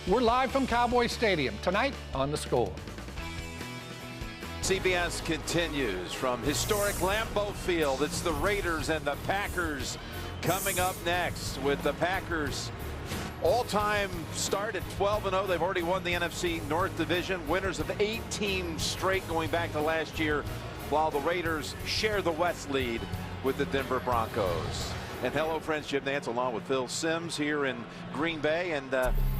We're live from Cowboy Stadium tonight on The Score. CBS continues from historic Lambeau Field. It's the Raiders and the Packers coming up next, with the Packers all-time start at 12-0. They've already won the NFC North Division, winners of 18 straight going back to last year, while the Raiders share the West lead with the Denver Broncos. And hello, friends, Jim Nance along with Phil Simms here in Green Bay, and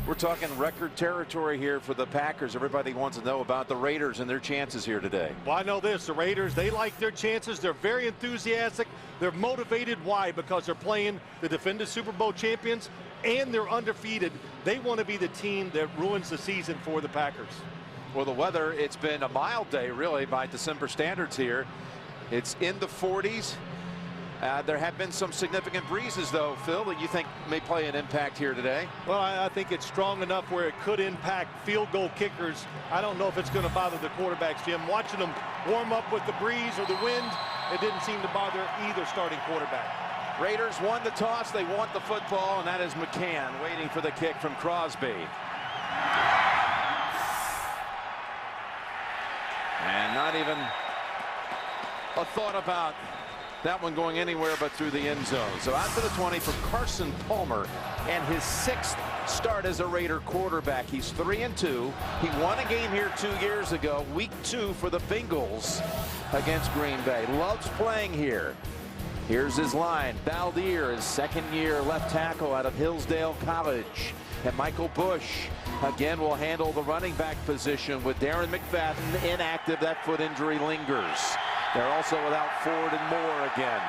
we're talking record territory here for the Packers. Everybody wants to know about the Raiders and their chances here today. Well, I know this. The Raiders, they like their chances. They're very enthusiastic. They're motivated. Why? Because they're playing the defending Super Bowl champions, and they're undefeated. They want to be the team that ruins the season for the Packers. Well, the weather, it's been a mild day, really, by December standards here. It's in the 40s. There have been some significant breezes, though, Phil, that you think may play an impact here today. Well, I think it's strong enough where it could impact field goal kickers. I don't know if it's going to bother the quarterbacks, Jim. Watching them warm up with the breeze or the wind, it didn't seem to bother either starting quarterback. Raiders won the toss. They want the football, and that is McCann waiting for the kick from Crosby. And not even a thought about that one going anywhere but through the end zone. So out to the 20 for Carson Palmer, and his 6th start as a Raider quarterback. He's 3-2. He won a game here 2 years ago, week 2 for the Bengals against Green Bay. Loves playing here. Here's his line. Baldier, his 2nd year left tackle out of Hillsdale College. And Michael Bush again will handle the running back position with Darren McFadden inactive. That foot injury lingers. They're also without Ford and Moore again.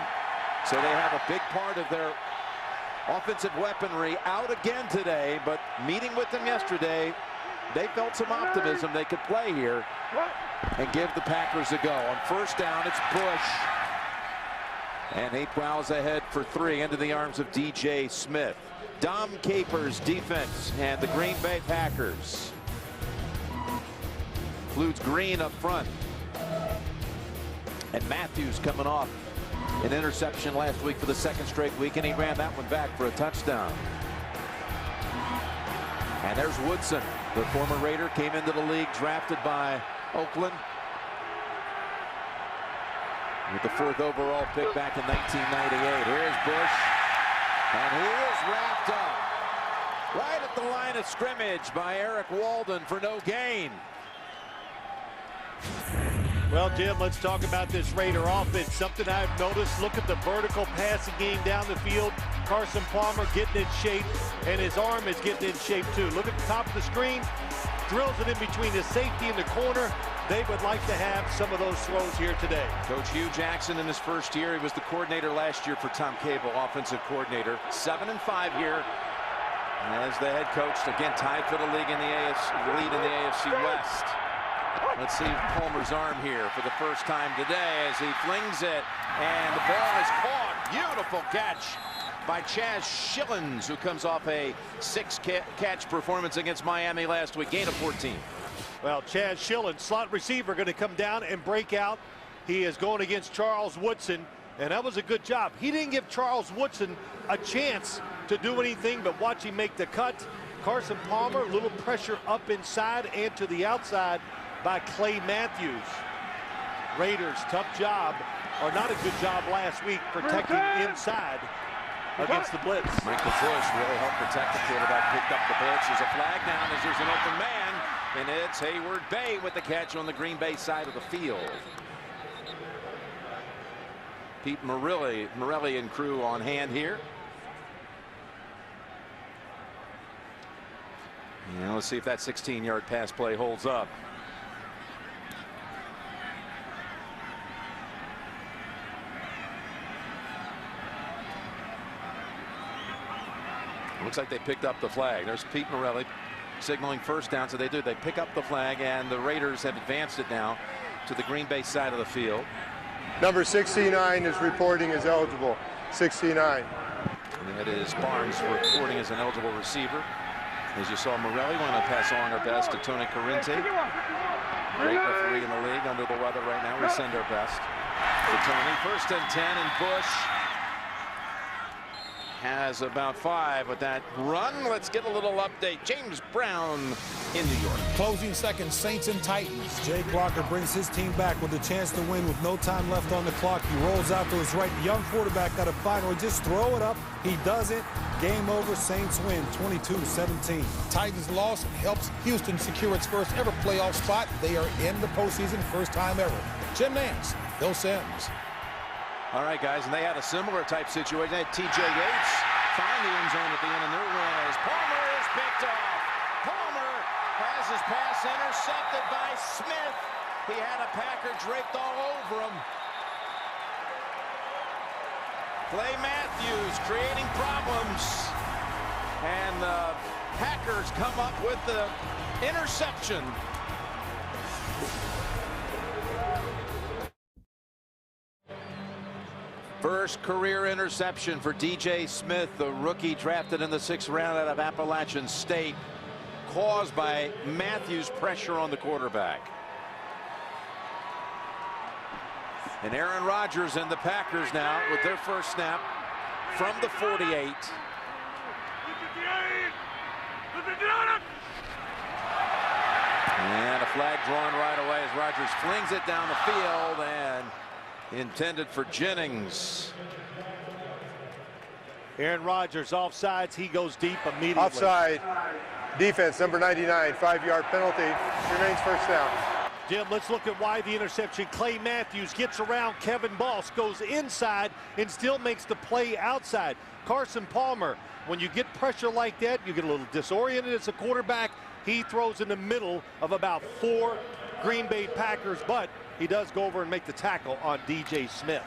So they have a big part of their offensive weaponry out again today, but meeting with them yesterday, they felt some optimism they could play here and give the Packers a go. On first down, it's Bush. And he plows ahead for 3 into the arms of DJ Smith. Dom Capers defense and the Green Bay Packers. Includes Green up front. And Matthews coming off an interception last week for the 2nd straight week, and he ran that one back for a touchdown. And there's Woodson, the former Raider, came into the league drafted by Oakland with the 4th overall pick back in 1998. Here's Bush, and he is wrapped up right at the line of scrimmage by Eric Walden for no gain. Well, Jim, let's talk about this Raider offense. Something I've noticed, look at the vertical passing game down the field. Carson Palmer getting in shape, and his arm is getting in shape too. Look at the top of the screen, drills it in between the safety and the corner. They would like to have some of those throws here today. Coach Hugh Jackson in his 1st year, he was the coordinator last year for Tom Cable, offensive coordinator. 7-5 here as the head coach, again tied for the league in the lead in the AFC West. Let's see Palmer's arm here for the first time today as he flings it, and the ball is caught. Beautiful catch by Chaz Schillens, who comes off a 6-catch performance against Miami last week. Gain of 14. Well, Chaz Schillens, slot receiver, going to come down and break out. He is going against Charles Woodson, and that was a good job. He didn't give Charles Woodson a chance to do anything but watch him make the cut. Carson Palmer, a little pressure up inside and to the outside by Clay Matthews. Raiders, tough job, or not a good job last week protecting inside against the blitz. Michael Bush really helped protect the quarterback, picked up the blitz. There's a flag down as there's an open man, and it's Hayward Bay with the catch on the Green Bay side of the field. Pete Morelli and crew on hand here. Yeah, let's see if that 16-yard pass play holds up. Looks like they picked up the flag. There's Pete Morelli signaling first down, so they do. They pick up the flag, and the Raiders have advanced it now to the Green Bay side of the field. Number 69 is reporting as eligible. 69. And it is Barnes reporting as an eligible receiver. As you saw, Morelli want to pass on our best to Tony Corrente. Great referee in the league, under the weather right now. We send our best to Tony. 1st and 10, and Bush has about 5 with that run. Let's get a little update. James Brown in New York. Closing seconds, Saints and Titans. Jay Blocker brings his team back with a chance to win with no time left on the clock. He rolls out to his right. The young quarterback got to finally just throw it up. He doesn't. Game over. Saints win 22-17. Titans loss helps Houston secure its first ever playoff spot. They are in the postseason, first time ever. Jim Nance, Bill Sims. All right, guys, and they had a similar type situation. They had T.J. Yates find the end zone at the end of their runs. Palmer is picked off. Palmer has his pass intercepted by Smith. He had a Packer draped all over him. Clay Matthews creating problems. And the Packers come up with the interception. First career interception for D.J. Smith, the rookie drafted in the 6th round out of Appalachian State, caused by Matthews' pressure on the quarterback. And Aaron Rodgers and the Packers now with their first snap from the 48. And a flag drawn right away as Rodgers flings it down the field and intended for Jennings. Aaron Rodgers offsides. He goes deep immediately. Offside. Defense, number 99, 5-yard penalty. Remains first down. Jim, let's look at why the interception. Clay Matthews gets around Kevin Boss, goes inside, and still makes the play outside. Carson Palmer, when you get pressure like that, you get a little disoriented as a quarterback. He throws in the middle of about 4 Green Bay Packers, but he does go over and make the tackle on D.J. Smith.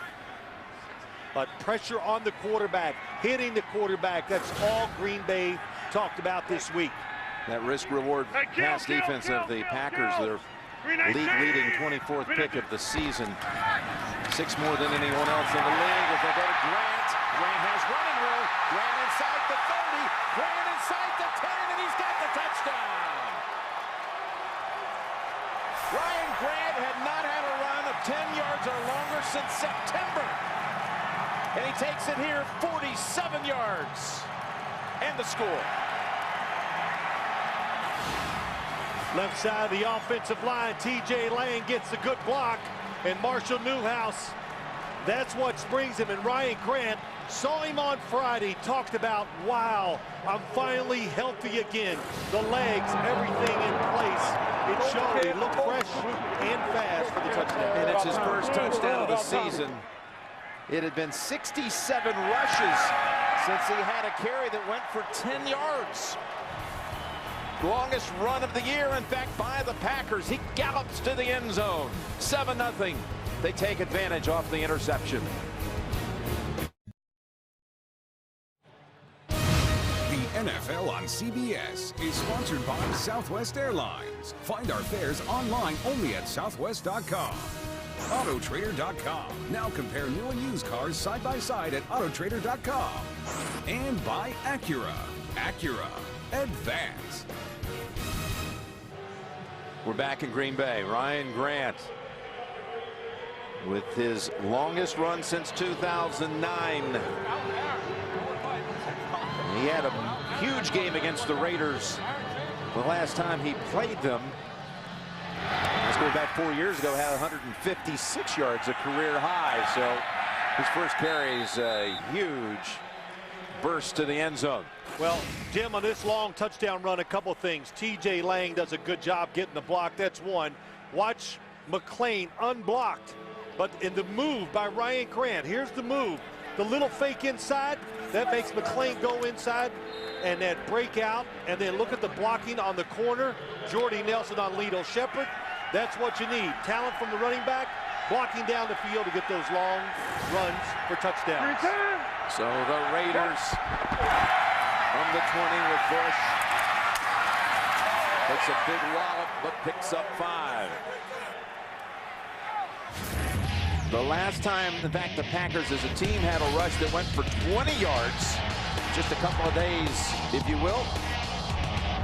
But pressure on the quarterback, hitting the quarterback, that's all Green Bay talked about this week. That risk-reward pass defense of the Packers, their league-leading 24th pick of the season. 6 more than anyone else in the league. If they go to Grant, Grant has running room. Grant inside the 30, Grant inside the 10, and he's got the touchdown. Ryan Grant had not had a run of 10 yards or longer since September. And he takes it here 47 yards. And the score. Left side of the offensive line, T.J. Lang gets a good block. And Marshall Newhouse, that's what springs him. And Ryan Grant saw him on Friday, talked about, wow, I'm finally healthy again. The legs, everything in place. It showed. He looked fresh and fast for the touchdown. And it's his first touchdown of the season. It had been 67 rushes since he had a carry that went for 10 yards. Longest run of the year, in fact, by the Packers. He gallops to the end zone. 7-0. They take advantage off the interception. The NFL on CBS is sponsored by Southwest Airlines. Find our fares online only at southwest.com. Autotrader.com. Now compare new and used cars side by side at autotrader.com. And by Acura. Acura. Advance. We're back in Green Bay. Ryan Grant with his longest run since 2009. He had a huge game against the Raiders the last time he played them. Let's go back 4 years ago, had 156 yards, a career high. So his first carry is a huge burst to the end zone. Well, Jim, on this long touchdown run, a couple things. T.J. Lang does a good job getting the block. That's one. Watch McClain unblocked. But in the move by Ryan Grant, here's the move. The little fake inside, that makes McClain go inside. And that breakout. And then look at the blocking on the corner. Jordy Nelson on Lito Shepherd. That's what you need. Talent from the running back, blocking down the field to get those long runs for touchdowns. So the Raiders from the 20 with Bush. Takes a big wallop, but picks up 5. The last time, in fact, the Packers as a team had a rush that went for 20 yards, just a couple of days, if you will.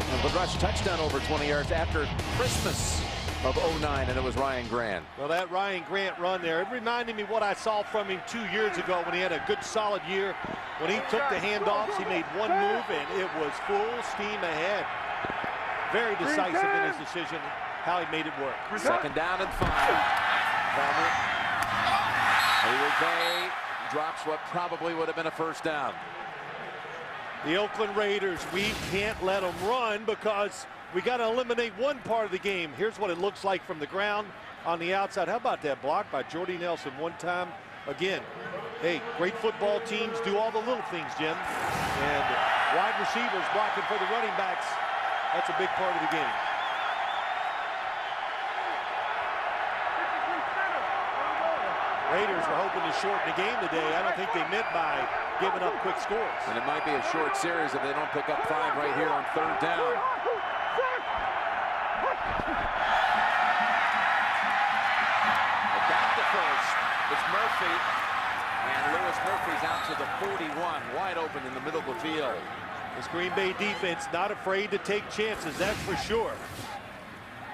And the rush touchdown over 20 yards after Christmas of 09, and it was Ryan Grant. Well, that Ryan Grant run there, it reminded me what I saw from him 2 years ago when he had a good solid year When he took the handoffs, he made one move, and it was full steam ahead. Very decisive in his decision, how he made it work. Second down and 5. Palmer. Bay drops what probably would have been a first down. The Oakland Raiders, we can't let them run because we got to eliminate one part of the game. Here's what it looks like from the ground on the outside. How about that block by Jordy Nelson one time? Again, hey, great football teams do all the little things, Jim. And wide receivers blocking for the running backs, that's a big part of the game. Raiders were hoping to shorten the game today. I don't think they meant by giving up quick scores. And it might be a short series if they don't pick up 5 right here on 3rd down. Back to first. It's Murphy. And Lewis Murphy's out to the 41, wide open in the middle of the field. This Green Bay defense not afraid to take chances, that's for sure.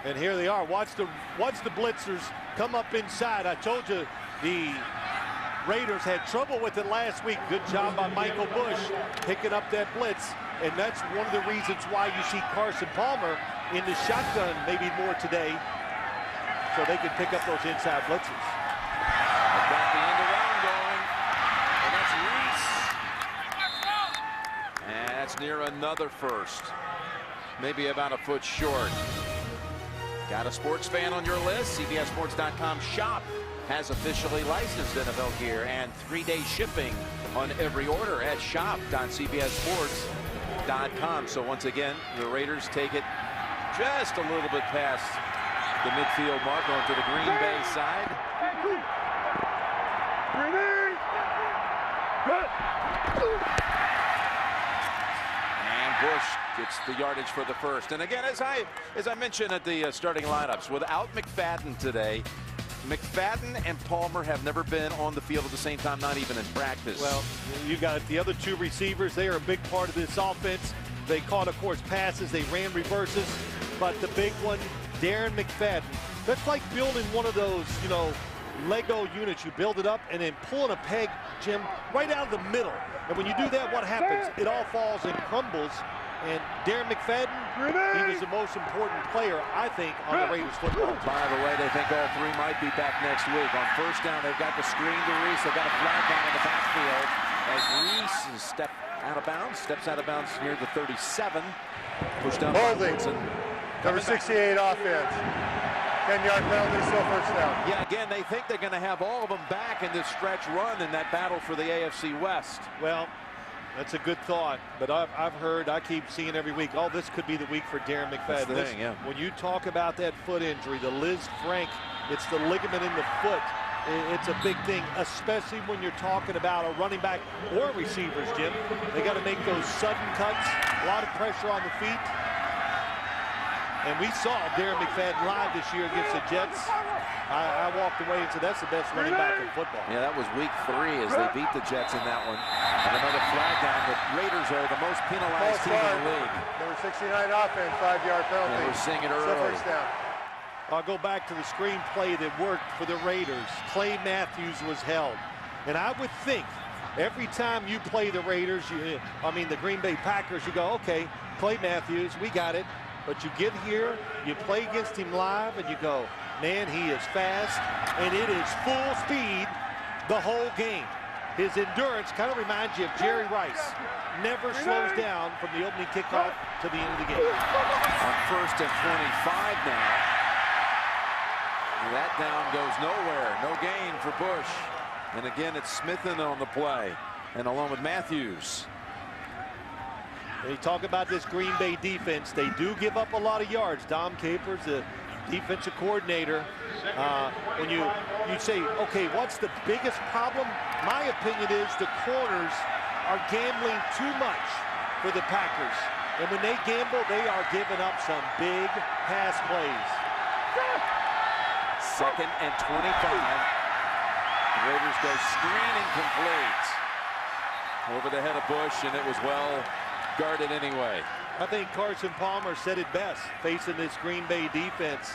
And here they are. Watch the blitzers come up inside. I told you the Raiders had trouble with it last week. Good job by Michael Bush picking up that blitz. And that's one of the reasons why you see Carson Palmer in the shotgun maybe more today, so they can pick up those inside blitzers. They've got the end around going, and that's Reese. And that's near another first. Maybe about a foot short. Got a sports fan on your list? CBSSports.com shop has officially licensed NFL gear and 3-day shipping on every order at shop.cbssports.com. So once again, the Raiders take it just a little bit past the midfield mark onto the Green Bay side. And Bush gets the yardage for the first. And again, as I mentioned at the starting lineups, without McFadden today, McFadden and Palmer have never been on the field at the same time, not even in practice. Well, you got the other 2 receivers. They are a big part of this offense. They caught, of course, passes. They ran reverses. But the big one, Darren McFadden, that's like building one of those, you know, Lego units. You build it up and then pulling a peg, Jim, right out of the middle. And when you do that, what happens? It all falls and crumbles. And Darren McFadden, he was the most important player, I think, on the Raiders football team. By the way, they think all 3 might be back next week. On first down, they've got the screen to Reese. They've got a flag down in the backfield as Reese steps out of bounds near the 37. Pushed down by Wilson. Number 68 offense. 10-yard penalty, still first down. Yeah, again, they think they're going to have all of them back in this stretch run in that battle for the AFC West. Well, that's a good thought, but I've heard, I keep seeing every week, oh, this could be the week for Darren McFadden. That's the thing, yeah. When you talk about that foot injury, the Liz Frank, it's the ligament in the foot. It's a big thing, especially when you're talking about a running back or receivers, Jim. They got to make those sudden cuts, a lot of pressure on the feet. And we saw Darren McFadden live this year against the Jets. I walked away and said that's the best running back in football. Yeah, that was week 3 as they beat the Jets in that one. And another flag down. The Raiders are the most penalized team in the league. Number 69 offense, 5-yard penalty. Yeah, we're seeing it Still early. first down. I'll go back to the screenplay that worked for the Raiders. Clay Matthews was held. And I would think every time you play the Raiders, the Green Bay Packers, you go, okay, Clay Matthews, we got it. But you get here, you play against him live, and you go, man, he is fast, and it is full speed the whole game. His endurance kind of reminds you of Jerry Rice. Never slows down from the opening kickoff to the end of the game. On first and 25 now. And that down goes nowhere. No gain for Bush. And again, it's Smithen on the play, and along with Matthews. They talk about this Green Bay defense. They do give up a lot of yards. Dom Capers, the defensive coordinator. When you say, okay, what's the biggest problem? My opinion is the corners are gambling too much for the Packers. And when they gamble, they are giving up some big pass plays. Second and 25. The Raiders go screen incomplete. Over the head of Bush, and it was well guarded anyway. I think Carson Palmer said it best facing this Green Bay defense.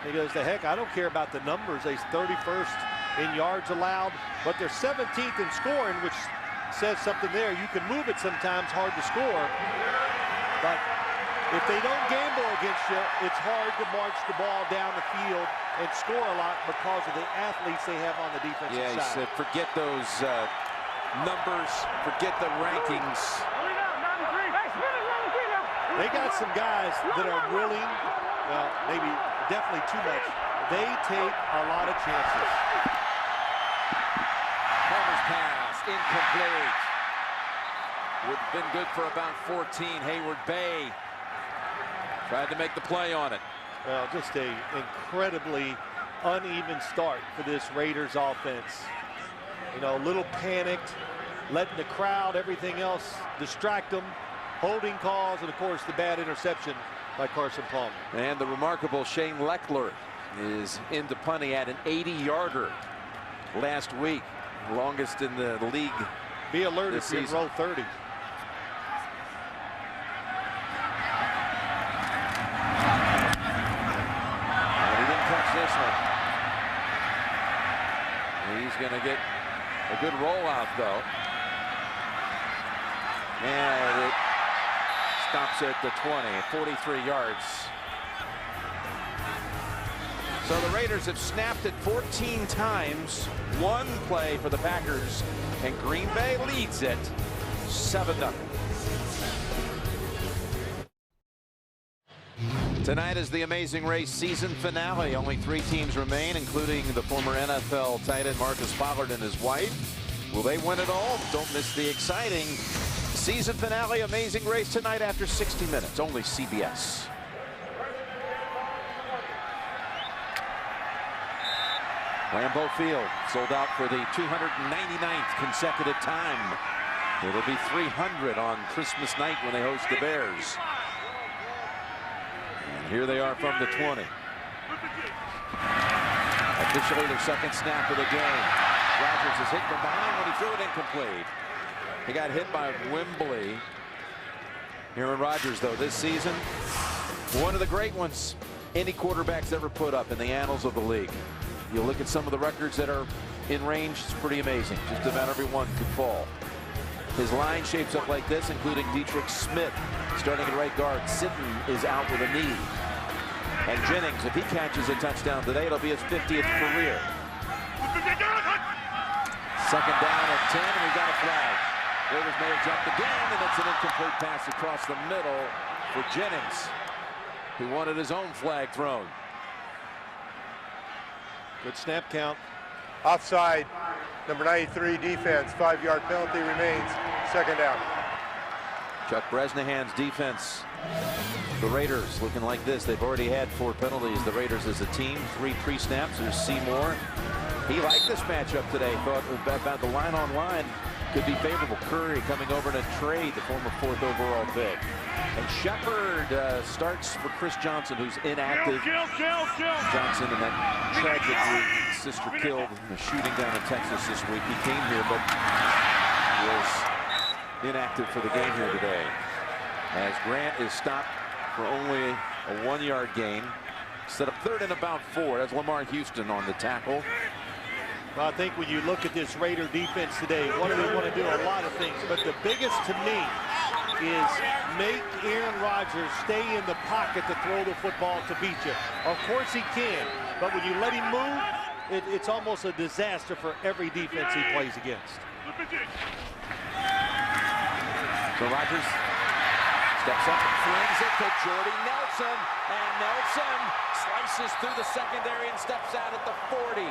He goes, the heck, I don't care about the numbers. They're 31st in yards allowed, but they're 17th in scoring, which says something there. You can move it sometimes, hard to score. But if they don't gamble against you, it's hard to march the ball down the field and score a lot because of the athletes they have on the defensive side. Yeah, he said, forget those numbers, forget the rankings. They got some guys that are willing, well, maybe definitely too much. They take a lot of chances. Palmer's pass, incomplete. Would have been good for about 14. Hayward Bay tried to make the play on it. Well, just an incredibly uneven start for this Raiders offense. You know, a little panicked, letting the crowd, everything else distract them. Holding calls, and of course the bad interception by Carson Palmer. And the remarkable Shane Leckler is into punting at an 80-yarder last week, longest in the league. Be alert if you're in row 30. And he didn't catch this one. He's going to get a good rollout though. And it stops at the 20, 43 yards. So the Raiders have snapped it 14 times. One play for the Packers, and Green Bay leads it 7-0. Tonight is the Amazing Race season finale. Only 3 teams remain, including the former NFL tight end Marcus Pollard and his wife. Will they win it all? Don't miss the exciting season finale Amazing Race tonight after 60 minutes. Only CBS. Lambeau Field sold out for the 299th consecutive time. It'll be 300 on Christmas night when they host the Bears. And here they are from the 20. Officially their second snap of the game. Rodgers is hit from behind when he threw it incomplete. He got hit by Wembley. Aaron Rodgers, though, this season, one of the great ones any quarterback's ever put up in the annals of the league. You look at some of the records that are in range, it's pretty amazing. Just about everyone could fall. His line shapes up like this, including Dietrich Smith starting at right guard. Sitton is out with a knee. And Jennings, if he catches a touchdown today, it'll be his 50th career. Second down at 10, and we got a flag. Raiders may have jumped the game, and it's an incomplete pass across the middle for Jennings, who wanted his own flag thrown. Good snap count. Offside, number 93 defense, 5-yard penalty remains, second down. Chuck Bresnahan's defense. The Raiders looking like this. They've already had 4 penalties. The Raiders as a team, 3 pre-snaps. There's Seymour. He liked this matchup today. Thought about the line on line could be favorable. Curry coming over to trade the former 4th overall pick. And Shepard starts for Chris Johnson, who's inactive. Johnson and that tragically sister killed in a shooting down in Texas this week. He came here, but was inactive for the game here today. As Grant is stopped for only a 1-yard gain. Set up 3rd and about 4. That's Lamar Houston on the tackle. Well, I think when you look at this Raider defense today, what do they want to do? A lot of things. But the biggest to me is make Aaron Rodgers stay in the pocket to throw the football to beat you. Of course he can, but when you let him move, it's almost a disaster for every defense he plays against. So Rodgers steps up and flings it to Jordy Nelson, and Nelson slices through the secondary and steps out at the 40.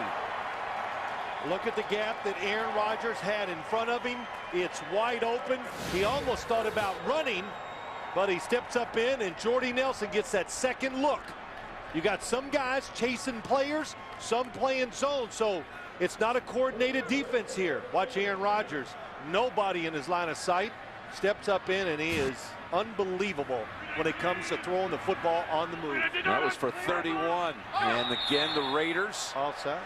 Look at the gap that Aaron Rodgers had in front of him. It's wide open. He almost thought about running, but he steps up in, and Jordy Nelson gets that second look. You got some guys chasing players, some playing zone, so it's not a coordinated defense here. Watch Aaron Rodgers. Nobody in his line of sight. Steps up in, and he is unbelievable when it comes to throwing the football on the move. That was for 31. And again, the Raiders. Offsides.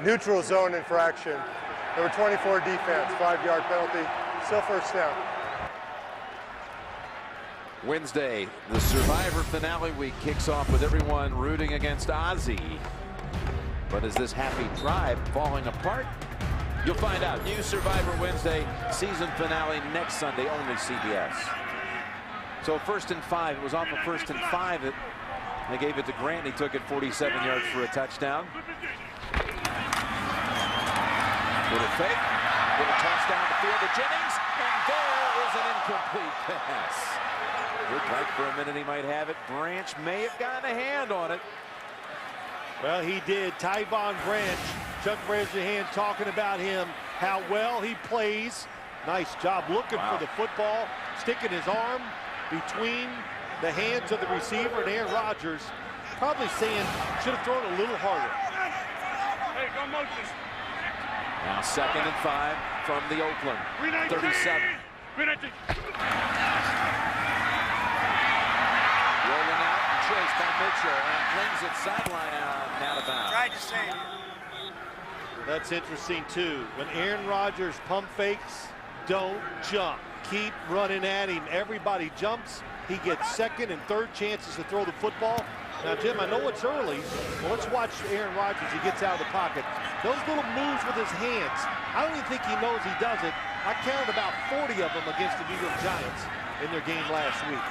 Neutral zone infraction. Number 24 defense, 5-yard penalty, still first down. Wednesday, the Survivor finale week kicks off with everyone rooting against Ozzy. But is this happy tribe falling apart? You'll find out. New Survivor Wednesday season finale next Sunday, only CBS. So 1st and 5. It was off of 1st and 5. They gave it to Grant. He took it 47 yards for a touchdown. Little fake. Little toss down the field to Jennings. And there is an incomplete pass. Looked like for a minute he might have it. Branch may have gotten a hand on it. Well, he did. Tyvon Branch. Chuck Bresnahan talking about him, how well he plays. Nice job looking for the football, sticking his arm between the hands of the receiver, and Aaron Rodgers probably saying, should have thrown a little harder. Hey, go Moses. Now 2nd and 5 from the Oakland. 37. Rolling out and chased by Mitchell and flings it sideline out of bounds. Tried to save it. That's interesting too. When Aaron Rodgers pump fakes, don't jump. Keep running at him. Everybody jumps. He gets 2nd and 3rd chances to throw the football. Now, Jim, I know it's early, but let's watch Aaron Rodgers. He gets out of the pocket. Those little moves with his hands, I don't even think he knows he does it. I counted about 40 of them against the New York Giants in their game last week.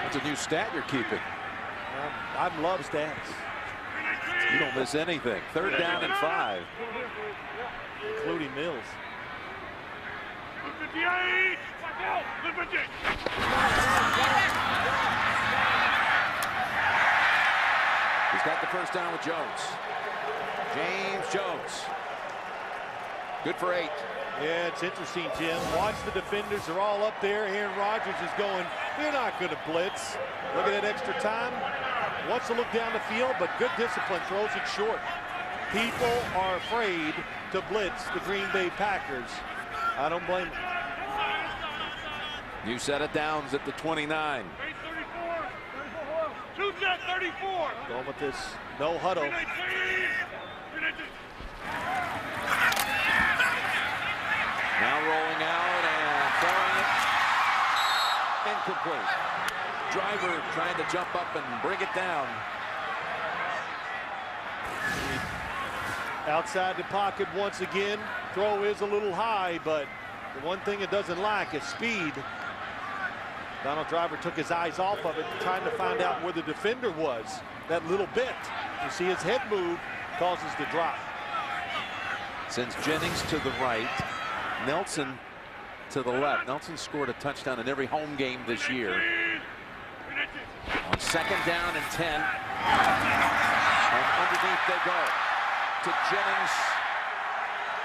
That's a new stat you're keeping. I love stats. You don't miss anything. 3rd down and 5. Including Mills. He's got the 1st down with Jones. James Jones. Good for 8. Yeah, it's interesting, Jim. Watch the defenders. They're all up there. Aaron Rodgers is going, you're not going to blitz. Look at that extra time. Wants to look down the field, but good discipline. Throws it short. People are afraid to blitz the Green Bay Packers. I don't blame them. New set of downs at the 29. 34. Going with this no huddle. Now rolling out and throwing it. Incomplete. Driver trying to jump up and bring it down. Outside the pocket once again. Throw is a little high, but the one thing it doesn't lack is speed. Donald Driver took his eyes off of it, trying to find out where the defender was. That little bit. You see his head move, causes the drop. Sends Jennings to the right. Nelson to the left. Nelson scored a touchdown in every home game this year. On 2nd down and 10. And underneath they go to Jennings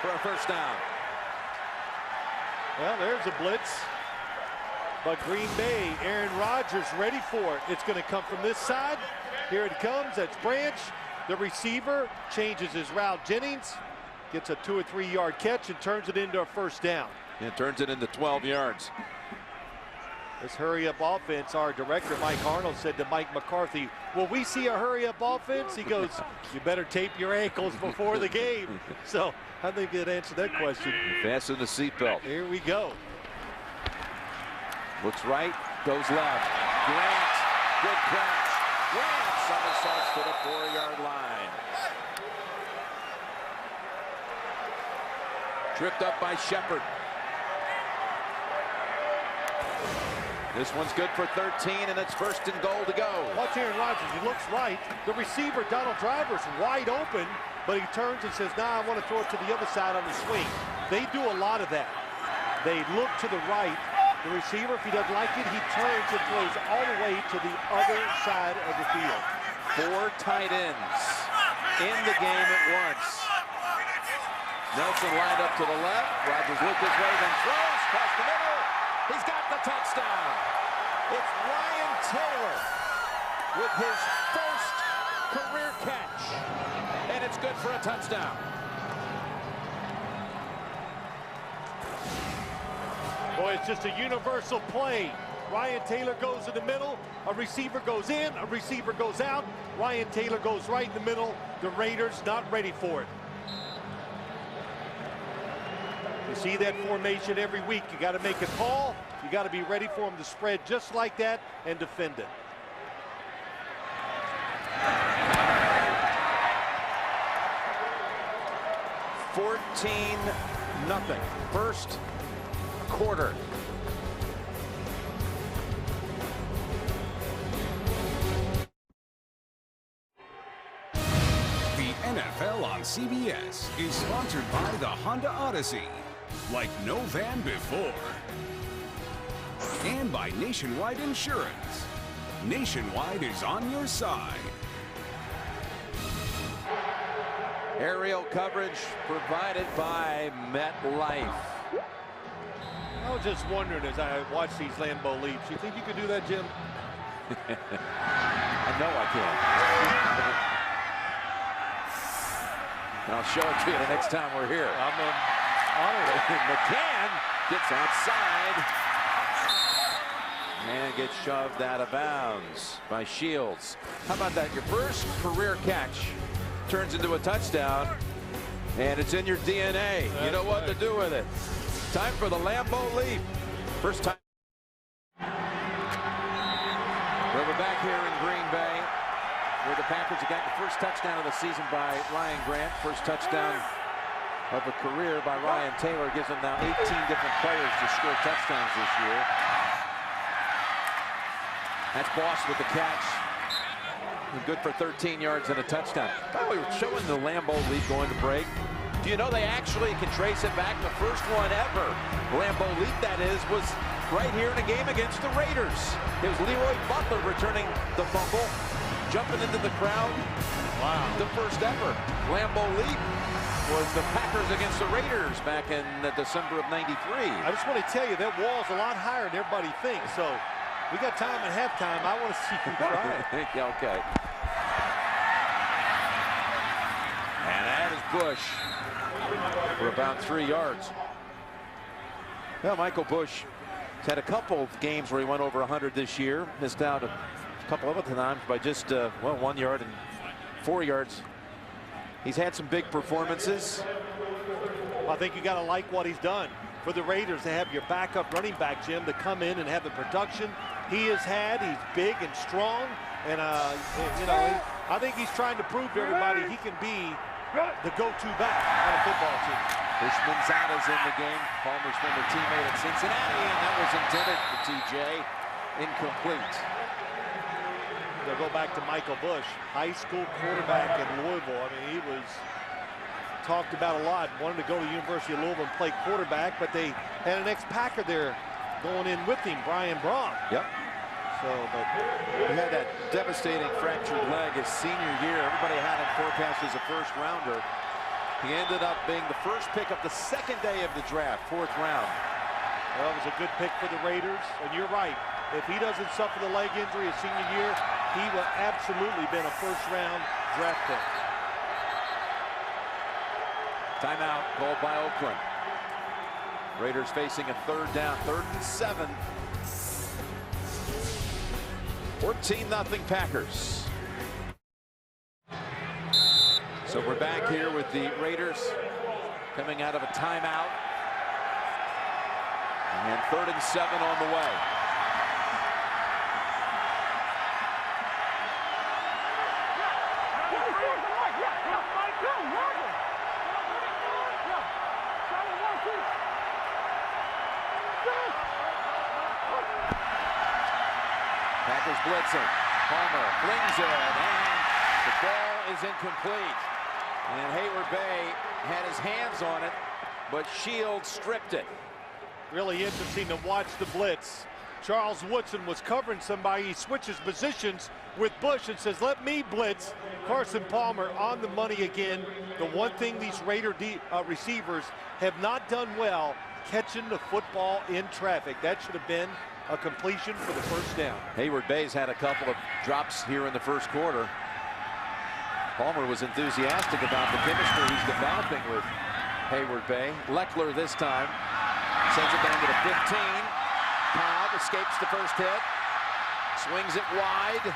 for a 1st down. Well, there's a blitz. But Green Bay, Aaron Rodgers ready for it. It's going to come from this side. Here it comes. That's Branch. The receiver changes his route. Jennings gets a 2 or 3 yard catch and turns it into a 1st down. And turns it into 12 yards. This hurry-up offense, our director, Mike Arnold, said to Mike McCarthy, will we see a hurry-up offense? He goes, you better tape your ankles before the game. So I think he'd answer that question. Fasten the seatbelt. Here we go. Looks right, goes left. Grant, good catch. Grant somersaults to the 4-yard line. Tripped up by Shepard. This one's good for 13, and it's 1st and goal to go. Watch Aaron Rodgers. He looks right. The receiver, Donald Driver's wide open, but he turns and says, nah, I want to throw it to the other side on the swing. They do a lot of that. They look to the right. The receiver, if he doesn't like it, he turns and throws all the way to the other side of the field. 4 tight ends in the game at once. Nelson lined up to the left. Rodgers looked his way, then throws across the middle. He's got the touchdown. It's Ryan Taylor with his 1st career catch. And it's good for a touchdown. Boy, it's just a universal play. Ryan Taylor goes in the middle. A receiver goes in. A receiver goes out. Ryan Taylor goes right in the middle. The Raiders not ready for it. You see that formation every week. You got to make a call. You got to be ready for them to spread just like that and defend it. Nothing. First quarter. The NFL on CBS is sponsored by the Honda Odyssey, like no van before. And by Nationwide Insurance. Nationwide is on your side. Aerial coverage provided by MetLife. I was just wondering as I watch these Lambeau leaps, you think you could do that, Jim? I know I can. And I'll show it to you the next time we're here. I'm honored. McCann gets outside and gets shoved out of bounds by Shields. How about that? Your first career catch turns into a touchdown, and it's in your DNA. You know what to do with it. Time for the Lambeau leap. First time. Well, we're back here in Green Bay, where the Packers have got the first touchdown of the season by Ryan Grant. First touchdown of a career by Ryan Taylor. Gives them now 18 different players to score touchdowns this year. That's Boss with the catch. Good for 13 yards and a touchdown. By the way, we're showing the Lambeau leap going to break. Do you know they actually can trace it back? The first one ever, Lambeau leap that is, was right here in a game against the Raiders. It was Leroy Butler returning the fumble, jumping into the crowd. Wow. The first ever Lambeau leap was the Packers against the Raiders back in December of '93. I just want to tell you, that wall's a lot higher than everybody thinks, so we got time at halftime. I want to see you try it. Okay. And that is Bush for about 3 yards. Well, Michael Bush has had a couple of games where he went over 100 this year. Missed out a couple of other times by just, 1 yard and 4 yards. He's had some big performances. I think you got to like what he's done. For the Raiders to have your backup running back, Jim, to come in and have the production he has had. He's big and strong, and you know, I think he's trying to prove to everybody he can be the go-to back on a football team. Ishmanzada's in the game, Palmer's former teammate at Cincinnati, and that was intended for TJ. Incomplete. They'll go back to Michael Bush, high school quarterback in Louisville. I mean, he was talked about a lot, wanted to go to the University of Louisville and play quarterback, but they had an ex-Packer there going in with him, Brian Braun. Yep. So, but he had that devastating fractured leg his senior year. Everybody had him forecast as a first-rounder. He ended up being the first pick of the second day of the draft, 4th round. Well, it was a good pick for the Raiders, and you're right. If he doesn't suffer the leg injury his senior year, he will absolutely been a first-round draft pick. Timeout called by Oakland. Raiders facing a 3rd down, 3rd and 7. 14-0 Packers. So we're back here with the Raiders coming out of a timeout. And 3rd and 7 on the way. Packers blitzing. Palmer flings it, and the ball is incomplete. And Hayward Bay had his hands on it, but Shields stripped it. Really interesting to watch the blitz. Charles Woodson was covering somebody. He switches positions with Bush and says, let me blitz. Carson Palmer on the money again. The one thing these Raider receivers have not done well, catching the football in traffic. That should have been a completion for the first down. Hayward Bay's had a couple of drops here in the first quarter. Palmer was enthusiastic about the chemistry he's developing with Hayward Bay. Leckler this time sends it down to the 15. Cobb escapes the first hit, swings it wide,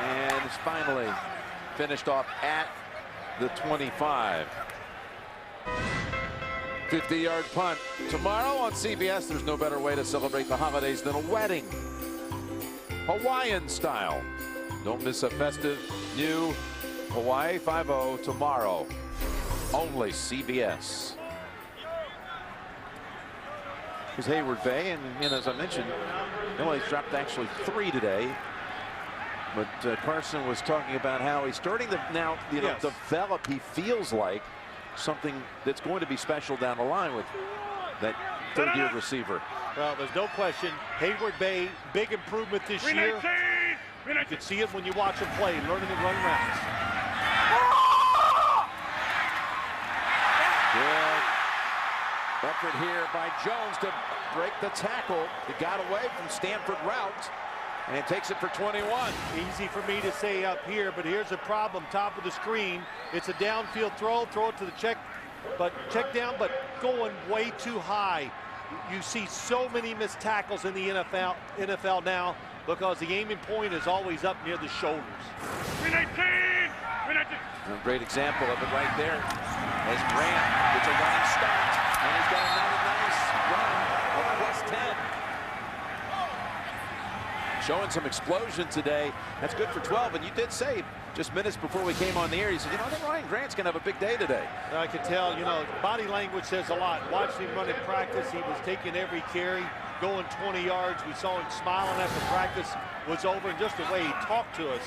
and it's finally finished off at the 25. 50-yard punt. Tomorrow on CBS, there's no better way to celebrate the holidays than a wedding. Hawaiian style. Don't miss a festive new Hawaii 5-0 tomorrow. Only CBS. Here's Hayward Bay, and as I mentioned, he's dropped actually 3 today. But Carson was talking about how he's starting to now develop, he feels like, something that's going to be special down the line with that third-year receiver. Well, there's no question. Hayward Bay, big improvement this year. You can see it when you watch him play, learning to run routes. Good effort here by Jones to break the tackle. He got away from Stanford route and takes it for 21. Easy for me to say up here, but here's a problem. Top of the screen. It's a downfield throw. Throw it to the check down, but going way too high. You see so many missed tackles in the NFL now because the aiming point is always up near the shoulders. A great example of it right there as Grant gets a running start, and he's got another nice run of +10. Showing some explosion today. That's good for 12. And you did say just minutes before we came on the air, you said, I think Ryan Grant's going to have a big day today. I could tell, body language says a lot. Watching him run in practice, he was taking every carry, going 20 yards. We saw him smiling after practice was over, and just the way he talked to us,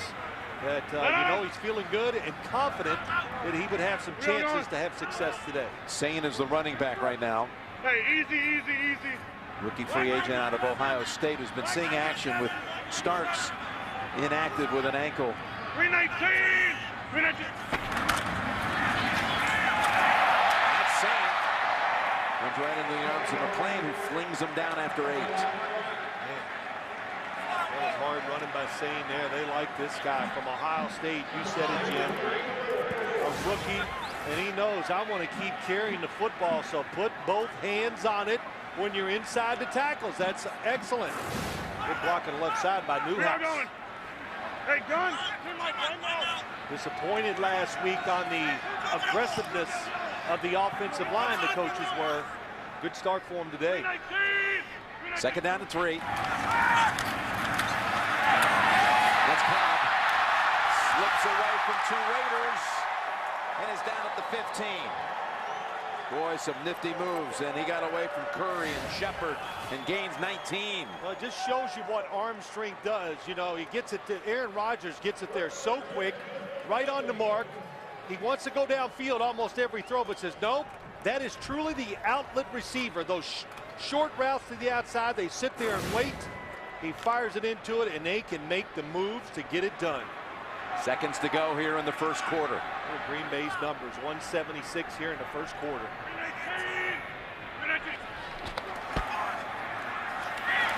that he's feeling good and confident that he would have some chances to have success today. Sane is the running back right now. Hey, easy. Rookie free agent out of Ohio State who's been seeing action with Starks inactive with an ankle. 319. That's Sane. Runs right into the arms of McClain, who flings him down after 8. That was hard running by Sane there. They like this guy from Ohio State. You said it, Jim. A rookie, and he knows I want to keep carrying the football, so put both hands on it when you're inside the tackles. That's excellent. Good block on the left side by Newhouse. Hey, gun. Disappointed last week on the aggressiveness of the offensive line, the coaches were. Good start for him today. Second down and 3. That's Cobb. Slips away from 2 Raiders and is down at the 15. Boy, some nifty moves, and he got away from Curry and Shepard and gains 19. Well, it just shows you what arm strength does. He gets it to Aaron Rodgers, gets it there so quick, right on the mark. He wants to go downfield almost every throw, but says, nope, that is truly the outlet receiver. Those short routes to the outside, they sit there and wait. He fires it into it, and they can make the moves to get it done. Seconds to go here in the first quarter. Green Bay's numbers, 176 here in the first quarter.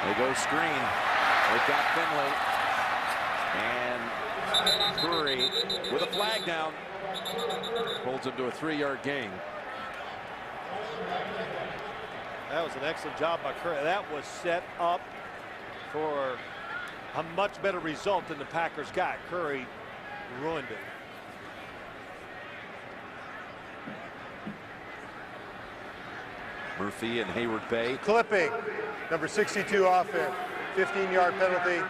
They go screen. They've got Finley. And Curry with a flag down. Holds him to a 3-yard gain. That was an excellent job by Curry. That was set up for a much better result than the Packers got. Curry ruined it. Murphy and Hayward Bay. Clipping, number 62 offense, 15-yard penalty,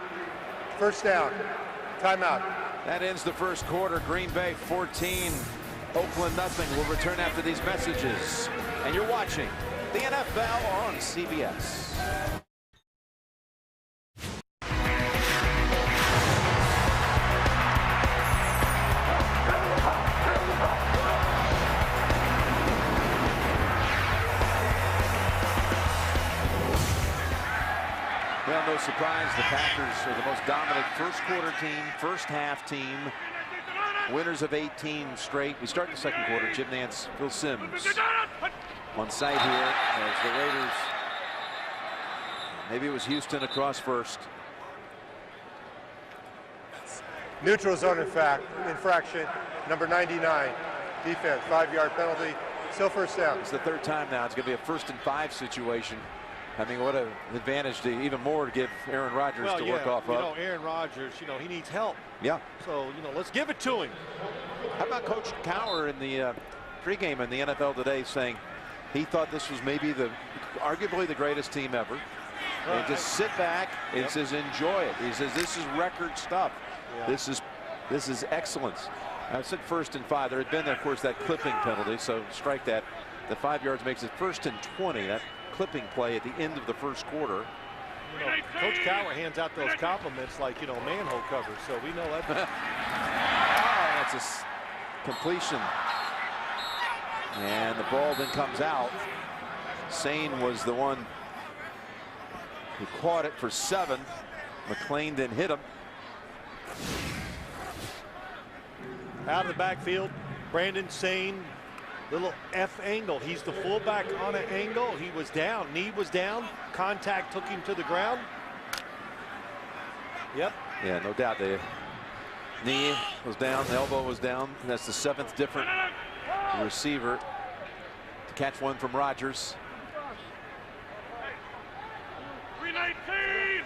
first down, timeout. That ends the first quarter. Green Bay 14, Oakland nothing. We'll return after these messages. And you're watching the NFL on CBS. Well, no surprise, the Packers are the most dominant first quarter team, first half team, winners of 18 straight. We start the second quarter. Jim Nance, Phil Simms on site here as the Raiders, maybe it was Houston across first. Neutral zone infraction, number 99, defense, 5-yard penalty, still first down. It's the 3rd time now. It's going to be a 1st and 5 situation. I mean, what an advantage to even more to give Aaron Rodgers to work off of. Aaron Rodgers, he needs help. Yeah. So, let's give it to him. How about Coach Cowher in the pregame in the NFL today saying, He thought this was maybe arguably the greatest team ever. And just sit back and says, enjoy it. He says, this is record stuff. Yeah. This is excellence. I said 1st and 5. There had been, of course, that clipping penalty. So strike that. The 5 yards makes it 1st and 20. That clipping play at the end of the 1st quarter. You know, Coach Cowher hands out those compliments like, you know, manhole covers. So we know that. Oh, that's a completion. And the ball then comes out. Sane was the one who caught it for 7. McLean then hit him. Out of the backfield, Brandon Sane, little F angle. He's the fullback on an angle. He was down, knee was down, contact took him to the ground. Yep. Yeah, no doubt. The knee was down, the elbow was down. And that's the 7th different receiver to catch one from Rodgers. 319.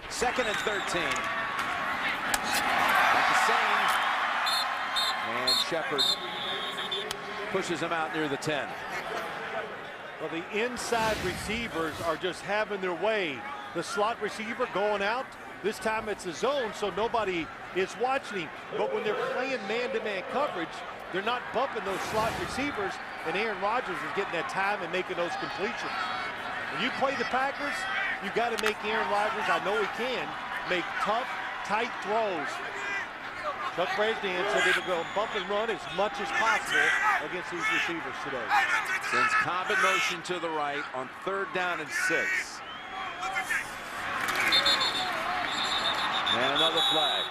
2nd and 13. At the same. And Shepard pushes him out near the 10. Well, the inside receivers are just having their way. The slot receiver going out. This time it's a zone, so nobody is watching him. But when they're playing man-to-man coverage, they're not bumping those slot receivers, and Aaron Rodgers is getting that time and making those completions. When you play the Packers, you got to make Aaron Rodgers, I know he can, make tough, tight throws. Chuck Bresnan said they were going to bump and run as much as possible against these receivers today. Sends Cobb in motion to the right on 3rd down and 6. And another flag.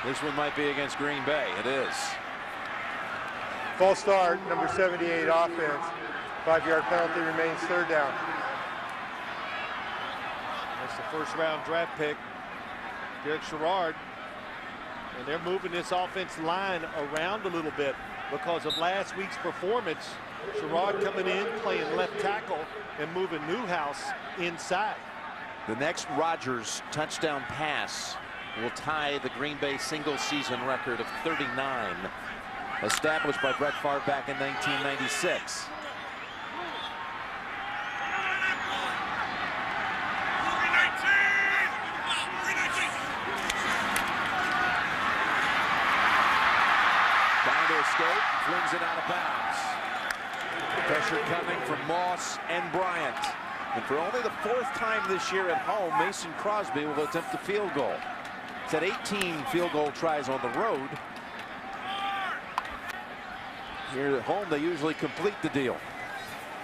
This one might be against Green Bay. It is. False start, number 78 offense. 5-yard penalty remains 3rd down. That's the 1st-round draft pick, Derek Sherrard. And they're moving this offensive line around a little bit because of last week's performance. Sherrard coming in, playing left tackle, and moving Newhouse inside. The next Rodgers touchdown pass will tie the Green Bay single-season record of 39, established by Brett Favre back in 1996. Escape, flings it out of bounds. Pressure coming from Moss and Bryant. And for only the 4th time this year at home, Mason Crosby will attempt a field goal. He's had 18 field goal tries on the road. Here at home, they usually complete the deal.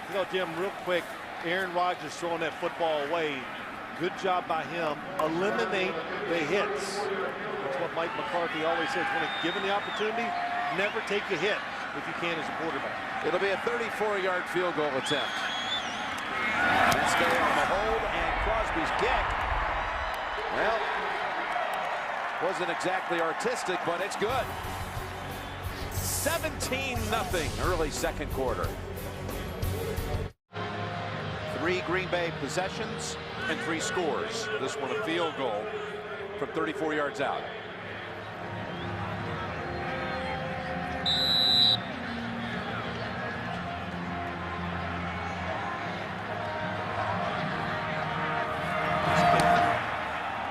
You know, Jim, real quick, Aaron Rodgers throwing that football away. Good job by him. Eliminate the hits. That's what Mike McCarthy always says. When given the opportunity, never take a hit if you can as a quarterback. It'll be a 34-yard field goal attempt. Let's stay on the hold, and Crosby's kick. Well, wasn't exactly artistic, but it's good. 17-0 early 2nd quarter. 3 Green Bay possessions and 3 scores. This one a field goal from 34 yards out.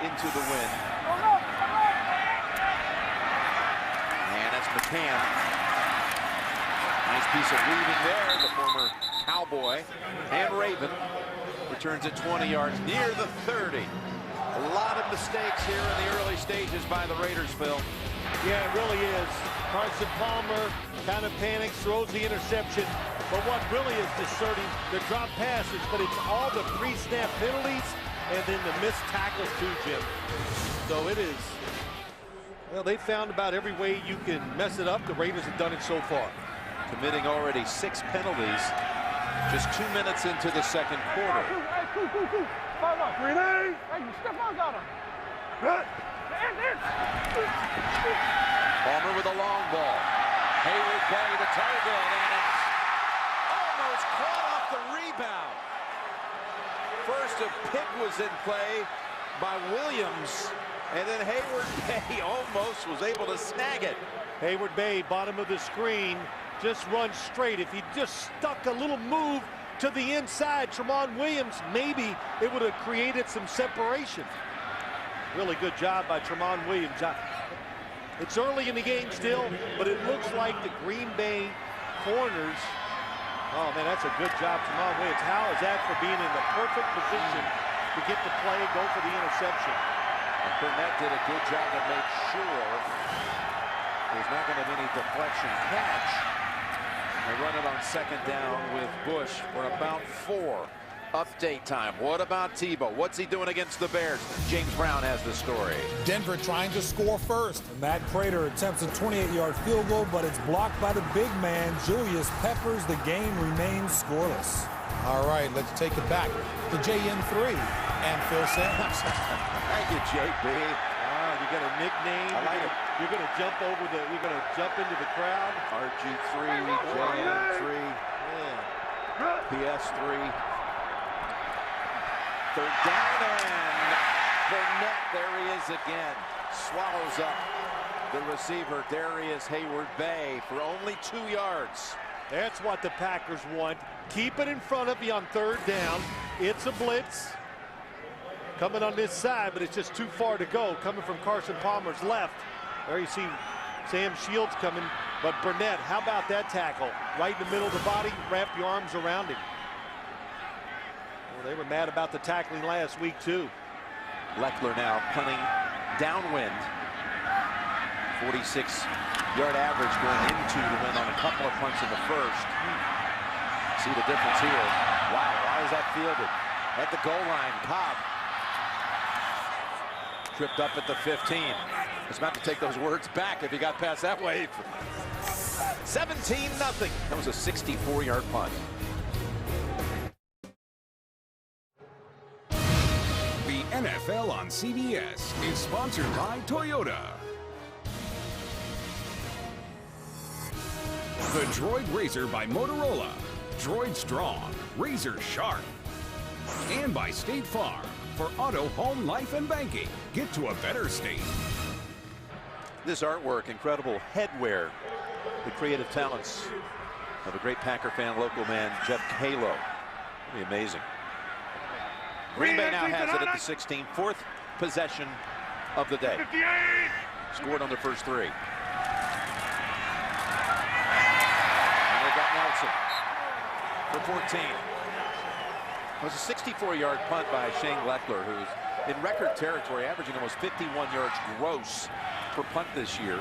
Into the wind. And that's McCann. Nice piece of weaving there. The former Cowboy and Raven returns at 20 yards near the 30. A lot of mistakes here in the early stages by the Raiders, Phil. Yeah, it really is. Carson Palmer kind of panics, throws the interception. But what really is discerning, the drop passes, but it's all the pre-snap penalties and then the missed tackles too, Jim. So it is, well, they found about every way you can mess it up. The Raiders have done it so far. Committing already 6 penalties just 2 minutes into the 2nd quarter. Palmer with a long ball. Hayward Bay to target, and it's almost caught off the rebound. First, a pick was in play by Williams, and then Hayward Bay almost was able to snag it. Hayward Bay, bottom of the screen, just run straight. If he just stuck a little move to the inside, Tramon Williams, maybe it would have created some separation. Really good job by Tramon Williams. It's early in the game still, but it looks like the Green Bay corners. Oh, man, that's a good job, Tramon Williams. How is that for being in the perfect position to get the play, go for the interception? And Burnett did a good job to make sure there's not going to be any deflection catch. They run it on second down with Bush for about 4. Update time. What about Tebow? What's he doing against the Bears? James Brown has the story. Denver trying to score first. Matt Prater attempts a 28-yard field goal, but it's blocked by the big man, Julius Peppers. The game remains scoreless. All right, let's take it back to JN3 and Phil Sanders. Thank you, JB. You got a nickname. I like it. You're going to jump over the. You're going to jump into the crowd. RG3, JN3, PS3. Third down, and Burnett, there he is again. Swallows up the receiver, Darius Hayward-Bay, for only 2 yards. That's what the Packers want. Keep it in front of you on third down. It's a blitz. Coming on this side, but it's just too far to go. Coming from Carson Palmer's left. There you see Sam Shields coming, but Burnett, how about that tackle? Right in the middle of the body, wrap your arms around him. Well, they were mad about the tackling last week, too. Leckler now punting downwind. 46-yard average going into the win on a couple of punts in the first. See the difference here. Wow, why is that fielded? At the goal line, Cobb tripped up at the 15. I was about to take those words back if he got past that way. 17-0. That was a 64-yard punt. The NFL on CBS is sponsored by Toyota. The Droid Razor by Motorola. Droid strong, razor sharp. And by State Farm. For auto, home, life, and banking. Get to a better state. This artwork, incredible headwear. The creative talents of a great Packer fan, local man, Jeff Kalo. Pretty amazing. Green Bay now has it at the 16, 4th possession of the day. 58. Scored on their first 3. And they got Nelson for 14. It was a 64-yard punt by Shane Leckler, who's in record territory, averaging almost 51 yards gross per punt this year.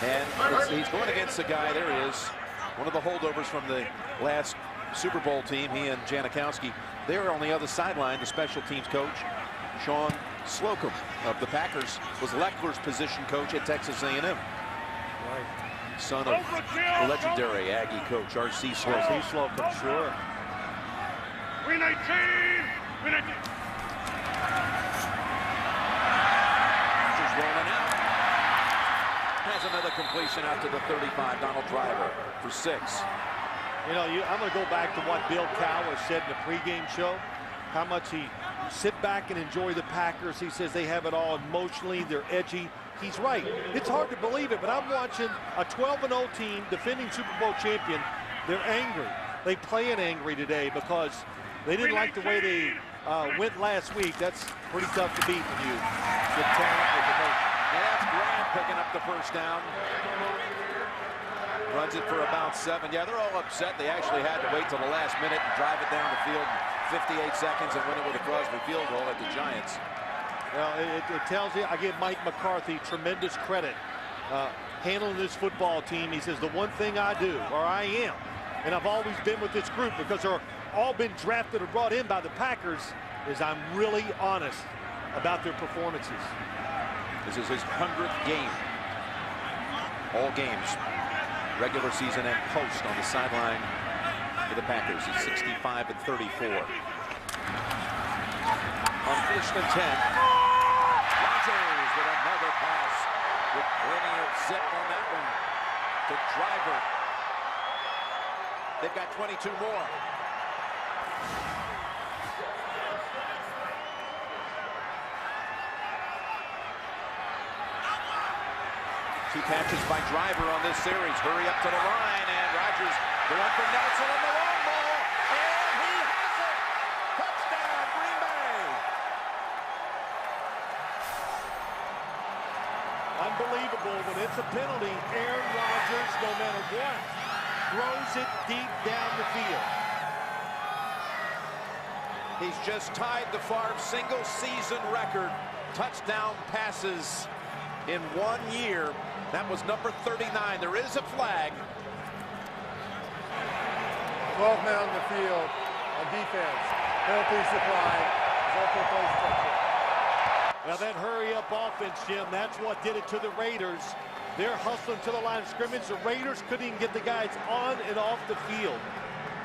And he's going against a guy, there he is, one of the holdovers from the last Super Bowl team, he and Janikowski. There on the other sideline, the special teams coach, Sean Slocum of the Packers, was Leckler's position coach at Texas A&M. Right. Son of the legendary Aggie coach, R.C. Slocum. R.C. Slocum, sure. 319. 319. Just rolling out. Has another completion out to the 35, Donald Driver for 6. You know, I'm going to go back to what Bill Cowher said in the pregame show, how much he sit back and enjoy the Packers. He says they have it all emotionally, they're edgy. He's right. It's hard to believe it, but I'm watching a 12-0 team, defending Super Bowl champion. They're angry. They play it angry today because they didn't like the way they went last week. That's pretty tough to beat when you get talent with emotion. And that's Graham picking up the first down. Runs it for about 7. Yeah, they're all upset. They actually had to wait till the last minute and drive it down the field in 58 seconds and win it with a Crosby field goal at the Giants. Well, it tells you, I give Mike McCarthy tremendous credit handling this football team. He says, the one thing I do, or I am, and I've always been with this group because they're all been drafted or brought in by the Packers, is I'm really honest about their performances. This is his 100th game. All games, regular season and post, on the sideline for the Packers. He's 65 and 34. On 1st and 10, Rodgers with another pass with plenty of zip on that one to Driver. They've got 22 more. 2 catches by Driver on this series. Hurry up to the line, and Rodgers going for Nelson on the long ball, and he has it! Touchdown, Green Bay! Unbelievable. When it's a penalty, Aaron Rodgers, no matter what, throws it deep down the field. He's just tied the Favre single-season record touchdown passes in 1 year. That was number 39. There is a flag. 12 men on the field on defense. Penalties applied. Resulting plays touchdown. Now that hurry-up offense, Jim, that's what did it to the Raiders. They're hustling to the line of scrimmage. The Raiders couldn't even get the guys on and off the field.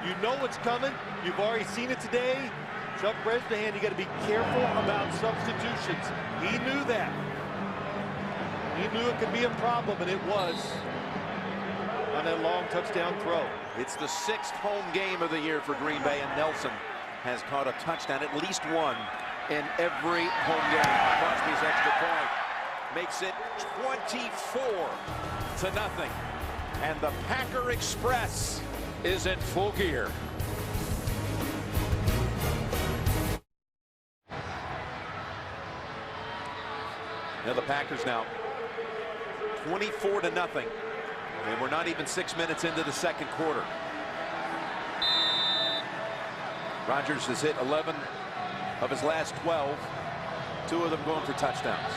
You know what's coming. You've already seen it today. Chuck Bresnahan, you got to be careful about substitutions. He knew that. He knew it could be a problem, and it was on that long touchdown throw. It's the 6th home game of the year for Green Bay, and Nelson has caught a touchdown, at least one, in every home game. Crosby's extra point makes it 24-0, and the Packer Express is in full gear. Now the Packers now 24-0, and we're not even 6 minutes into the second quarter. Rodgers has hit 11 of his last 12, 2 of them going for touchdowns.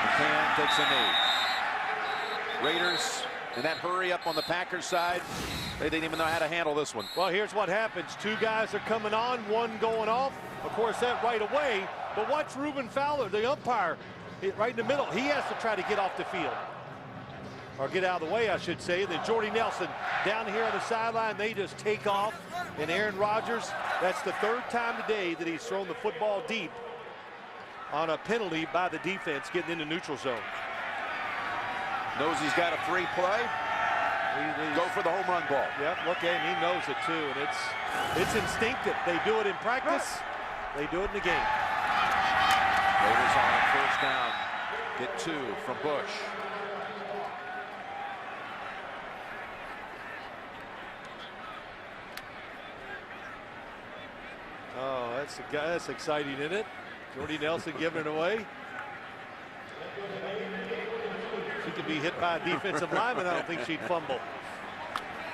McCann takes a knee. Raiders in that hurry up on the Packers side, they didn't even know how to handle this one. Well, here's what happens. 2 guys are coming on, 1 going off. Of course, that right away. But watch Reuben Fowler, the umpire, right in the middle. He has to try to get off the field. Or get out of the way, I should say. Then Jordy Nelson down here on the sideline. They just take off. And Aaron Rodgers, that's the 3rd time today that he's thrown the football deep on a penalty by the defense getting into neutral zone. Knows he's got a free play. Go for the home run ball. Yep, look at him. He knows it too, and it's instinctive. They do it in practice. They do it in the game. Raiders on 1st down. Get 2 from Bush. Oh, that's exciting, isn't it? Jordy Nelson giving it away. She could be hit by a defensive lineman. I don't think she'd fumble.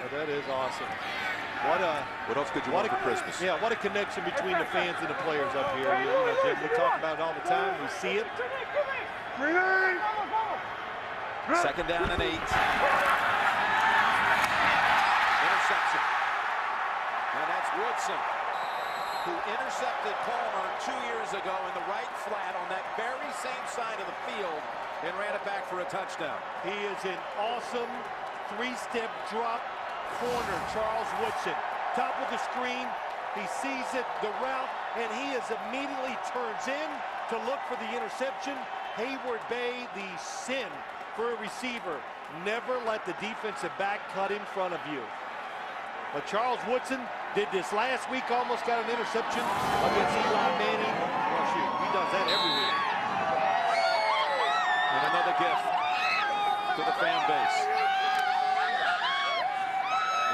But that is awesome. What else could you want for Christmas? Yeah, what a connection between the fans and the players up here. You know, Jim, we talk about it all the time. We see it. 2nd down and 8. Interception. And that's Woodson, who intercepted Palmer 2 years ago in the right flat on that very same side of the field and ran it back for a touchdown. He is an awesome 3-step drop corner, Charles Woodson. Top of the screen, he sees it, the route, and he is immediately turns in to look for the interception. Hayward Bay, the sin for a receiver. Never let the defensive back cut in front of you. But Charles Woodson did this last week, almost got an interception against Eli Manning. Well, shoot, he does that every week. And another gift to the fan base.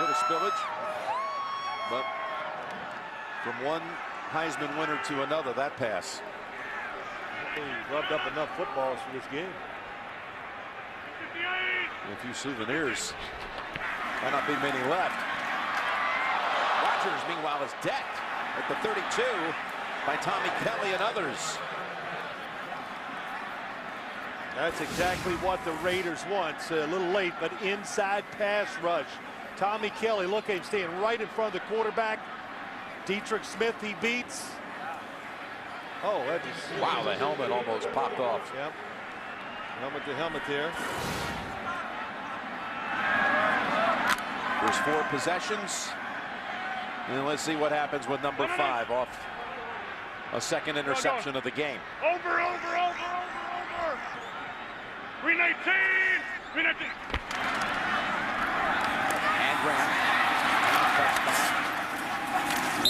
Little spillage, but from one Heisman winner to another, that pass. He rubbed up enough footballs for this game. A few souvenirs. Might not be many left. Rodgers, meanwhile, is decked at the 32 by Tommy Kelly and others. That's exactly what the Raiders want. A little late, but inside pass rush. Tommy Kelly, look at him staying right in front of the quarterback. Dietrich Smith, he beats. Oh, that just... Wow, the helmet almost popped off. Yep. Helmet to helmet there. There's 4 possessions. And let's see what happens with number 5 off a second interception of the game. Over. 319. 319. And Grant.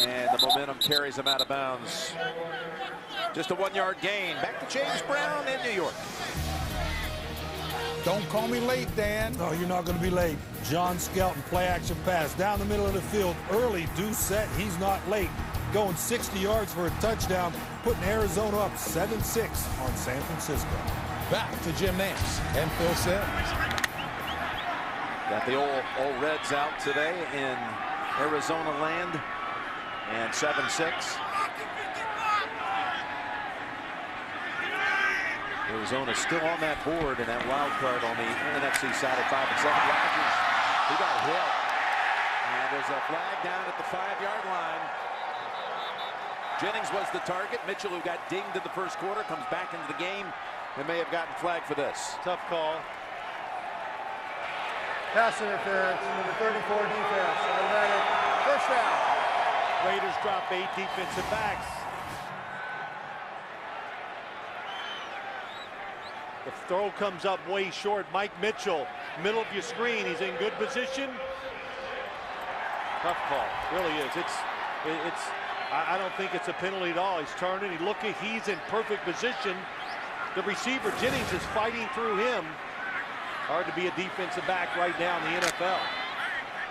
And the momentum carries him out of bounds. Just a 1-yard gain. Back to James Brown in New York. Don't call me late, Dan. No, you're not going to be late. John Skelton, play action pass down the middle of the field. Early, due set. He's not late. Going 60 yards for a touchdown, putting Arizona up 7-6 on San Francisco. Back to Jim Nance and Phil Simms. Got the old Reds out today in Arizona land, and 7-6. Arizona still on that board and that wild card on the NFC side at 5-7. Rodgers, he got hit, and there's a flag down at the 5-yard line. Jennings was the target. Mitchell, who got dinged in the first quarter, comes back into the game and may have gotten flagged for this. Tough call. Pass interference, number 34 defense, automatic first down. Raiders drop 8 defensive backs. The throw comes up way short. Mike Mitchell, middle of your screen. He's in good position. Tough call, really is. I don't think it's a penalty at all. He's turning, he's in perfect position. The receiver, Jennings, is fighting through him. Hard to be a defensive back right now in the NFL.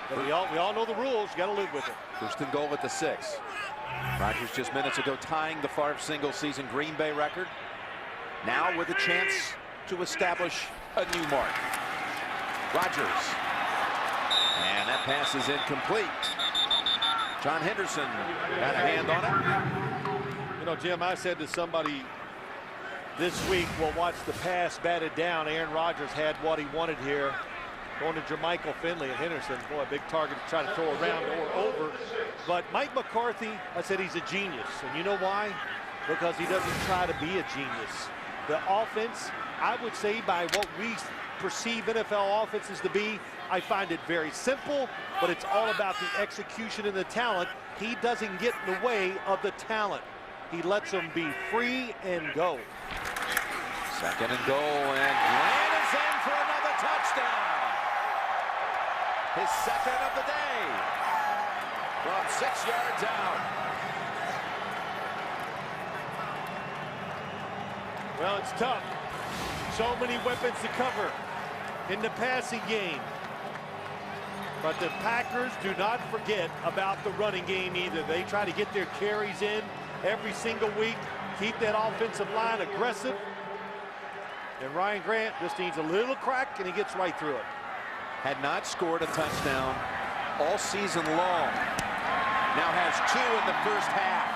But we all know the rules. You got to live with it. First and goal at the 6. Rodgers just minutes ago tying the Favre single-season Green Bay record. Now with a chance to establish a new mark. Rodgers. And that pass is incomplete. John Henderson got a hand on it. You know, Jim, I said to somebody this week, we'll watch the pass batted down. Aaron Rodgers had what he wanted here. Going to Jermichael Finley and Henderson. Boy, a big target to try to throw around or over. But Mike McCarthy, I said he's a genius. And you know why? Because he doesn't try to be a genius. The offense, I would say by what we perceive NFL offenses to be, I find it very simple, but it's all about the execution and the talent. He doesn't get in the way of the talent. He lets them be free and go. Second and goal, and Grant is in for another touchdown. His second of the day from 6 yards out. Well, it's tough. So many weapons to cover in the passing game. But the Packers do not forget about the running game either. They try to get their carries in every single week, keep that offensive line aggressive. And Ryan Grant just needs a little crack, and he gets right through it. Had not scored a touchdown all season long. Now has 2 in the first half.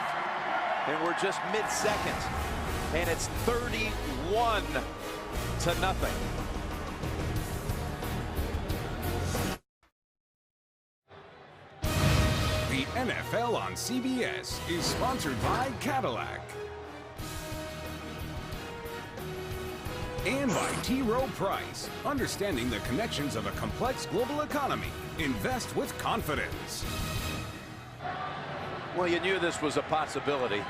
And we're just mid-second. And it's 31-0. The NFL on CBS is sponsored by Cadillac. And by T. Rowe Price. Understanding the connections of a complex global economy. Invest with confidence. Well, you knew this was a possibility,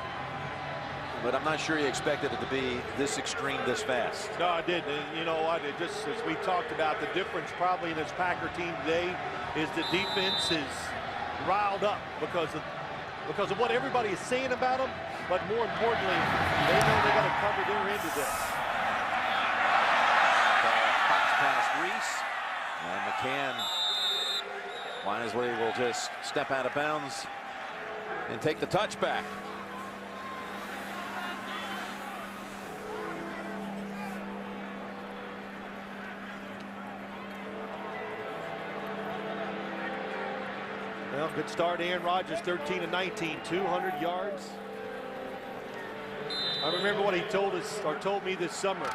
but I'm not sure you expected it to be this extreme this fast. No, I didn't. You know what? It just, as we talked about, the difference probably in this Packer team today is the defense is riled up because of what everybody is saying about them, but more importantly, they know they got to cover their end of this. Past Reese, and McCann wisely will just step out of bounds and take the touchback. Well, good start. Aaron Rodgers, 13 of 19, 200 yards. I remember what he told us, or told me this summer.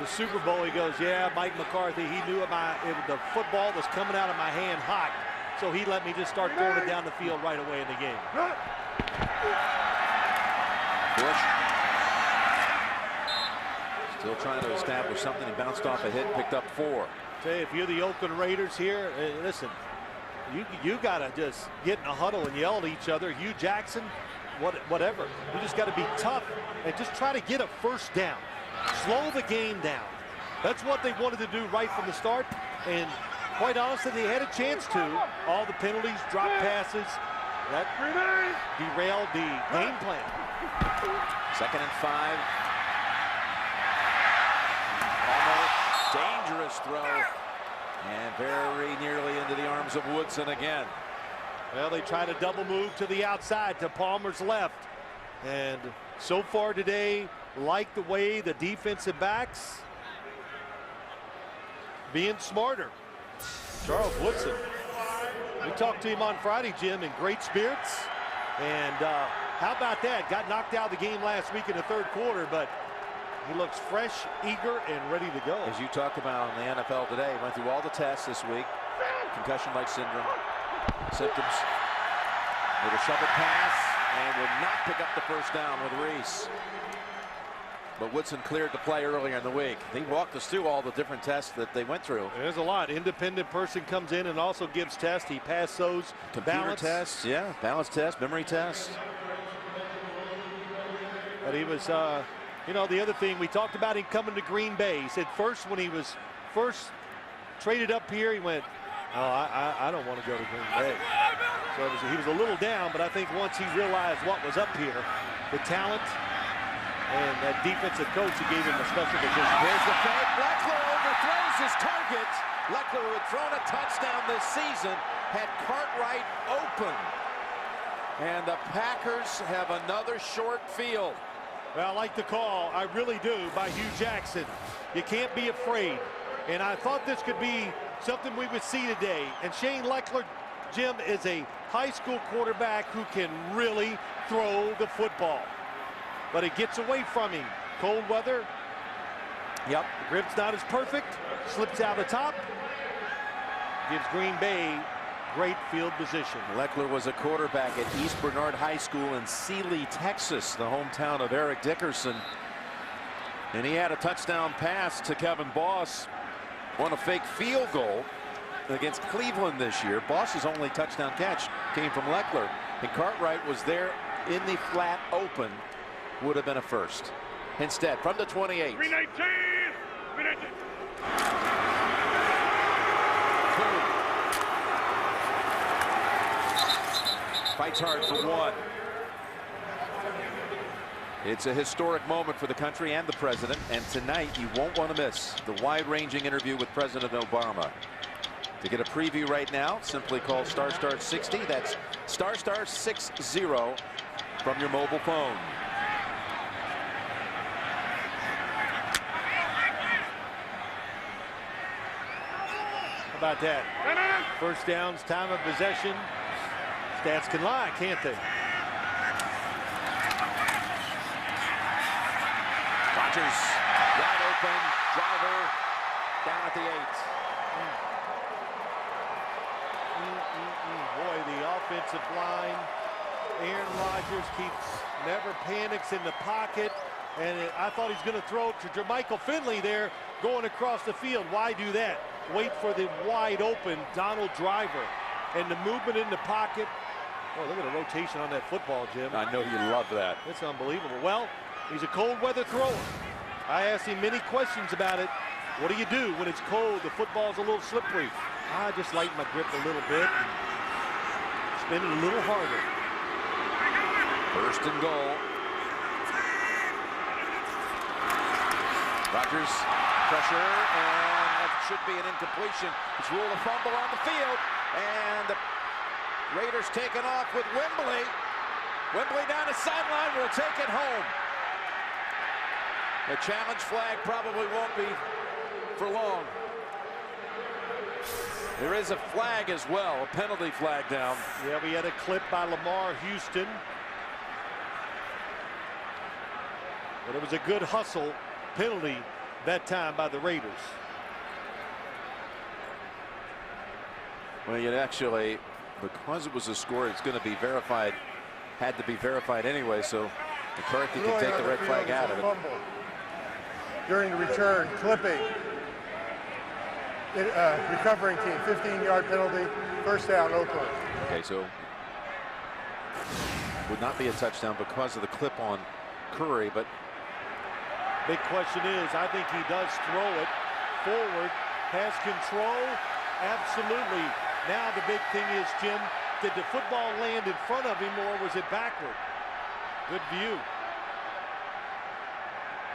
The Super Bowl, he goes, yeah, Mike McCarthy, he knew the football was coming out of my hand hot, so he let me just start throwing it down the field right away in the game. Bush still trying to establish something. He bounced off a hit, picked up 4. Tell you, if you're the Oakland Raiders here, listen, you got to just get in a huddle and yell at each other. Hugh Jackson, whatever. You just got to be tough and just try to get a first down. Slow the game down. That's what they wanted to do right from the start, and quite honestly, they had a chance to. All the penalties, drop passes. That derailed the game plan. 2nd and 5. Almost dangerous throw. And very nearly into the arms of Woodson again. Well, they try to double move to the outside to Palmer's left. And so far today, like the way the defensive backs being smarter. Charles Woodson, we talked to him on Friday, Jim, in great spirits. And how about that? Got knocked out of the game last week in the 3rd quarter, but he looks fresh, eager, and ready to go. As you talked about in the NFL today, went through all the tests this week. Concussion-like syndrome, symptoms. Made a shovel pass and would not pick up the first down with Reese. But Woodson cleared the play earlier in the week. He walked us through all the different tests that they went through. There's a lot. Independent person comes in and also gives tests. He passed those. Computer balance tests, yeah, balance test, memory test. But he was, you know, the other thing, we talked about him coming to Green Bay. He said first, when he was first traded up here, he went, oh, I don't want to go to Green Bay. So he was a little down, but I think once he realized what was up here, the talent and that defensive coach who gave him a special position. Here's the fake. Leckler overthrows his target. Leckler, who had thrown a touchdown this season, had Cartwright open. And the Packers have another short field. Well, I like the call, I really do, by Hugh Jackson. You can't be afraid. And I thought this could be something we would see today. And Shane Leckler, Jim, is a high school quarterback who can really throw the football. But it gets away from him. Cold weather. Yep, the grip's not as perfect. Slips out the top. Gives Green Bay great field position. Leckler was a quarterback at East Bernard High School in Sealy, Texas, the hometown of Eric Dickerson. And he had a touchdown pass to Kevin Boss. Won a fake field goal against Cleveland this year. Boss's only touchdown catch came from Leckler. And Cartwright was there in the flat open. Would have been a first. Instead, from the 28. 319! 319! Fights hard for 1. It's a historic moment for the country and the president, and tonight you won't want to miss the wide-ranging interview with President Obama. To get a preview right now, simply call *60. That's *60 from your mobile phone. How about that? First downs, time of possession. Stats can lie, can't they? Rodgers, wide open, driver, down at the 8. Boy, the offensive line. Aaron Rodgers never panics in the pocket. And I thought he's going to throw it to Jermichael Finley there going across the field. Why do that? Wait for the wide open Donald Driver. And the movement in the pocket. Oh, look at the rotation on that football, Jim. I know you love that. It's unbelievable. Well, he's a cold weather thrower. I asked him many questions about it. What do you do when it's cold? The football's a little slippery. I just lighten my grip a little bit and spin it a little harder. First and goal. Rodgers, pressure, and that should be an incompletion. It's ruled a fumble on the field, and the Raiders taken off with Wembley. Wembley down the sideline, will take it home. The challenge flag probably won't be for long. There is a flag as well, a penalty flag down. Yeah, we had a clip by Lamar Houston. But it was a good hustle penalty that time by the Raiders. Well, it actually, because it was a score, it's going to be verified, had to be verified anyway, so McCarthy can take the red flag out of it. During the return, clipping. Recovering team, 15-yard penalty, first down, Oakland. Okay, so would not be a touchdown because of the clip on Curry, but big question is, I think he does throw it forward, has control, absolutely. Now the big thing is, Jim, did the football land in front of him or was it backward? Good view.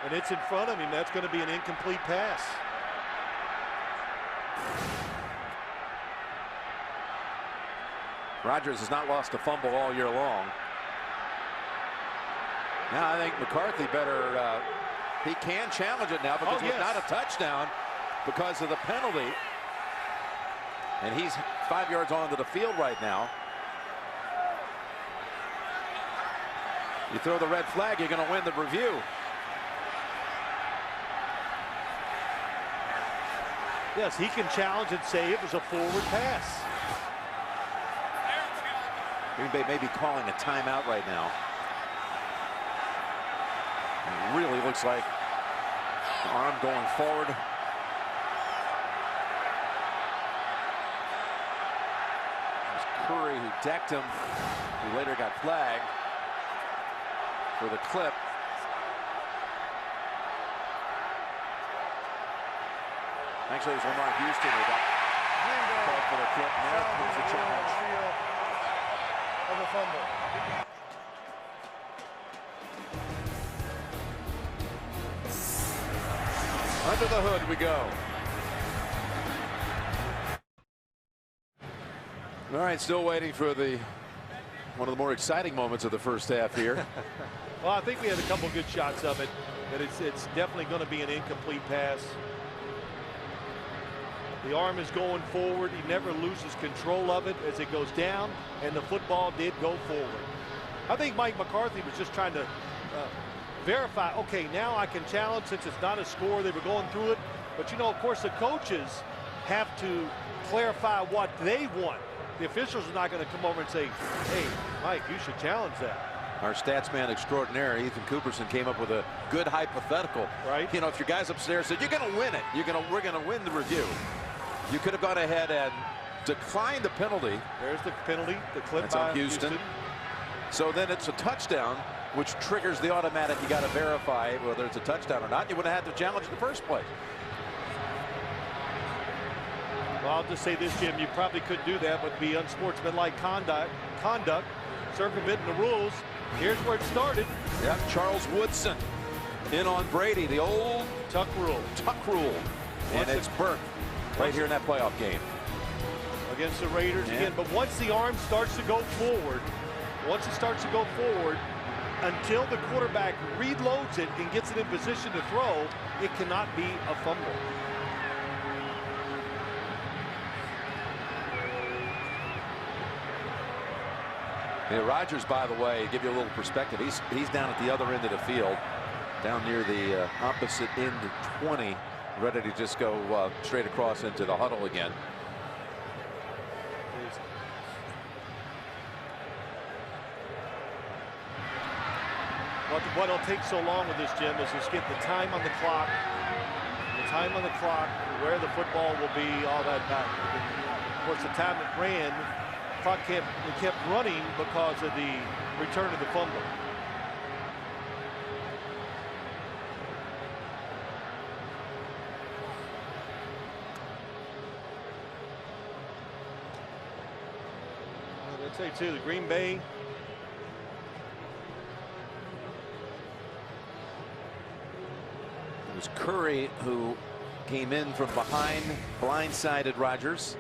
And it's in front of him. That's going to be an incomplete pass. Rodgers has not lost a fumble all year long. Now I think McCarthy better, he can challenge it now because it's not a touchdown because of the penalty. And he's 5 yards onto the field right now. You throw the red flag, you're going to win the review. Yes, he can challenge and say it was a forward pass. Green Bay may be calling a timeout right now. It really looks like the arm going forward. It was Curry who decked him, who later got flagged for the clip. Actually, it was Lamar Houston who got called for the clip. Now comes the challenge. Of a fumble. Under the hood we go. All right, still waiting for one of the more exciting moments of the first half here. Well, I think we had a couple good shots of it, but it's definitely going to be an incomplete pass. The arm is going forward. He never loses control of it as it goes down, and the football did go forward. I think Mike McCarthy was just trying to verify, okay, now I can challenge since it's not a score. They were going through it. But, you know, of course, the coaches have to clarify what they want. The officials are not going to come over and say, hey, Mike, you should challenge that. Our stats man extraordinaire, Ethan Cooperson, came up with a good hypothetical. Right. You know, if your guys upstairs said, you're going to win it. We're going to win the review. You could have gone ahead and declined the penalty. There's the penalty, the clip That's by on Houston. So then it's a touchdown, which triggers the automatic. You got to verify whether it's a touchdown or not. You would have had to challenge in the first place. Well, I'll just say this, Jim. You probably could do that, but be unsportsmanlike conduct, circumventing the rules. Here's where it started. Yeah, Charles Woodson in on Brady, the old tuck rule. And it's Burke right here in that playoff game against the Raiders again. But once the arm starts to go forward, until the quarterback reloads it and gets it in position to throw, it cannot be a fumble. Yeah, Rodgers, by the way, give you a little perspective. He's down at the other end of the field, down near the opposite end 20, ready to just go straight across into the huddle again. What'll take so long with this, Jim, is just get the time on the clock, where the football will be, all that. Of course, the time it ran, the clock kept running because of the return of the fumble. I'd say, too, the Green Bay. It was Curry who came in from behind, blindsided Rodgers.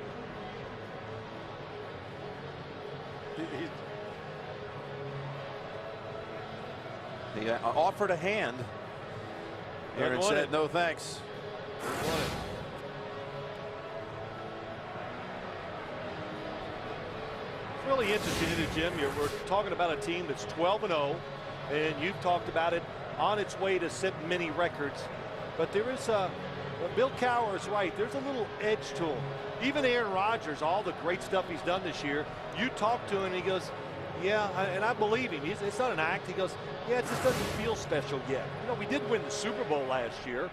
He offered a hand. Aaron said, no thanks. It's really interesting, isn't it, Jim? We're talking about a team that's 12-0, and you've talked about it on its way to set many records. But there is Bill Cowher is right. There's a little edge to him. Even Aaron Rodgers, all the great stuff he's done this year, you talk to him and he goes, yeah, and I believe him. It's not an act. He goes, yeah, it just doesn't feel special yet. You know, we did win the Super Bowl last year,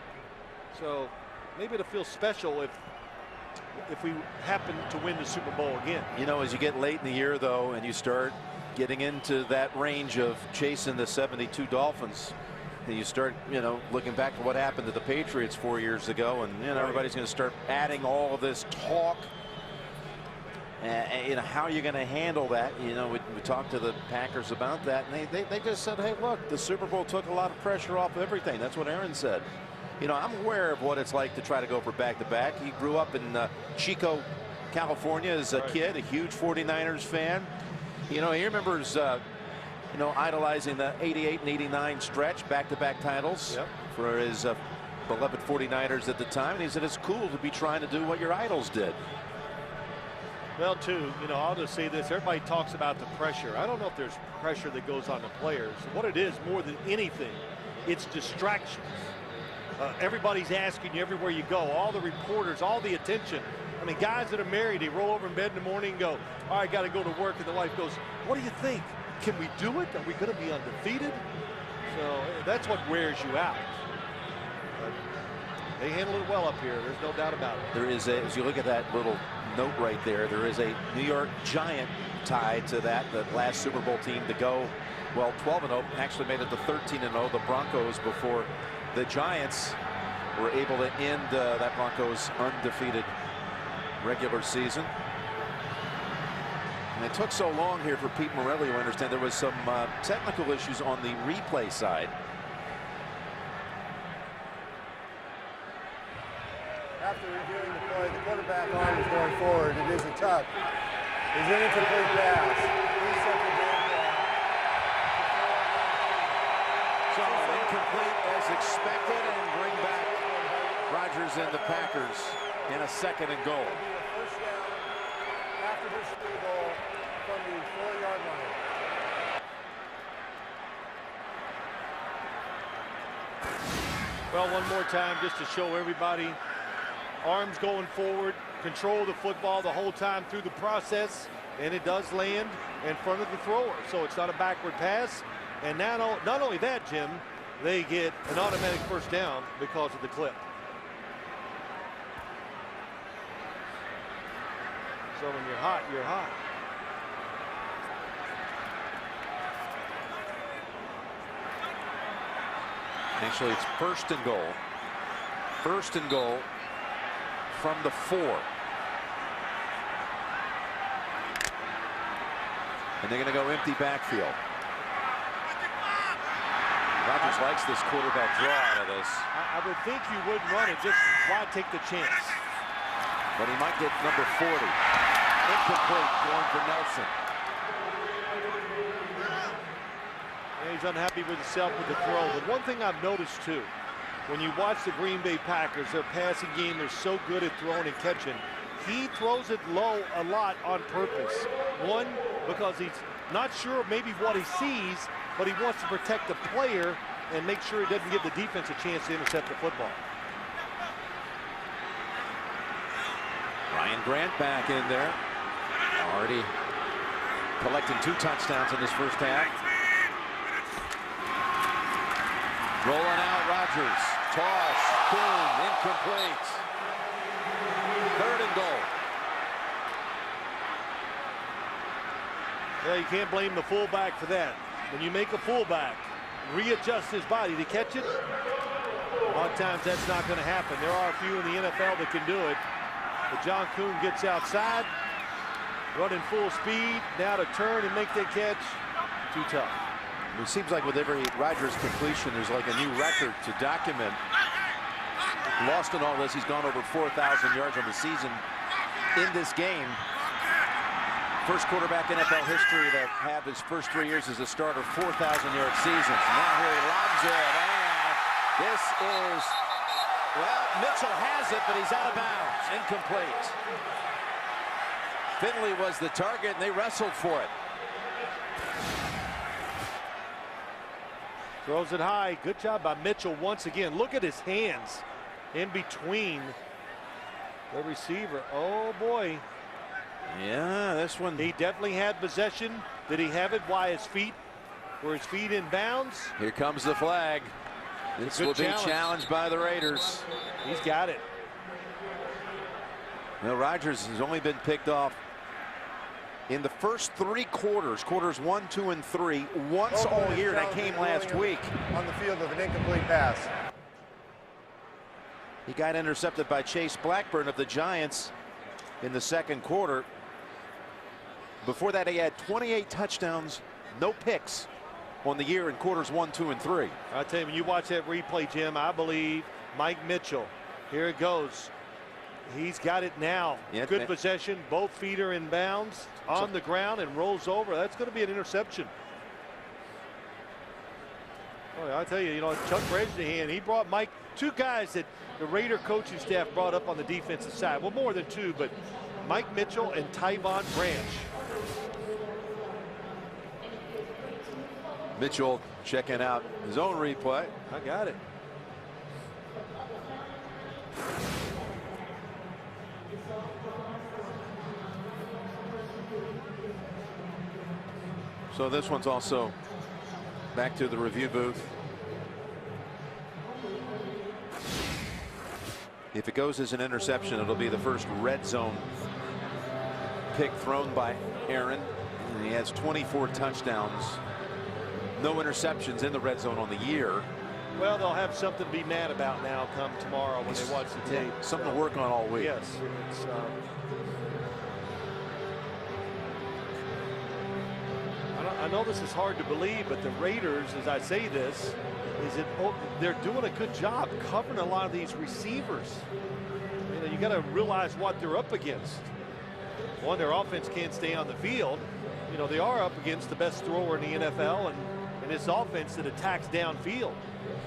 so maybe it'll feel special if we happen to win the Super Bowl again. You know, as you get late in the year, though, and you start getting into that range of chasing the 72 Dolphins, you start, you know, looking back at what happened to the Patriots 4 years ago, and you know, everybody's going to start adding all of this talk. And you know, how are you going to handle that? You know, we talked to the Packers about that, and they just said, hey, look, the Super Bowl took a lot of pressure off of everything. That's what Aaron said. You know, I'm aware of what it's like to try to go for back-to-back. He grew up in Chico, California as a kid, a huge 49ers fan. You know, he remembers, you know, idolizing the 88 and 89 stretch, back-to-back titles for his beloved 49ers at the time. And he said it's cool to be trying to do what your idols did. Well, too, you know, I'll just say this. Everybody talks about the pressure. I don't know if there's pressure that goes on the players. What it is, more than anything, it's distractions. Everybody's asking you everywhere you go. All the reporters, all the attention. I mean, guys that are married, they roll over in bed in the morning and go, all right, got to go to work. And the wife goes, what do you think? Can we do it? Are we going to be undefeated? So that's what wears you out. But they handle it well up here. There's no doubt about it. There is a, as you look at that little note right there, there is a New York Giant tied to that, the last Super Bowl team to go, well, 12-0, actually made it to 13-0. The Broncos, before the Giants were able to end that Broncos undefeated regular season. And it took so long here for Pete Morelli to understand there was some technical issues on the replay side. After reviewing the play, the quarterback arm is going forward. It is a tuck. It's an incomplete pass. So incomplete as expected, and bring back Rodgers and the Packers in a 2nd and goal. First down after this field goal from the 4-yard line. Well, one more time just to show everybody. Arms going forward, control the football the whole time through the process, and it does land in front of the thrower. So it's not a backward pass. And now, not only that, Jim, they get an automatic first down because of the clip. So when you're hot, you're hot. Actually, it's 1st and goal. 1st and goal from the 4. And they're going to go empty backfield. Rodgers likes this quarterback draw out of this. I would think you wouldn't run it. Just why take the chance? But he might get number 40. Incomplete, going for Nelson. And he's unhappy with himself with the throw. But one thing I've noticed, too, when you watch the Green Bay Packers, their passing game is so good at throwing and catching. He throws it low a lot on purpose. One, because he's not sure maybe what he sees, but he wants to protect the player and make sure he doesn't give the defense a chance to intercept the football. Ryan Grant back in there. Already collecting 2 touchdowns in this first half. Rolling out Rodgers. Toss. Boom. Incomplete. 3rd and goal. Yeah, you can't blame the fullback for that. When you make a fullback readjust his body to catch it, a lot of times that's not going to happen. There are a few in the NFL that can do it. But John Kuhn gets outside, running full speed, now to turn and make that catch. Too tough. It seems like with every Rodgers completion, there's like a new record to document. Lost in all this, he's gone over 4,000 yards on the season in this game. First quarterback in NFL history to have his first 3 years as a starter 4,000-yard seasons. Now here he lobs it, and this is, well, Mitchell has it, but he's out of bounds. Incomplete. Finley was the target, and they wrestled for it. Throws it high. Good job by Mitchell once again. Look at his hands in between the receiver. Oh, boy. Yeah, this one. He definitely had possession. Did he have it? Why his feet? Were his feet in bounds? Here comes the flag. This will be challenged by the Raiders. He's got it. Now, Rodgers has only been picked off in the first 3 quarters, quarters 1, 2, and 3, once all year. That came last week. On the field of an incomplete pass. He got intercepted by Chase Blackburn of the Giants in the 2nd quarter. Before that, he had 28 touchdowns, no picks on the year in quarters 1, 2, and 3. I tell you, when you watch that replay, Jim, I believe Mike Mitchell, here it goes. He's got it now. Yeah, good possession. Both feet are in bounds on the ground and rolls over. That's going to be an interception. Boy, I tell you, Chuck Bresnahan, he brought Mike, two guys that the Raider coaching staff brought up on the defensive side. Well, more than two, but Mike Mitchell and Tyvon Branch. Mitchell checking out his own replay. I got it. So this one's also back to the review booth. If it goes as an interception, it'll be the first red zone pick thrown by Aaron. And he has 24 touchdowns, no interceptions in the red zone on the year. Well, they'll have something to be mad about now come tomorrow when they watch the tape. Something to work on all week. Yes. It's, I know this is hard to believe, but the Raiders, as I say this, they're doing a good job covering a lot of these receivers. You got to realize what they're up against. One, their offense can't stay on the field. They are up against the best thrower in the NFL and this offense that attacks downfield.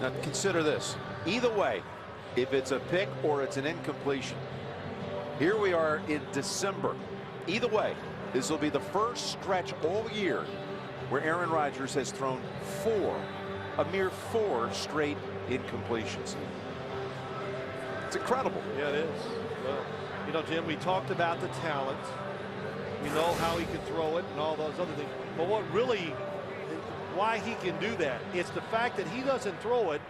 Now consider this. Either way, if it's a pick or it's an incompletion, here we are in December. Either way, this will be the first stretch all year where Aaron Rodgers has thrown a mere four straight incompletions. It's incredible. Yeah, it is. Well, Jim, we talked about the talent. We know how he can throw it and all those other things. But why he can do that, it's the fact that he doesn't throw it.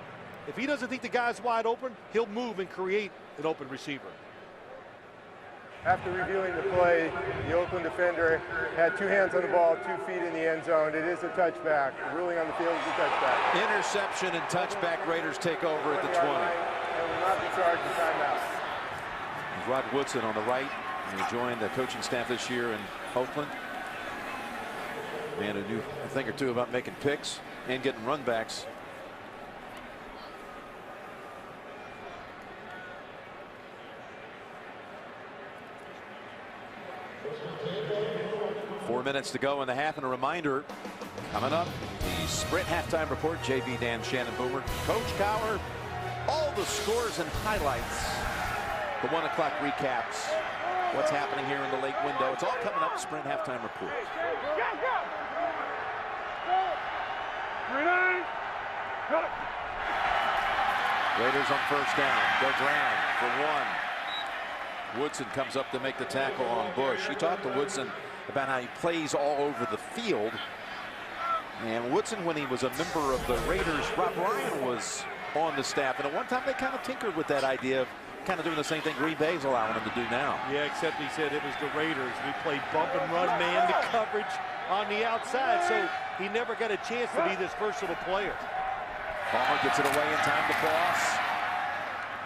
If he doesn't think the guy's wide open, he'll move and create an open receiver. After reviewing the play, the Oakland defender had 2 hands on the ball, 2 feet in the end zone. It is a touchback. The ruling on the field is a touchback. Interception and touchback. Raiders take over at the 20. And will not be charged with timeout. Rod Woodson on the right. And he joined the coaching staff this year in Oakland. Man who knew a thing or two about making picks and getting run backs. Four minutes to go in the half, and a reminder coming up, the Sprint halftime report. JV, Dan, Shannon, Boomer, Coach Cowher, all the scores and highlights. The 1 o'clock recaps. What's happening here in the late window. It's all coming up. Sprint halftime report. Raiders on first down. Go ground for 1. Woodson comes up to make the tackle on Bush. He talked to Woodson about how he plays all over the field. And Woodson, when he was a member of the Raiders, Rob Ryan was on the staff. And at one time they kind of tinkered with that idea of kind of doing the same thing Green Bay's allowing him to do now. Yeah, except he said it was the Raiders. We played bump and run man to coverage on the outside. So he never got a chance to be this versatile player. Palmer gets it away in time to cross.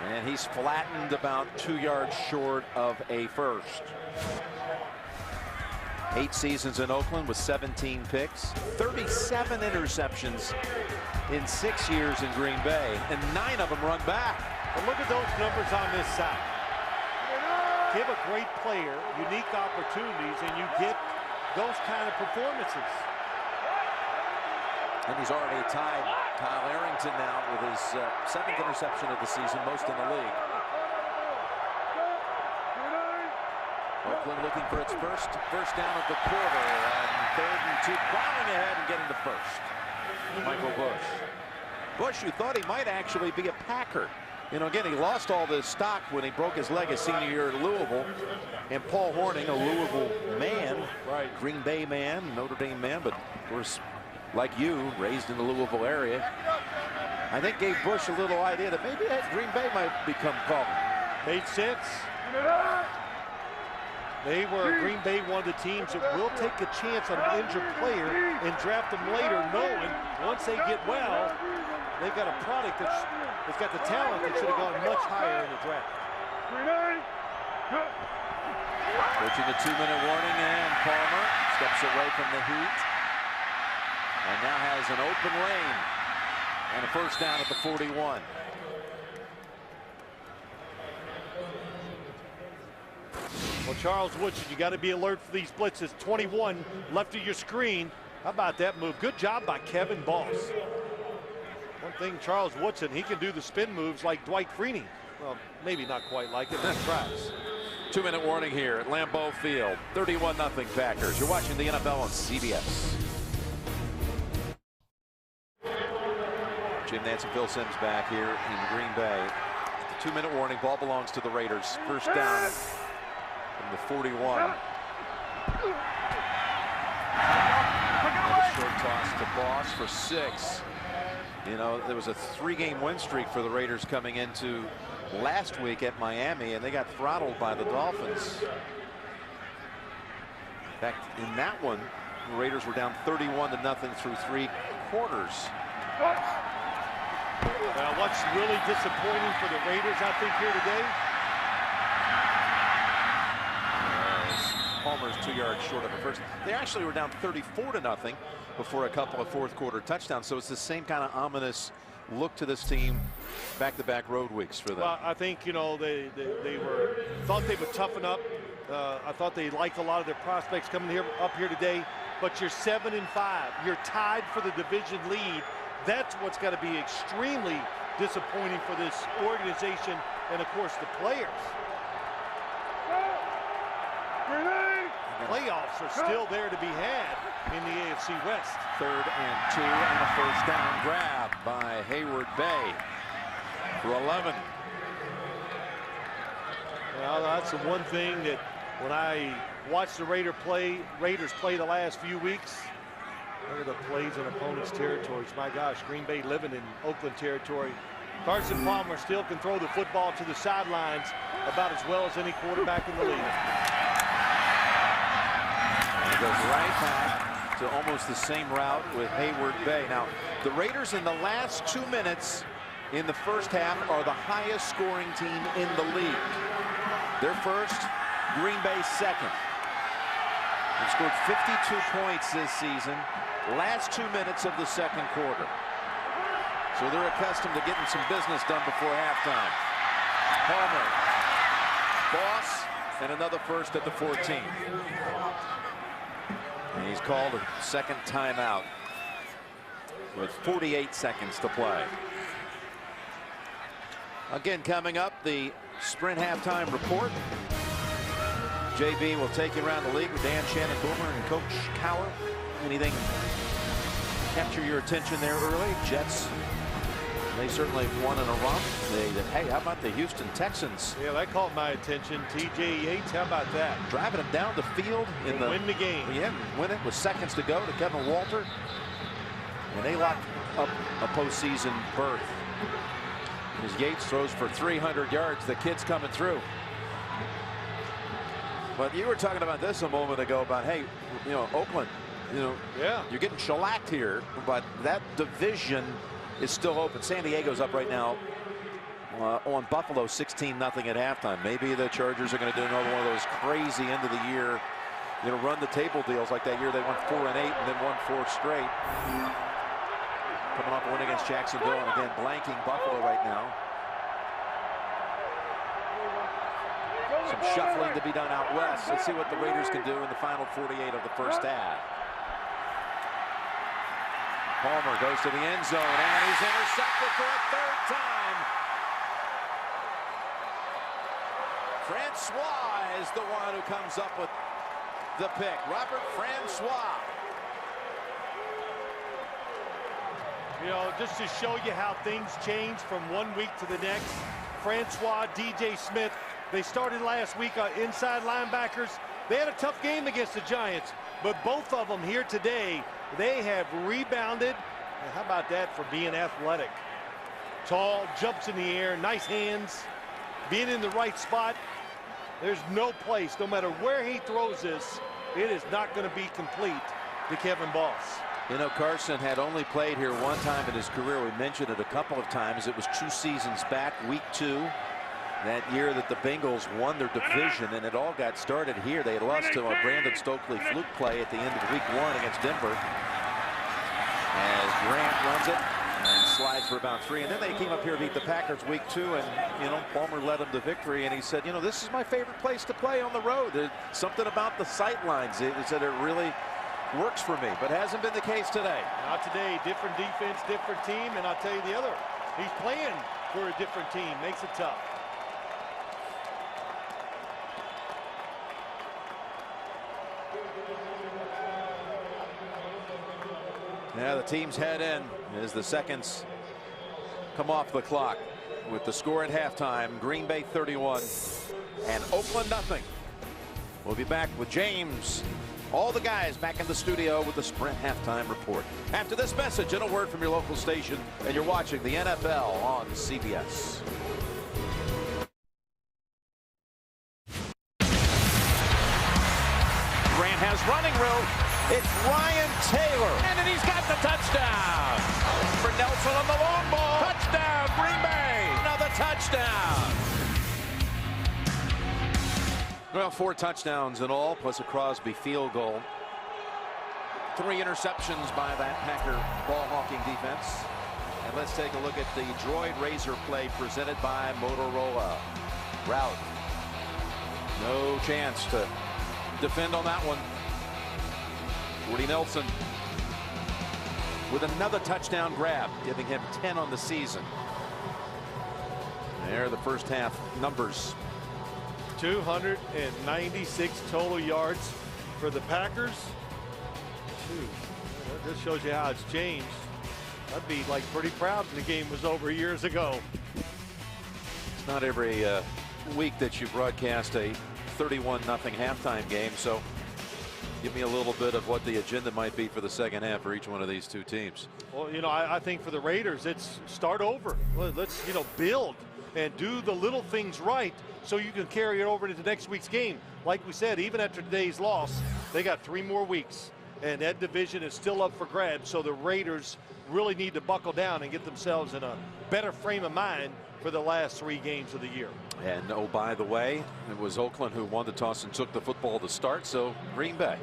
And he's flattened about 2 yards short of a first. 8 seasons in Oakland with 17 picks, 37 interceptions in 6 years in Green Bay, and 9 of them run back. But look at those numbers on this side. Give a great player unique opportunities, and you get those kind of performances. And he's already tied Kyle Arrington now with his 7th interception of the season, most in the league. Oakland looking for its first down of the quarter, and 3rd and 2, plowing ahead and getting the first. Michael Bush. Bush, who thought he might actually be a Packer. Again, he lost all this stock when he broke his leg his senior year at Louisville. And Paul Hornung, a Louisville man, right, Green Bay man, Notre Dame man, but of course, like you, raised in the Louisville area, I think gave Bush a little idea that maybe that Green Bay might become problem. Made sense. Green Bay, one of the teams that will take a chance on an injured player and draft them later, knowing once they get well, they've got a product that's got the talent that should have gone much higher in the draft. Approaching the 2-minute warning, and Palmer Steps away from the heat. And now has an open lane. And a first down at the 41. Well, Charles Woodson, you got to be alert for these blitzes. 21 left of your screen. How about that move? Good job by Kevin Boss. One thing, Charles Woodson, he can do the spin moves like Dwight Freeney. Well, maybe not quite like it, but he tries. 2-minute warning here at Lambeau Field. 31-0 Packers. You're watching the NFL on CBS. Jim Nance and Phil Simms back here in Green Bay. The 2-minute warning. Ball belongs to the Raiders. First down from the 41. Another short toss to Boss for 6. You know, there was a 3-game win streak for the Raiders coming into last week at Miami, and they got throttled by the Dolphins. In fact, in that one, the Raiders were down 31-0 through 3 quarters. Well, what's really disappointing for the Raiders, I think, here today? Palmer's 2 yards short of a first. They actually were down 34-0 before a couple of fourth-quarter touchdowns. So it's the same kind of ominous look to this team. Back-to-back road weeks for them. Well, I think, you know, they thought they would toughen up. I thought they liked a lot of their prospects coming up here today. But you're 7-5. You're tied for the division lead. That's what's got to be extremely disappointing for this organization and, of course, the players. Playoffs are still there to be had in the AFC West. 3rd and 2 and a first down grab by Hayward Bay for 11. Well, that's the one thing that when I watched the Raiders play the last few weeks, look at the plays in opponents' territories. My gosh, Green Bay living in Oakland territory. Carson Palmer still can throw the football to the sidelines about as well as any quarterback in the league. And goes right back to almost the same route with Hayward Bay. Now, the Raiders in the last 2 minutes in the first half are the highest scoring team in the league. They're first, Green Bay second. They've scored 52 points this season, last 2 minutes of the second quarter. So they're accustomed to getting some business done before halftime. Palmer, Boss, and another first at the 14. And he's called a second timeout with 48 seconds to play. Again, coming up, the Sprint halftime report. JB will take you around the league with Dan Shannon Boomer and Coach Cowher. Anything capture your attention there early? Jets, they certainly won in a romp. Hey, how about the Houston Texans? Yeah, that caught my attention. TJ Yates, how about that? Driving them down the field in the win the game. Yeah, win it with seconds to go to Kevin Walter. And they locked up a postseason berth. As Yates throws for 300 yards, the kid's coming through. But you were talking about this a moment ago about, hey, you know, Oakland, you know, yeah, you're getting shellacked here, but that division is still open. San Diego's up right now on Buffalo 16-0 at halftime. Maybe the Chargers are going to do another one of those crazy end of the year, you know, run the table deals like that year they won 4-8 and then won 4 straight. Coming off a win against Jacksonville and again blanking Buffalo right now. Some shuffling to be done out west. Let's see what the Raiders can do in the final 48 of the first half. Palmer goes to the end zone and he's intercepted for a 3rd time. Francois is the one who comes up with the pick. Robert Francois. You know, just to show you how things change from one week to the next. Francois, DJ Smith, they started last week on inside linebackers. They had a tough game against the Giants, but both of them here today, they have rebounded. And how about that for being athletic? Tall, jumps in the air, nice hands, being in the right spot. There's no place, no matter where he throws this, it is not going to be complete to Kevin Boss. You know, Carson had only played here one time in his career. We mentioned it a couple of times. It was 2 seasons back, week 2. That year that the Bengals won their division, and it all got started here. They had lost to a Brandon Stokely fluke play at the end of week 1 against Denver. As Grant runs it and slides for about 3, and then they came up here to beat the Packers week 2, and Palmer led them to victory, and he said, this is my favorite place to play on the road. There's something about the sight lines. He said it really works for me, but hasn't been the case today. Not today. Different defense, different team, and I'll tell you the other. He's playing for a different team. Makes it tough. Yeah, the teams head in as the seconds come off the clock with the score at halftime. Green Bay 31 and Oakland nothing. We'll be back with James, all the guys back in the studio with the Sprint halftime report. After this message and a word from your local station, and you're watching the NFL on CBS. Grant has running room. It's Ryan Taylor, and he's got the touchdown. For Nelson on the long ball. Touchdown, Green Bay. Another touchdown. Well, 4 touchdowns in all, plus a Crosby field goal. 3 interceptions by that Packer ball-hawking defense. And let's take a look at the droid razor play presented by Motorola. Route. No chance to defend on that one. Woody Nelson with another touchdown grab, giving him 10 on the season. There are the first half numbers. 296 total yards for the Packers. That just shows you how it's changed. I'd be like pretty proud when the game was over years ago. It's not every week that you broadcast a 31-0 halftime game, so give me a little bit of what the agenda might be for the second half for each one of these two teams. Well, I think for the Raiders, it's start over. Let's, build and do the little things right so you can carry it over into next week's game. Like we said, even after today's loss, they got 3 more weeks, and that division is still up for grabs. So the Raiders really need to buckle down and get themselves in a better frame of mind for the last 3 games of the year. And oh, by the way, it was Oakland who won the toss and took the football to start, so Green Bay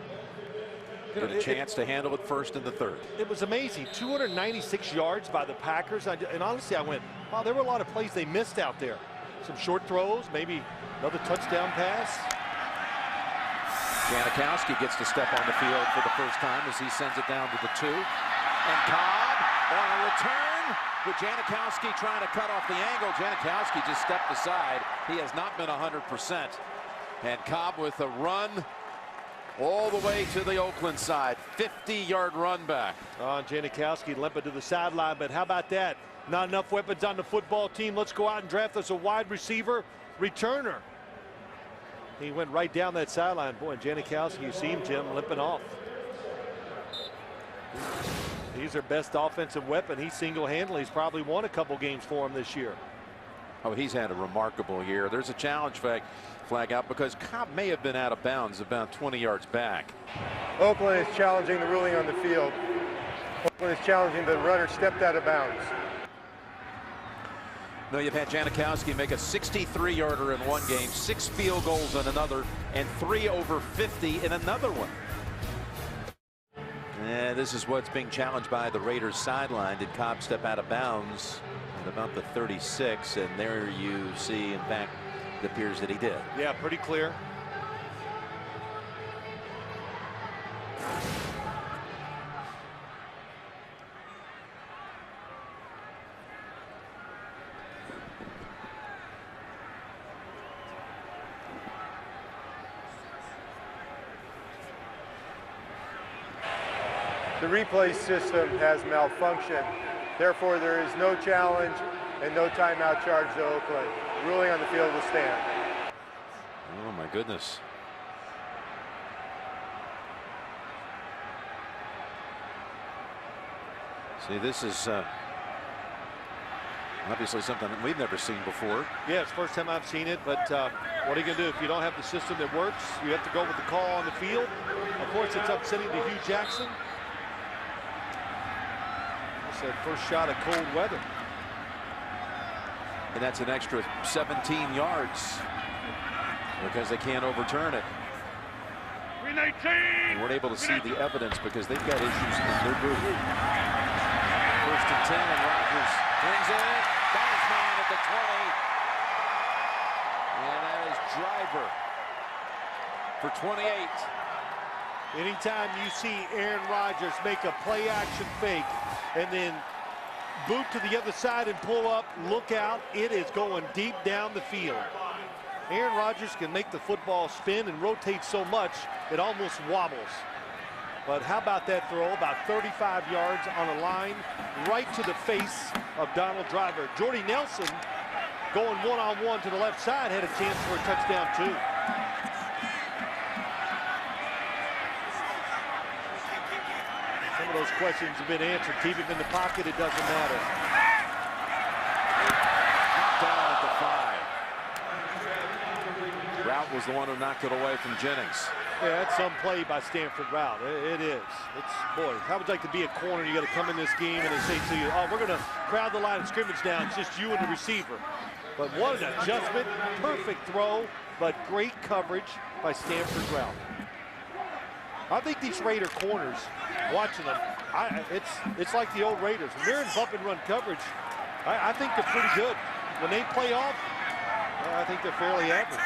get a chance to handle it first in the third. It was amazing. 296 yards by the Packers. And honestly, I went, wow, there were a lot of plays they missed out there. Some short throws, maybe another touchdown pass. Janikowski gets to step on the field for the first time as he sends it down to the 2. And Cobb on a return with Janikowski trying to cut off the angle. Janikowski just stepped aside. He has not been 100%. And Cobb with a run all the way to the Oakland side. 50-yard run back. Janikowski limping to the sideline, but how about that? Not enough weapons on the football team. Let's go out and draft us a wide receiver returner. He went right down that sideline. Boy, Janikowski, you see him, Jim, limping off. He's their best offensive weapon. He single-handedly has probably won a couple games for him this year. Oh, he's had a remarkable year. There's a challenge flag out because Cobb may have been out of bounds about 20 yards back. Oakland is challenging the ruling on the field. Oakland is challenging the runner stepped out of bounds. No, you've had Janikowski make a 63-yarder in one game, 6 field goals in another, and 3 over 50 in another one. And this is what's being challenged by the Raiders sideline. Did Cobb step out of bounds at about the 36? And there you see, in fact, it appears that he did. Yeah, pretty clear. The replay system has malfunctioned. Therefore, there is no challenge and no timeout charge to Oakland. The ruling on the field will stand. Oh, my goodness. See, this is obviously something that we've never seen before. Yeah, it's the first time I've seen it, but what are you going to do? If you don't have the system that works, you have to go with the call on the field. Of course, it's upsetting to Hugh Jackson. That first shot of cold weather. And that's an extra 17 yards because they can't overturn it. And we're able to see the evidence because they've got issues in their group. 1st and 10, and Rodgers brings it in. Bounce man at the 20. And that is Driver for 28. Anytime you see Aaron Rodgers make a play-action fake and then boot to the other side and pull up, look out, it is going deep down the field. Aaron Rodgers can make the football spin and rotate so much it almost wobbles. But how about that throw? About 35 yards on a line right to the face of Donald Driver. Jordy Nelson going one-on-one to the left side had a chance for a touchdown too. Some of those questions have been answered. Keep him in the pocket, it doesn't matter. Down at the 5. Route was the one who knocked it away from Jennings. Yeah, that's some play by Stanford Route. It is. It's, boy, how would you like to be a corner? You got to come in this game and they say to you, oh, we're going to crowd the line of scrimmage down. It's just you and the receiver. But what an adjustment. Perfect throw, but great coverage by Stanford Route. I think these Raider corners, watching them, it's like the old Raiders. When they're in bump and run coverage, I think they're pretty good. When they play off, I think they're fairly average.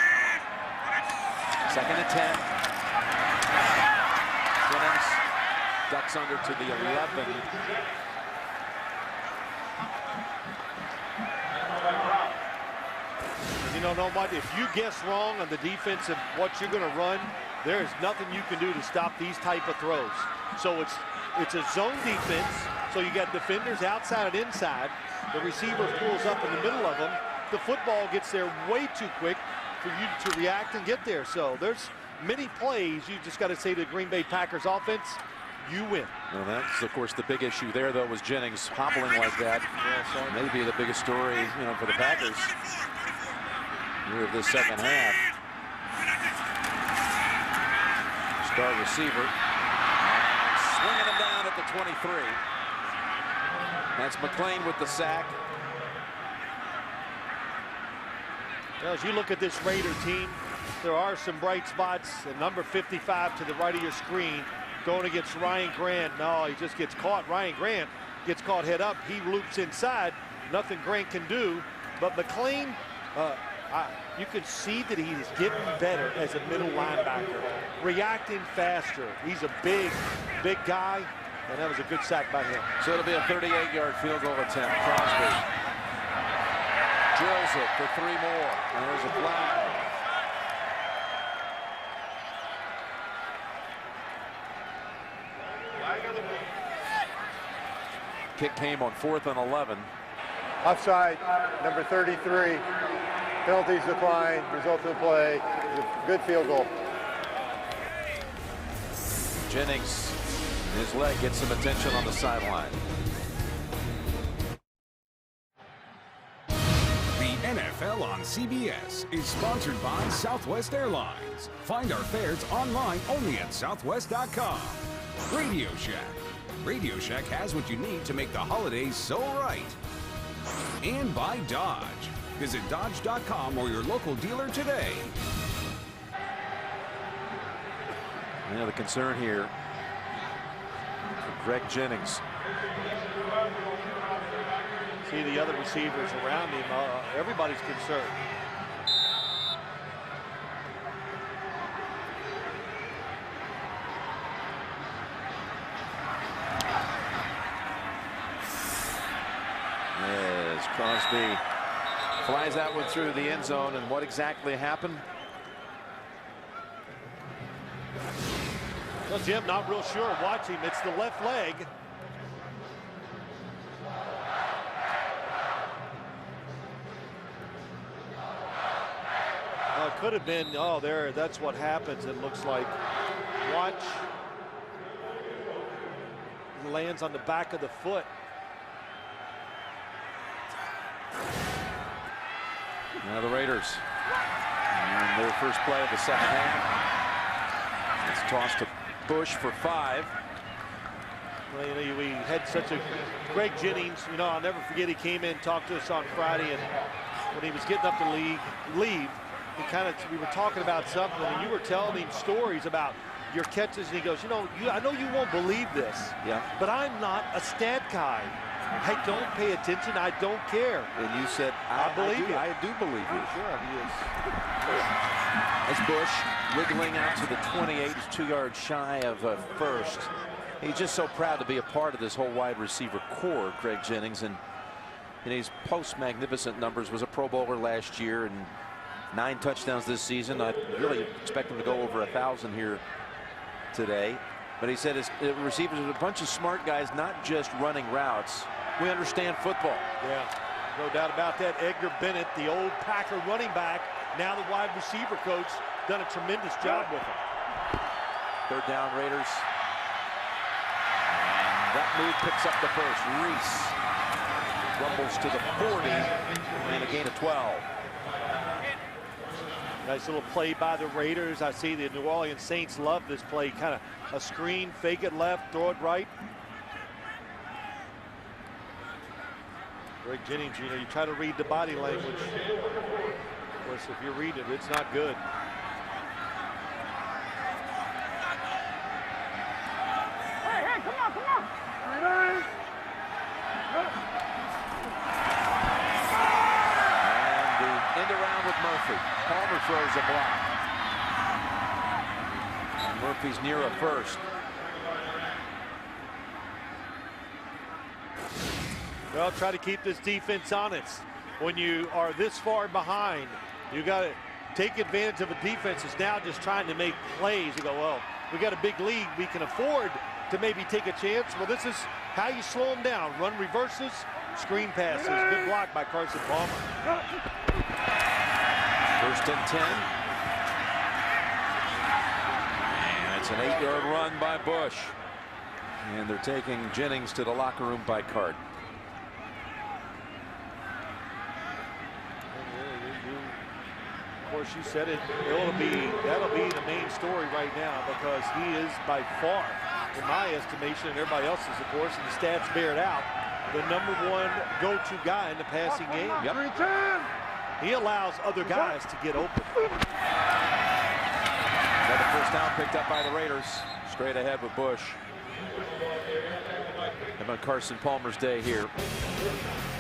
2nd and 10. Jennings ducks under to the 11. You know what? If you guess wrong on the defense of what you're going to run, there is nothing you can do to stop these type of throws. So it's a zone defense. So you got defenders outside and inside. The receiver pulls up in the middle of them. The football gets there way too quick for you to react and get there. So there's many plays you just got to say to the Green Bay Packers offense, you win. Well, that's of course the big issue there, though, was Jennings hobbling like that. Yeah, maybe the biggest story, for the Packers here of this second half. Star receiver swinging him down at the 23. That's McLean with the sack. Well, as you look at this Raider team, there are some bright spots. And number 55 to the right of your screen going against Ryan Grant. No, he just gets caught. Ryan Grant gets caught head up. He loops inside. Nothing Grant can do. But McLean, you can see that he is getting better as a middle linebacker, reacting faster. He's a big guy, and that was a good sack by him. So it'll be a 38-yard field goal attempt. Crosby drills it for 3 more. And there's a flag. Kick came on 4th and 11. Offside, number 33. Penalties decline. Result of the play. Good field goal. Jennings, his leg gets some attention on the sideline. The NFL on CBS is sponsored by Southwest Airlines. Find our fares online only at southwest.com. Radio Shack. Radio Shack has what you need to make the holidays so right. And by Dodge. Visit Dodge.com or your local dealer today. The concern here for Greg Jennings. See the other receivers around him. Everybody's concerned. As Crosby flies that one through the end zone, and what exactly happened? Well, Jim, not real sure. Watch him. It's the left leg. It could have been, there, that's what happens, it looks like. Watch. Lands on the back of the foot. Now the Raiders, and their first play of the second half. It's tossed to Bush for 5. Well, we had such a Greg Jennings. I'll never forget. He came in, talked to us on Friday, and when he was getting up to leave, we were talking about something, and you were telling him stories about your catches, and he goes, I know you won't believe this, but I'm not a stat guy. I don't pay attention. I don't care. And you said, I believe you. I do believe you. Sure, he is. As Bush wiggling out to the 28, he's 2 yards shy of first. He's just so proud to be a part of this whole wide receiver core, Greg Jennings, and he's post magnificent numbers. Was a Pro Bowler last year and 9 touchdowns this season. I really expect him to go over 1,000 here today. But he said his receivers are a bunch of smart guys, not just running routes. We understand football. Yeah, no doubt about that. Edgar Bennett, the old Packer running back, now the wide receiver coach, done a tremendous job with him. 3rd down, Raiders. And that move picks up the first. Reese rumbles to the 40 and a gain of 12. Nice little play by the Raiders. I see the New Orleans Saints love this play. Kind of a screen, fake it left, throw it right. Greg Jennings, you try to read the body language. Of course, if you're reading it, it's not good. Hey, come on. And the end around with Murphy. Palmer throws a block. And Murphy's near a first. Well, try to keep this defense honest. When you are this far behind, you got to take advantage of a defense that's now just trying to make plays. You go, well, we got a big lead. We can afford to maybe take a chance. Well, this is how you slow them down. Run reverses, screen passes. Good block by Carson Palmer. 1st and 10. And it's an 8-yard run by Bush. And they're taking Jennings to the locker room by cart. Of course, you said it. That'll be the main story right now, because he is by far, in my estimation, and everybody else's, of course, and the stats bear it out, the #1 go-to guy in the passing game. He allows other guys to get open. Another 1st down picked up by the Raiders. Straight ahead with Bush. How about Carson Palmer's day here?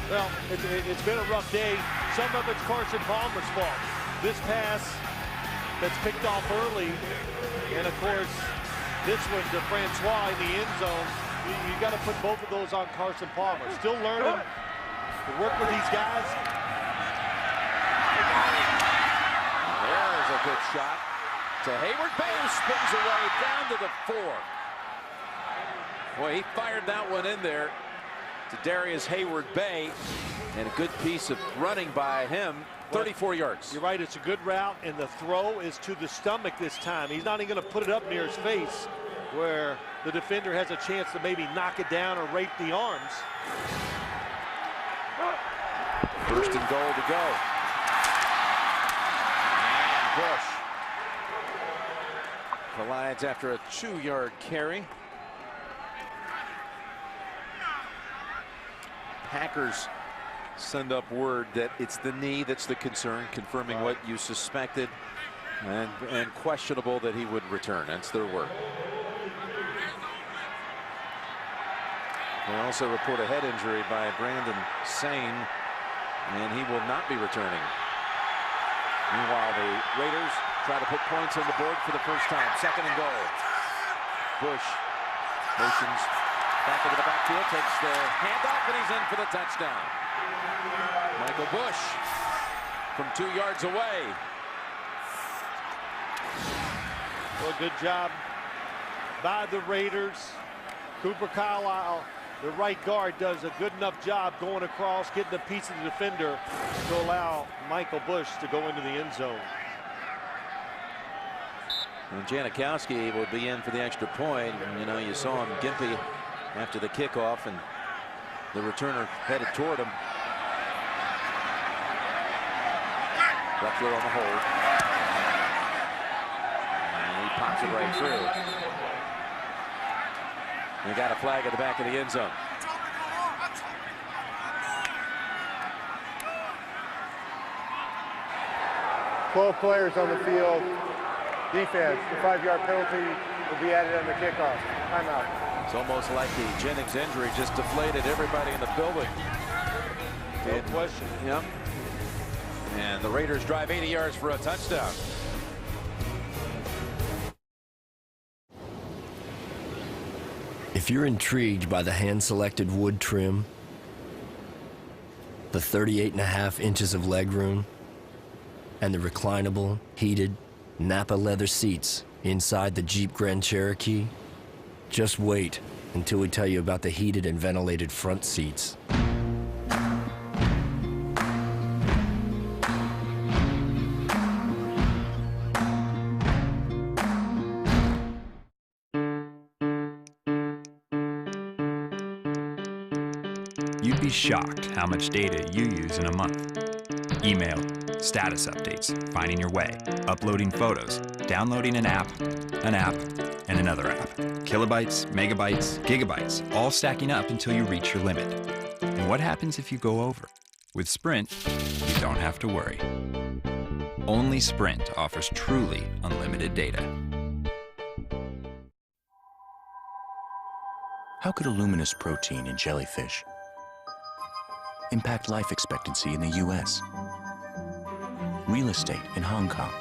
Well, it's been a rough day. Some of it's Carson Palmer's fault. This pass that's picked off early, and of course, this one to Francois in the end zone. You got to put both of those on Carson Palmer. Still learning to work with these guys. There's a good shot to Hayward Bay, who spins away down to the 4. Boy, he fired that one in there to Darius Hayward Bay, and a good piece of running by him. 34 yards. You're right, it's a good route, and the throw is to the stomach this time. He's not even going to put it up near his face, where the defender has a chance to maybe knock it down or rape the arms. 1st and goal to go. And Bush collides after a 2-yard carry. Packers send up word that it's the knee that's the concern, confirming what you suspected, and questionable that he would return. That's their word. They also report a head injury by Brandon Sane, and he will not be returning. Meanwhile, the Raiders try to put points on the board for the first time. 2nd and goal. Bush motions back into the backfield, takes the handoff, and he's in for the touchdown. Michael Bush from 2 yards away. Well, good job by the Raiders. Cooper Carlisle, the right guard, does a good enough job going across, getting a piece of the defender to allow Michael Bush to go into the end zone. And Janikowski will be in for the extra point. And, you saw him gimpy after the kickoff, and the returner headed toward him. Leffler on the hold. And he pops it right through. We got a flag at the back of the end zone. 12 players on the field. Defense, the 5-yard penalty will be added on the kickoff. Timeout. It's almost like the Jennings injury just deflated everybody in the building. No question. Yep. And the Raiders drive 80 yards for a touchdown. If you're intrigued by the hand-selected wood trim, the 38.5 inches of legroom, and the reclinable, heated Napa leather seats inside the Jeep Grand Cherokee, just wait until we tell you about the heated and ventilated front seats. You'd be shocked how much data you use in a month. Email, status updates, finding your way, uploading photos, downloading an app, and another app. Kilobytes, megabytes, gigabytes, all stacking up until you reach your limit. And what happens if you go over? With Sprint, you don't have to worry. Only Sprint offers truly unlimited data. How could a luminous protein in jellyfish impact life expectancy in the U.S., real estate in Hong Kong,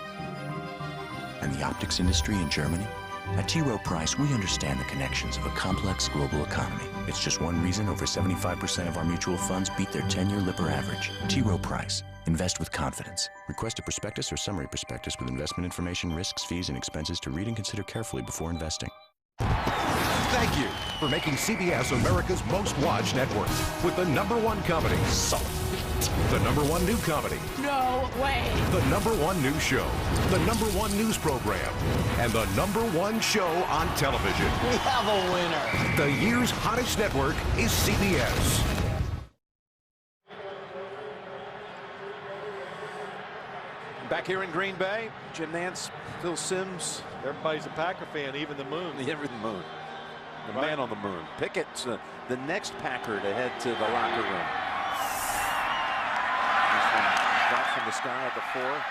and the optics industry in Germany? At T. Rowe Price, we understand the connections of a complex global economy. It's just one reason over 75% of our mutual funds beat their 10-year Lipper average. T. Rowe Price. Invest with confidence. Request a prospectus or summary prospectus with investment information, risks, fees, and expenses to read and consider carefully before investing. Thank you for making CBS America's most watched network with the #1 comedy, Solid. The #1 new comedy. No way. The #1 new show. The #1 news program. And the #1 show on television. We have a winner. The year's hottest network is CBS. Back here in Green Bay, Jim Nance, Phil Simms. Everybody's a Packer fan, even the moon. Even the moon. The man on the moon. Pickett's the next Packer to head to the locker room. Drop from the sky at the 4.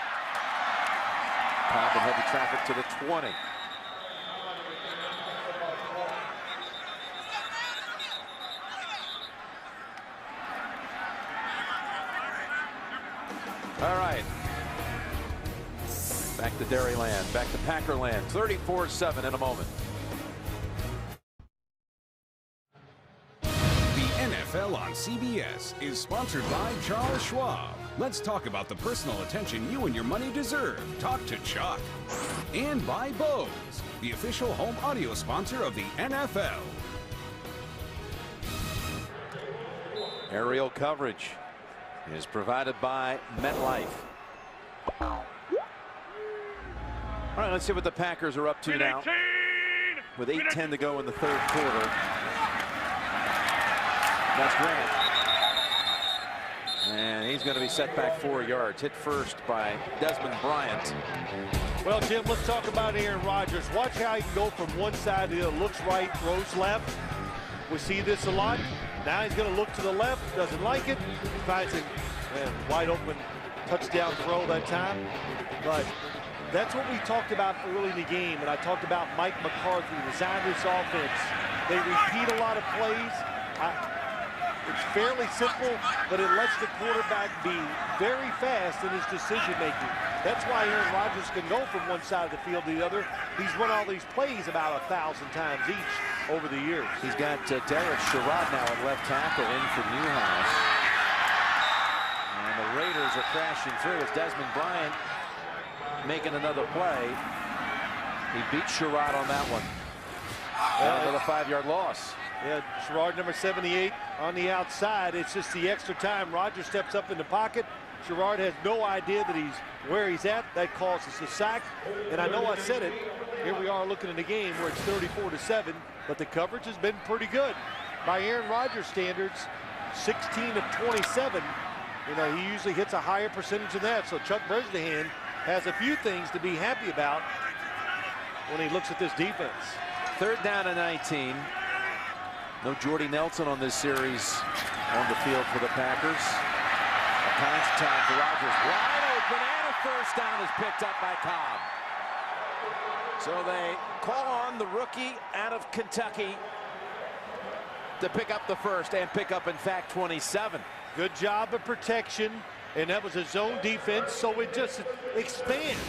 Pop and heavy traffic to the 20. All right. Back to Dairyland, back to Packerland, 34-7 in a moment. The NFL on CBS is sponsored by Charles Schwab. Let's talk about the personal attention you and your money deserve. Talk to Chuck. And by Bose, the official home audio sponsor of the NFL. Aerial coverage is provided by MetLife. All right, let's see what the Packers are up to now. With 8:10 to go in the third quarter. That's Grant. And he's going to be set back 4 yards. Hit first by Desmond Bryant. Well, Jim, let's talk about Aaron Rodgers. Watch how he can go from one side to the other. Looks right, throws left. We see this a lot. Now he's going to look to the left. Doesn't like it. Finds a wide open touchdown throw that time. But that's what we talked about early in the game, and I talked about Mike McCarthy designed this offense. They repeat a lot of plays. It's fairly simple, but it lets the quarterback be very fast in his decision-making. That's why Aaron Rodgers can go from one side of the field to the other. He's run all these plays about 1,000 times each over the years. He's got Derek Sherrod now at left tackle in for Newhouse. And the Raiders are crashing through as Desmond Bryant making another play. He beat Sherrod on that one. Another 5-yard loss. Yeah, Sherrod number 78 on the outside. It's just the extra time. Rodgers steps up in the pocket. Sherrod has no idea that he's where he's at. That causes a sack. And I know I said it. Here we are looking at a game where it's 34-7, but the coverage has been pretty good. By Aaron Rodgers standards, 16 of 27. You know, he usually hits a higher percentage than that. So Chuck Bresnahan has a few things to be happy about when he looks at this defense. 3rd down and 19. No Jordy Nelson on this series on the field for the Packers. All kinds of time for Rodgers. Wide open and a first down is picked up by Cobb. So they call on the rookie out of Kentucky to pick up the first and pick up, in fact, 27. Good job of protection, and that was a zone defense, so it just expands.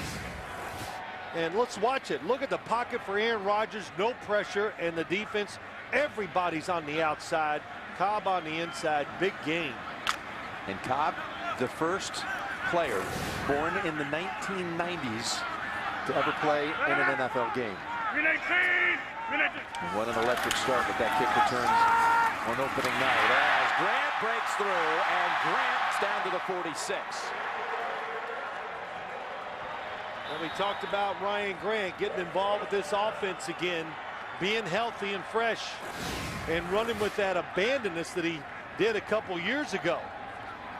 And let's watch it. Look at the pocket for Aaron Rodgers, no pressure, and the defense, everybody's on the outside. Cobb on the inside, big gain. And Cobb, the first player born in the 1990s to ever play in an NFL game. And what an electric start with that kick returns on opening night. As Grant breaks through, and Grant's down to the 46. And we talked about Ryan Grant getting involved with this offense again, being healthy and fresh, and running with that abandonness that he did a couple years ago.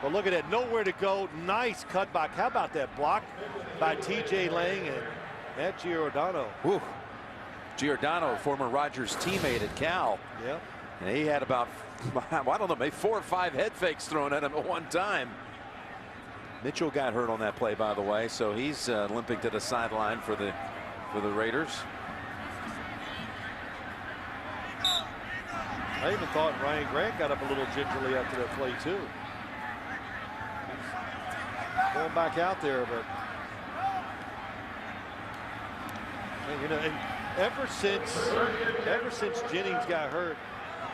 But look at that, nowhere to go. Nice cutback. How about that block by T.J. Lang and that Giordano? Whew. Giordano, former Rodgers teammate at Cal. Yep. And he had about, I don't know, maybe 4 or 5 head fakes thrown at him at one time. Mitchell got hurt on that play, by the way, so he's limping to the sideline for the Raiders. I even thought Ryan Grant got up a little gingerly after that play too. Going back out there, but you know, and ever since Jennings got hurt,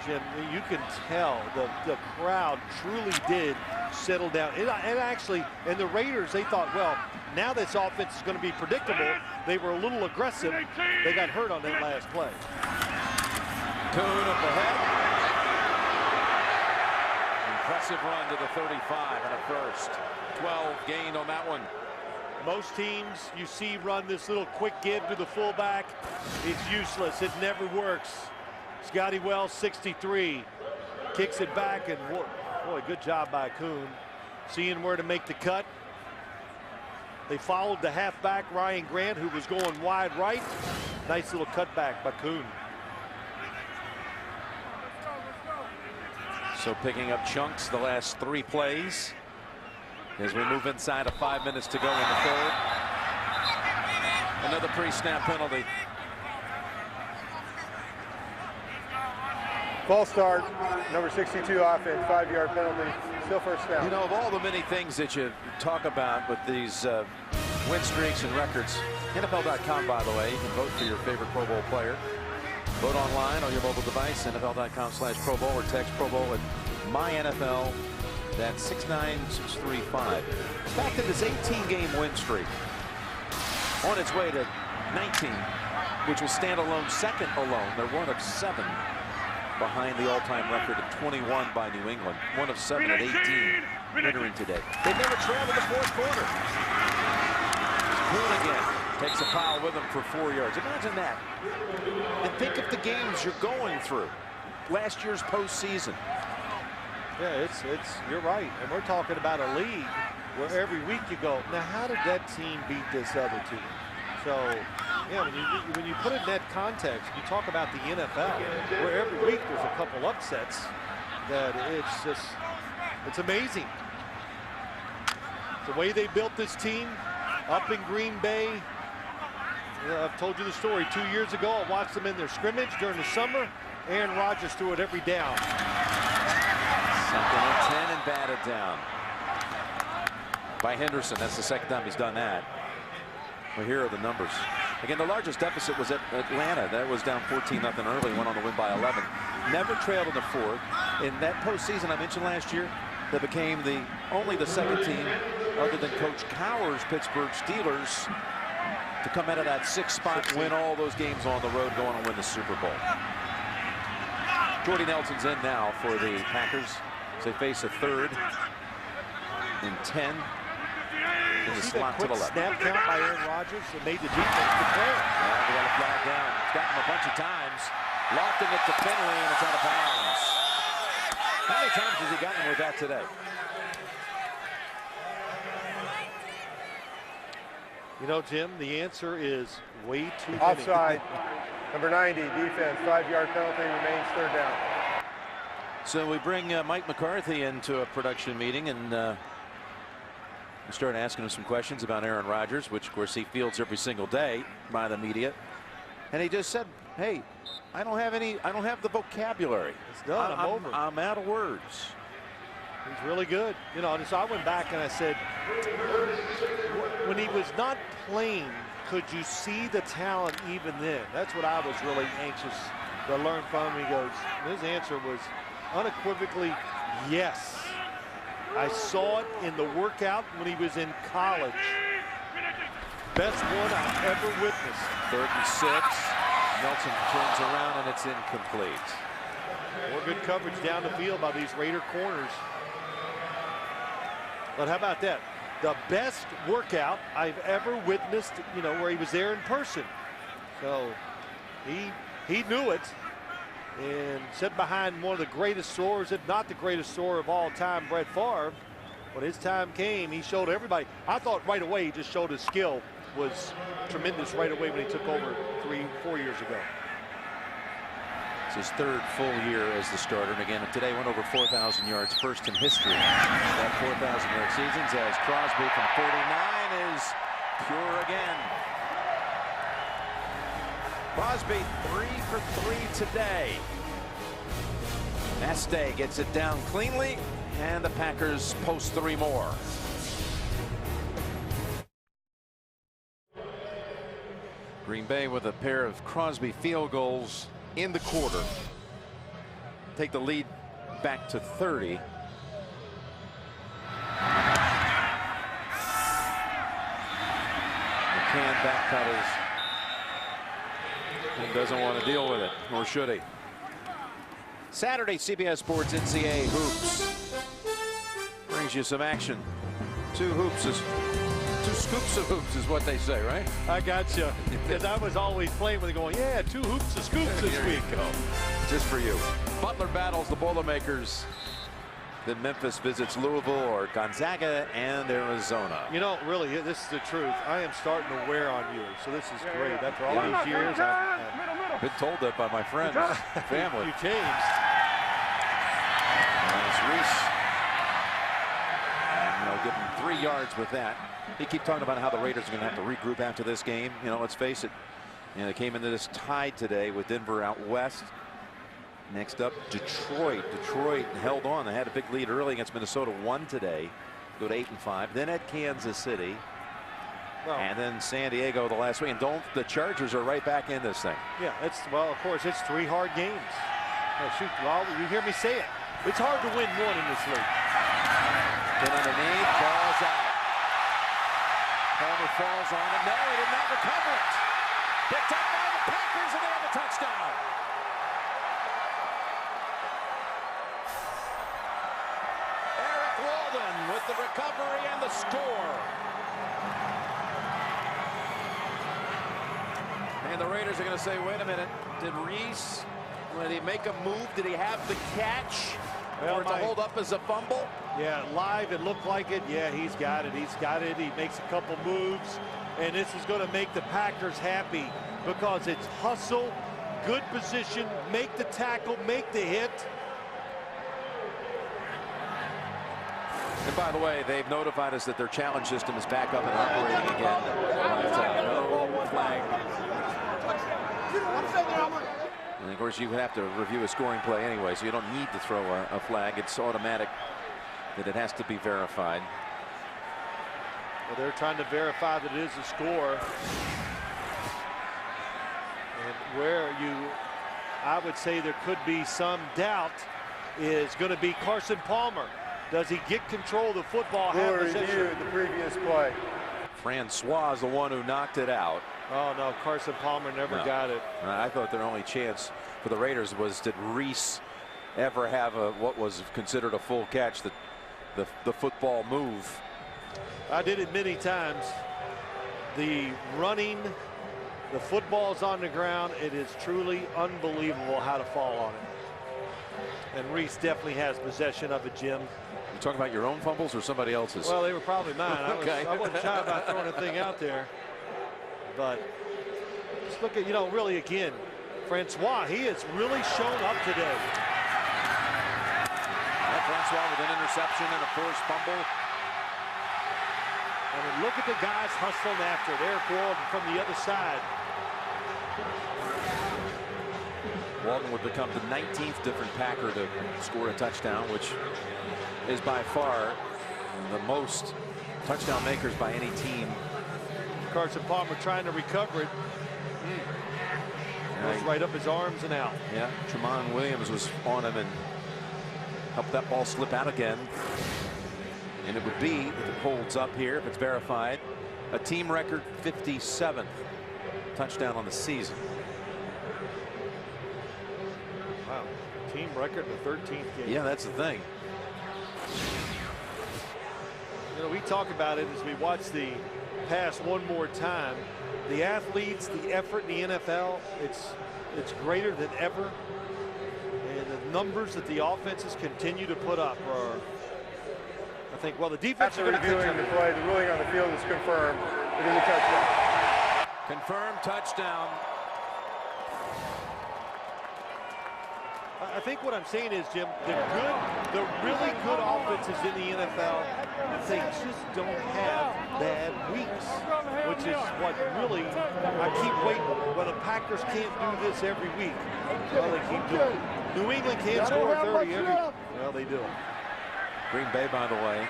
Jim, you can tell the crowd truly did settle down. And actually, and the Raiders, they thought, well, now this offense is going to be predictable. They were a little aggressive. They got hurt on that last play. Coon up ahead. Impressive run to the 35 and a first. 12 gained on that one. Most teams you see run this little quick give to the fullback. It's useless. It never works. Scotty Wells, 63, kicks it back, and boy, good job by Coon, seeing where to make the cut. They followed the halfback Ryan Grant, who was going wide right. Nice little cutback by Coon. So picking up chunks the last 3 plays as we move inside of 5 minutes to go in the third. Another pre-snap penalty. False start, number 62 offense, 5-yard penalty, still first down. You know, of all the many things that you talk about with these win streaks and records, NFL.com, by the way, you can vote for your favorite Pro Bowl player. Vote online on your mobile device, NFL.com/Pro Bowl, or text Pro Bowl at MyNFL. That's 69635. The fact that this 18-game win streak on its way to 19, which will stand alone second alone. They're 1 of 7 behind the all-time record of 21 by New England. 1 of 7 at 18 entering today. They've never trailed in the fourth quarter. Coon again takes a foul with him for 4 yards. Imagine that. And think of the games you're going through. Last year's postseason. Yeah, you're right. And we're talking about a league where every week you go, now how did that team beat this other team? So, yeah, when you put it in that context, you talk about the NFL, where every week there's a couple upsets, that it's amazing. The way they built this team up in Green Bay. Yeah, I've told you the story. 2 years ago, I watched them in their scrimmage during the summer. Aaron Rodgers threw it every down. 2nd and 10 and batted down by Henderson. That's the second time he's done that. Well, here are the numbers. Again, the largest deficit was at Atlanta. That was down 14-0 early, went on to win by 11. Never trailed in the fourth. In that postseason I mentioned last year, that became only the second team, other than Coach Cowher's Pittsburgh Steelers, to come out of that 6th spot, win all those games on the road, go on and win the Super Bowl. Jordy Nelson's in now for the Packers as they face a 3rd and 10. In the slot to the left. Snap count by Aaron Rodgers that made the defense declare. Yeah, we got a flag down. It's got him a bunch of times. Lofting it to Finley, and it's out of bounds. How many times has he gotten with that today? You know, Jim, the answer is way too many. Offside, number 90, defense, 5-yard penalty, remains 3rd down. So we bring Mike McCarthy into a production meeting, and We started asking him some questions about Aaron Rodgers, which of course he fields every single day by the media. And he just said, hey, I don't have the vocabulary. It's done. I'm over. I'm out of words. He's really good. You know, and so I went back and I said, when he was not playing, could you see the talent even then? That's what I was really anxious to learn from him. He goes, his answer was unequivocally yes. I saw it in the workout when he was in college. Best one I've ever witnessed. 3rd and 6. Nelson turns around and it's incomplete. More good coverage down the field by these Raider corners. But how about that? The best workout I've ever witnessed, you know, where he was there in person. So he knew it and sat behind one of the greatest throwers, if not the greatest thrower of all time, Brett Favre. When his time came, he showed everybody. I thought right away he just showed his skill was tremendous right away when he took over 3-4 years ago. It's his 3rd full year as the starter, and again today went over 4,000 yards, first in history. That 4,000-yard seasons as Crosby from 49 is pure again. Crosby 3 for 3 today. Neste gets it down cleanly, and the Packers post 3 more. Green Bay with a pair of Crosby field goals in the quarter. Take the lead back to 30. McCann back pedals. He doesn't want to deal with it, nor should he. Saturday, CBS Sports NCAA Hoops brings you some action. 2 scoops of hoops is what they say, right? I got you. Because I was always playing with it going, yeah, 2 hoops of scoops this week. Go. Just for you. Butler battles the Boilermakers. Then Memphis visits Louisville or Gonzaga and Arizona. You know, really, this is the truth. I am starting to wear on you. So this is great. After all these years, I've been told that by my friends, family. You changed. It's Reese. Give him 3 yards with that. They keep talking about how the Raiders are going to have to regroup after this game. You know, let's face it. You know, they came into this tied today with Denver out west. Next up, Detroit. Detroit held on. They had a big lead early against Minnesota. Won today. Go to 8-5. Then at Kansas City. Well, and then San Diego the last week. And the Chargers are right back in this thing. Yeah, well, of course, it's 3 hard games. Oh, shoot, well, you hear me say it. It's hard to win 1 in this league. Then underneath, ball's out. Palmer falls on it. No, he did not recover it. Picked up by the Packers, and they have a touchdown. Eric Walden with the recovery and the score. And the Raiders are going to say, wait a minute, did he make a move? Did he have the catch? Or to hold up as a fumble? Yeah, live it looked like it. Yeah, he's got it. He's got it. He makes a couple moves. And this is going to make the Packers happy because it's hustle, good position, make the tackle, make the hit. And by the way, they've notified us that their challenge system is back up and operating again. No flag. And of course, you have to review a scoring play anyway, so you don't need to throw a flag. It's automatic that it has to be verified. Well, they're trying to verify that it is a score. And where I would say there could be some doubt is going to be Carson Palmer. Does he get control of the football? We'll review the previous play. Francois is the one who knocked it out. Oh, no, Carson Palmer never got it. I thought their only chance for the Raiders was, did Reese ever have what was considered a full catch, the football move? I did it many times. The running, the football's on the ground. It is truly unbelievable how to fall on it. And Reese definitely has possession of it, Jim. You talking about your own fumbles or somebody else's? Well, they were probably mine. Okay. I wasn't shy about throwing a thing out there. But just look at, really, again, Francois, he has really shown up today. Francois with an interception and a forced fumble. I mean, look at the guys hustling after it. Eric Walden from the other side. Walden would become the 19th different Packer to score a touchdown, which is by far the most touchdown makers by any team. Carson Palmer trying to recover it. Goes right up his arms and out. Yeah, Tramon Williams was on him and helped that ball slip out again. And it would be, if it holds up here, if it's verified, a team record 57th touchdown on the season. Wow, team record in the 13th game. Yeah, that's the thing. You know, we talk about it as we watch the pass one more time. The athletes, the effort in the NFL, it's greater than ever. And the numbers that the offenses continue to put up are, I think, well, the defense After reviewing the play, the ruling on the field is confirmed. It is a touchdown. Confirmed touchdown. I think what I'm saying is, Jim, the really good offenses in the NFL, they just don't have bad weeks, which is what really I keep waiting. Well, the Packers can't do this every week. Well, they keep doing it. New England can't score 30 every. Well, they do. Green Bay, by the way,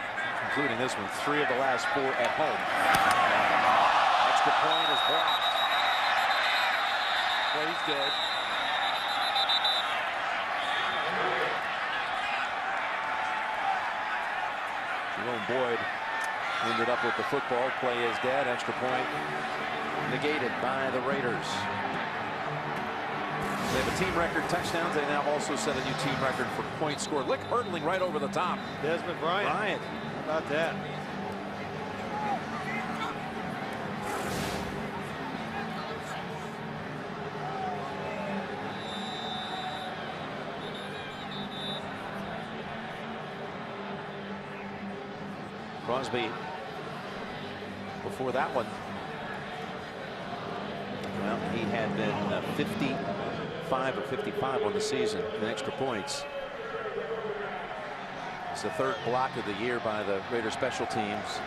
including this one, 3 of the last 4 at home. Extra point is blocked. Well, he's dead. Jerome Boyd ended up with the football. Play is dead. Extra point negated by the Raiders. They have a team record touchdowns. They now also set a new team record for points scored. Look, hurtling right over the top. Desmond Bryant. How about that? Crosby before that one. Well, he had been 55 or 55 on the season in extra points. It's the 3rd block of the year by the Raiders special teams.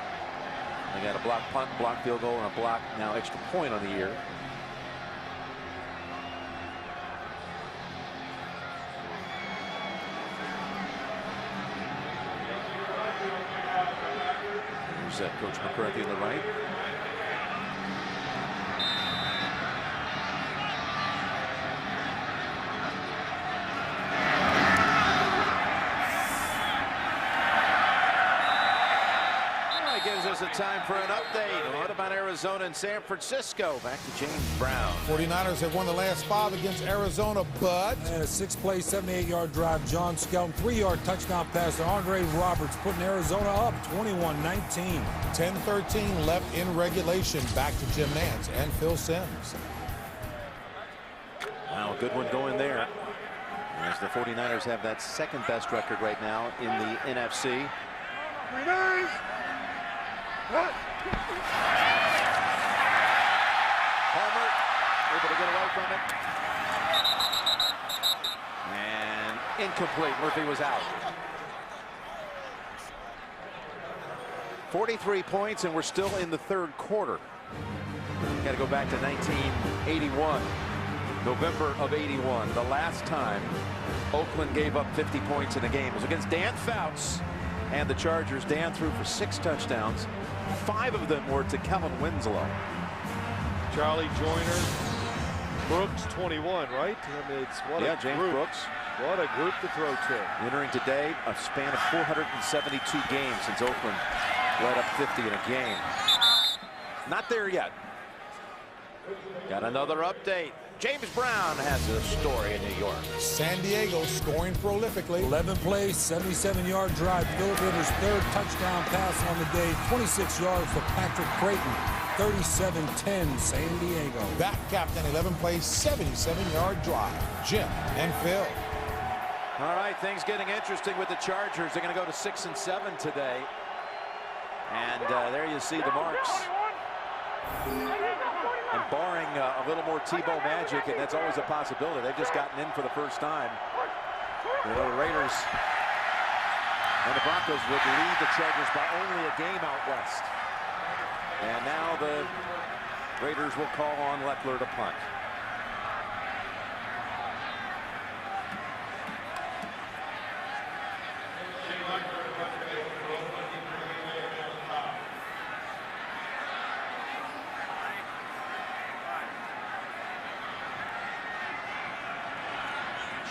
They got a block punt, block field goal, and a block now extra point on the year. There's Coach McCarthy on the right. Gives us a time for an update. What about Arizona and San Francisco? Back to James Brown. 49ers have won the last 5 against Arizona, but and a 6-play, 78-yard drive. John Skelton, 3-yard touchdown pass to Andre Roberts, putting Arizona up 21-19. 10-13 left in regulation. Back to Jim Nance and Phil Simms. Wow, good one going there. As the 49ers have that 2nd best record right now in the NFC. Palmer able to get away from it. And incomplete. Murphy was out. 43 points, and we're still in the 3rd quarter. Got to go back to 1981. November of '81. The last time Oakland gave up 50 points in a game. It was against Dan Fouts and the Chargers. Dan threw for 6 touchdowns. 5 of them were to Kellen Winslow. Charlie Joyner, Brooks, 21, right? I mean, it's what a James group. Brooks. What a group to throw to. Entering today a span of 472 games since Oakland led up 50 in a game. Not there yet. Got another update. James Brown has a story in New York. San Diego scoring prolifically. 11 plays, 77-yard drive. Philip Rivers' 3rd touchdown pass on the day. 26 yards to Patrick Creighton. 37-10 San Diego. Back captain, 11 plays, 77-yard drive. Jim and Phil. All right, things getting interesting with the Chargers. They're going to go to 6-7 today. And there you see the marks. And barring a little more Tebow magic, and that's always a possibility. They've just gotten in for the first time. You know, the Raiders and the Broncos would lead the Chargers by only a game out west. And now the Raiders will call on Leckler to punt.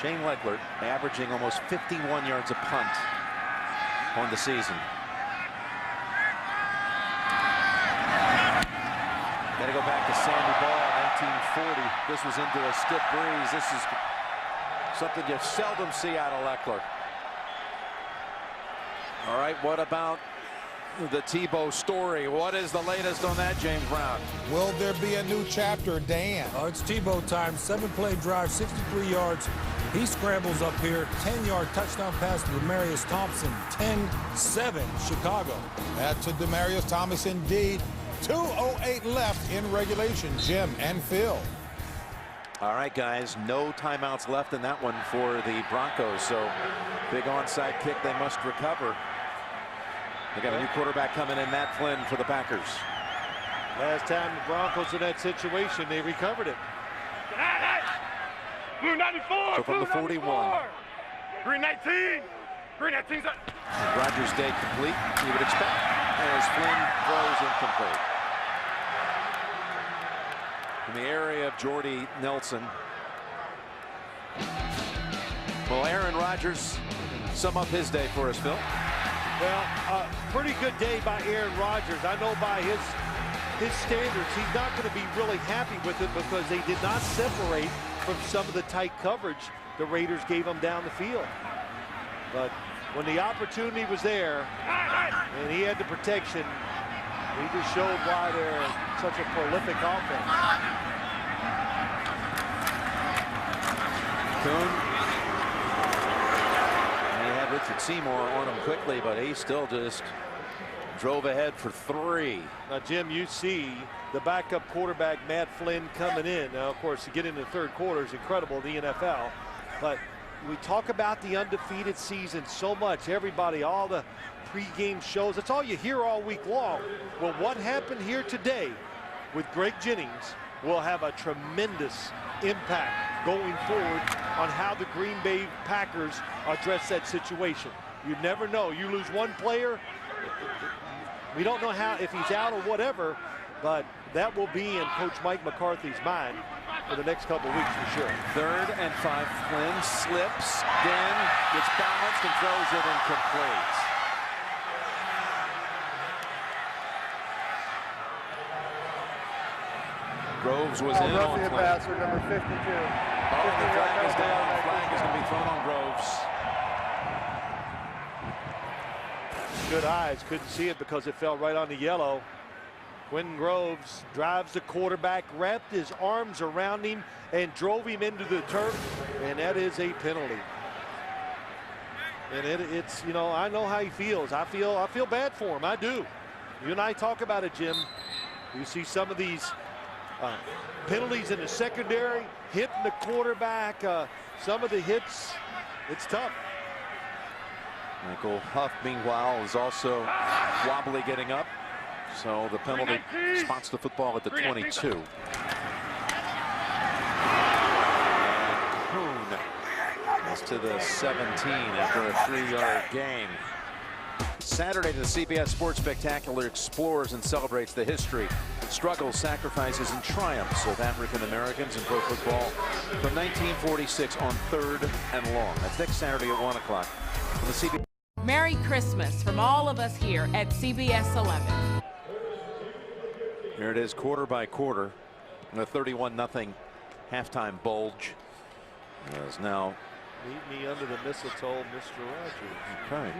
Shane Leckler averaging almost 51 yards a punt on the season. Got to go back to Sandy Ball, 1940. This was into a stiff breeze. This is something you seldom see out of Leckler. All right, what about the Tebow story? What is the latest on that, James Brown? Will there be a new chapter, Dan? Oh, it's Tebow time. 7-play drive, 63 yards. He scrambles up here. 10-yard touchdown pass to Demarius Thompson. 10-7 Chicago. That's a Demarius Thomas indeed. 2:08 left in regulation. Jim and Phil. All right, guys, no timeouts left in that one for the Broncos. So big onside kick they must recover. They got a new quarterback coming in, Matt Flynn, for the Packers. Last time the Broncos in that situation, they recovered it. Blue 94. So from the 41. Green 19. Green 19. Rodgers' day complete, you would expect, as Flynn throws incomplete. In the area of Jordy Nelson. Well, Aaron Rodgers, sum up his day for us, Phil. Well, pretty good day by Aaron Rodgers. I know by his standards, he's not going to be really happy with it because they did not separate from some of the tight coverage the Raiders gave him down the field. But when the opportunity was there and he had the protection, he just showed why they're such a prolific offense. Kuhn. And he had Richard Seymour on him quickly, but he still just drove ahead for 3. Now, Jim, you see the backup quarterback, Matt Flynn, coming in. Now, of course, to get into the third quarter is incredible in the NFL. But we talk about the undefeated season so much. Everybody, all the pregame shows, that's all you hear all week long. Well, what happened here today with Greg Jennings will have a tremendous impact going forward on how the Green Bay Packers address that situation. You never know. You lose one player, we don't know how, if he's out or whatever, but that will be in Coach Mike McCarthy's mind for the next couple of weeks for sure. 3rd and 5. Flynn slips, then gets balanced and throws it incomplete. Groves was in on Flynn. Passer, number 52. Oh, the flag is down. The flag is going to be thrown on Groves. Good eyes, couldn't see it because it fell right on the yellow. Quentin Groves drives the quarterback, wrapped his arms around him and drove him into the turf, and that is a penalty. And it's, you know, I know how he feels. I feel bad for him. I do. You and I talk about it, Jim. You see some of these penalties in the secondary, hitting the quarterback, some of the hits, it's tough. Michael Huff, meanwhile, is also wobbly getting up. So the penalty spots the football at the 22. And Kuhn is to the 17 after a 3-yard gain. Saturday, the CBS Sports Spectacular explores and celebrates the history, struggles, sacrifices, and triumphs of African Americans in pro football from 1946 on 3rd and Long. That's next Saturday at 1 o'clock on the CBS. Merry Christmas from all of us here at CBS 11. Here it is, quarter by quarter, and a 31-0 halftime bulge. As now. Meet me under the mistletoe, Mr. Rogers. Okay.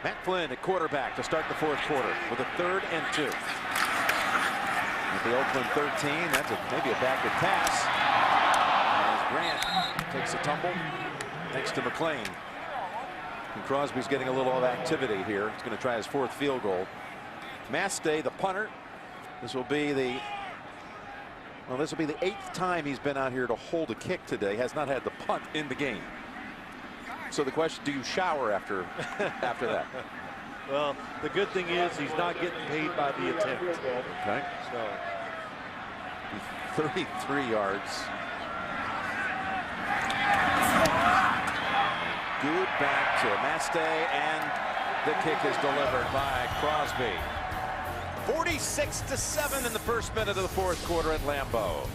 Matt Flynn at quarterback to start the 4th quarter with a 3rd and 2. At the Oakland 13, that's maybe a backward pass. As Grant takes a tumble next to McClain. And Crosby's getting a little of activity here. He's going to try his 4th field goal. Mastay, the punter. This will be the 8th time he's been out here to hold a kick today. Has not had the punt in the game. So the question, do you shower after that? Well, the good thing is he's not getting paid by the attempt. Okay. So 33 yards. Good back to Maste, and the kick is delivered by Crosby. 46-7 in the first minute of the fourth quarter at Lambeau.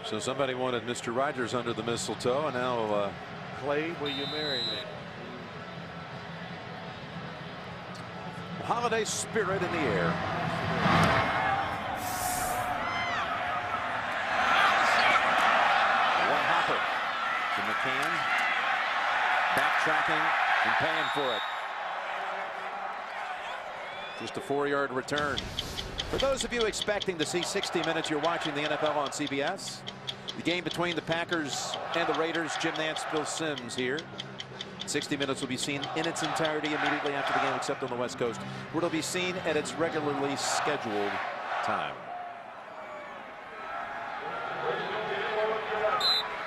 So somebody wanted Mr. Rogers under the mistletoe, and now Clay, will you marry me? Holiday spirit in the air. One hopper to McCann. Backtracking and paying for it. Just a 4-yard return. For those of you expecting to see 60 minutes, you're watching the NFL on CBS. The game between the Packers and the Raiders. Jim Nance, Bill Sims here. 60 minutes will be seen in its entirety immediately after the game, except on the West Coast, where it'll be seen at its regularly scheduled time.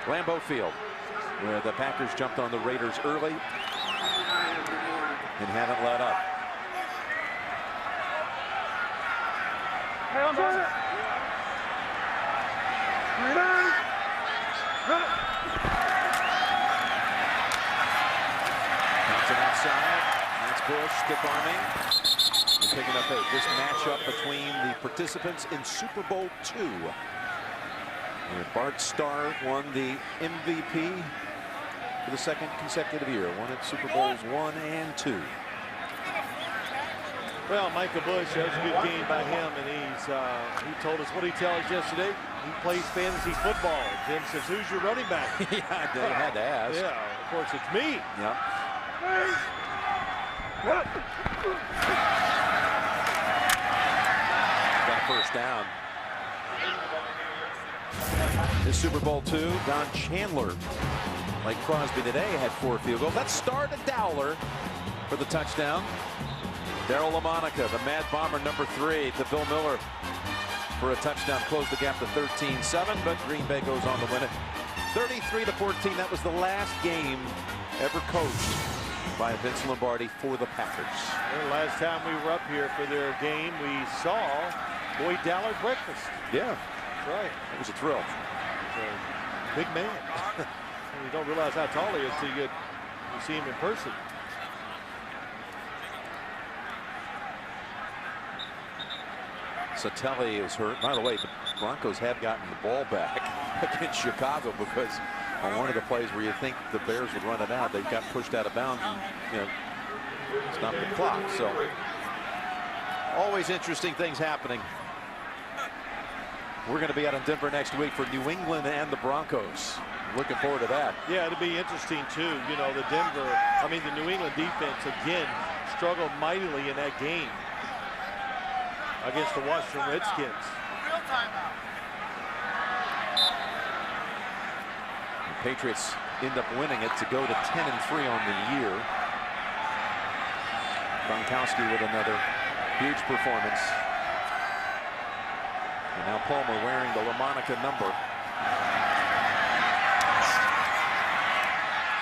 Lambeau Field, where the Packers jumped on the Raiders early and haven't let up. Johnson outside. That's Bush stiff arming and picking up 8. This matchup between the participants in Super Bowl II. And Bart Starr won the MVP for the second consecutive year. Won at Super Bowls 1 and 2. Well, Michael Bush, that was a good game by him, and he told us what he told us yesterday. He plays fantasy football. Jim says, "Who's your running back?" Yeah, they had to ask. Yeah, of course it's me. Yep. Got first down. This Super Bowl II, Don Chandler, like Crosby today, had 4 field goals. Let's start at Dowler for the touchdown. Darryl LaMonica, the Mad Bomber, number 3, to Bill Miller for a touchdown. Closed the gap to 13-7, but Green Bay goes on to win it. 33-14. That was the last game ever coached by Vince Lombardi for the Packers. Well, last time we were up here for their game, we saw Boyd Dowler breakfast. Yeah, that's right. It was a thrill. A big man. You don't realize how tall he is until you see him in person. Satelli is hurt. By the way, the Broncos have gotten the ball back against Chicago because on one of the plays where you think the Bears would run it out, they got pushed out of bounds and, stopped the clock. So always interesting things happening. We're going to be out in Denver next week for New England and the Broncos. Looking forward to that. Yeah, it'll be interesting too. The New England defense again struggled mightily in that game against the Washington Redskins. The Patriots end up winning it to go to 10-3 on the year. Gronkowski with another huge performance. And now Palmer wearing the LaMonica number.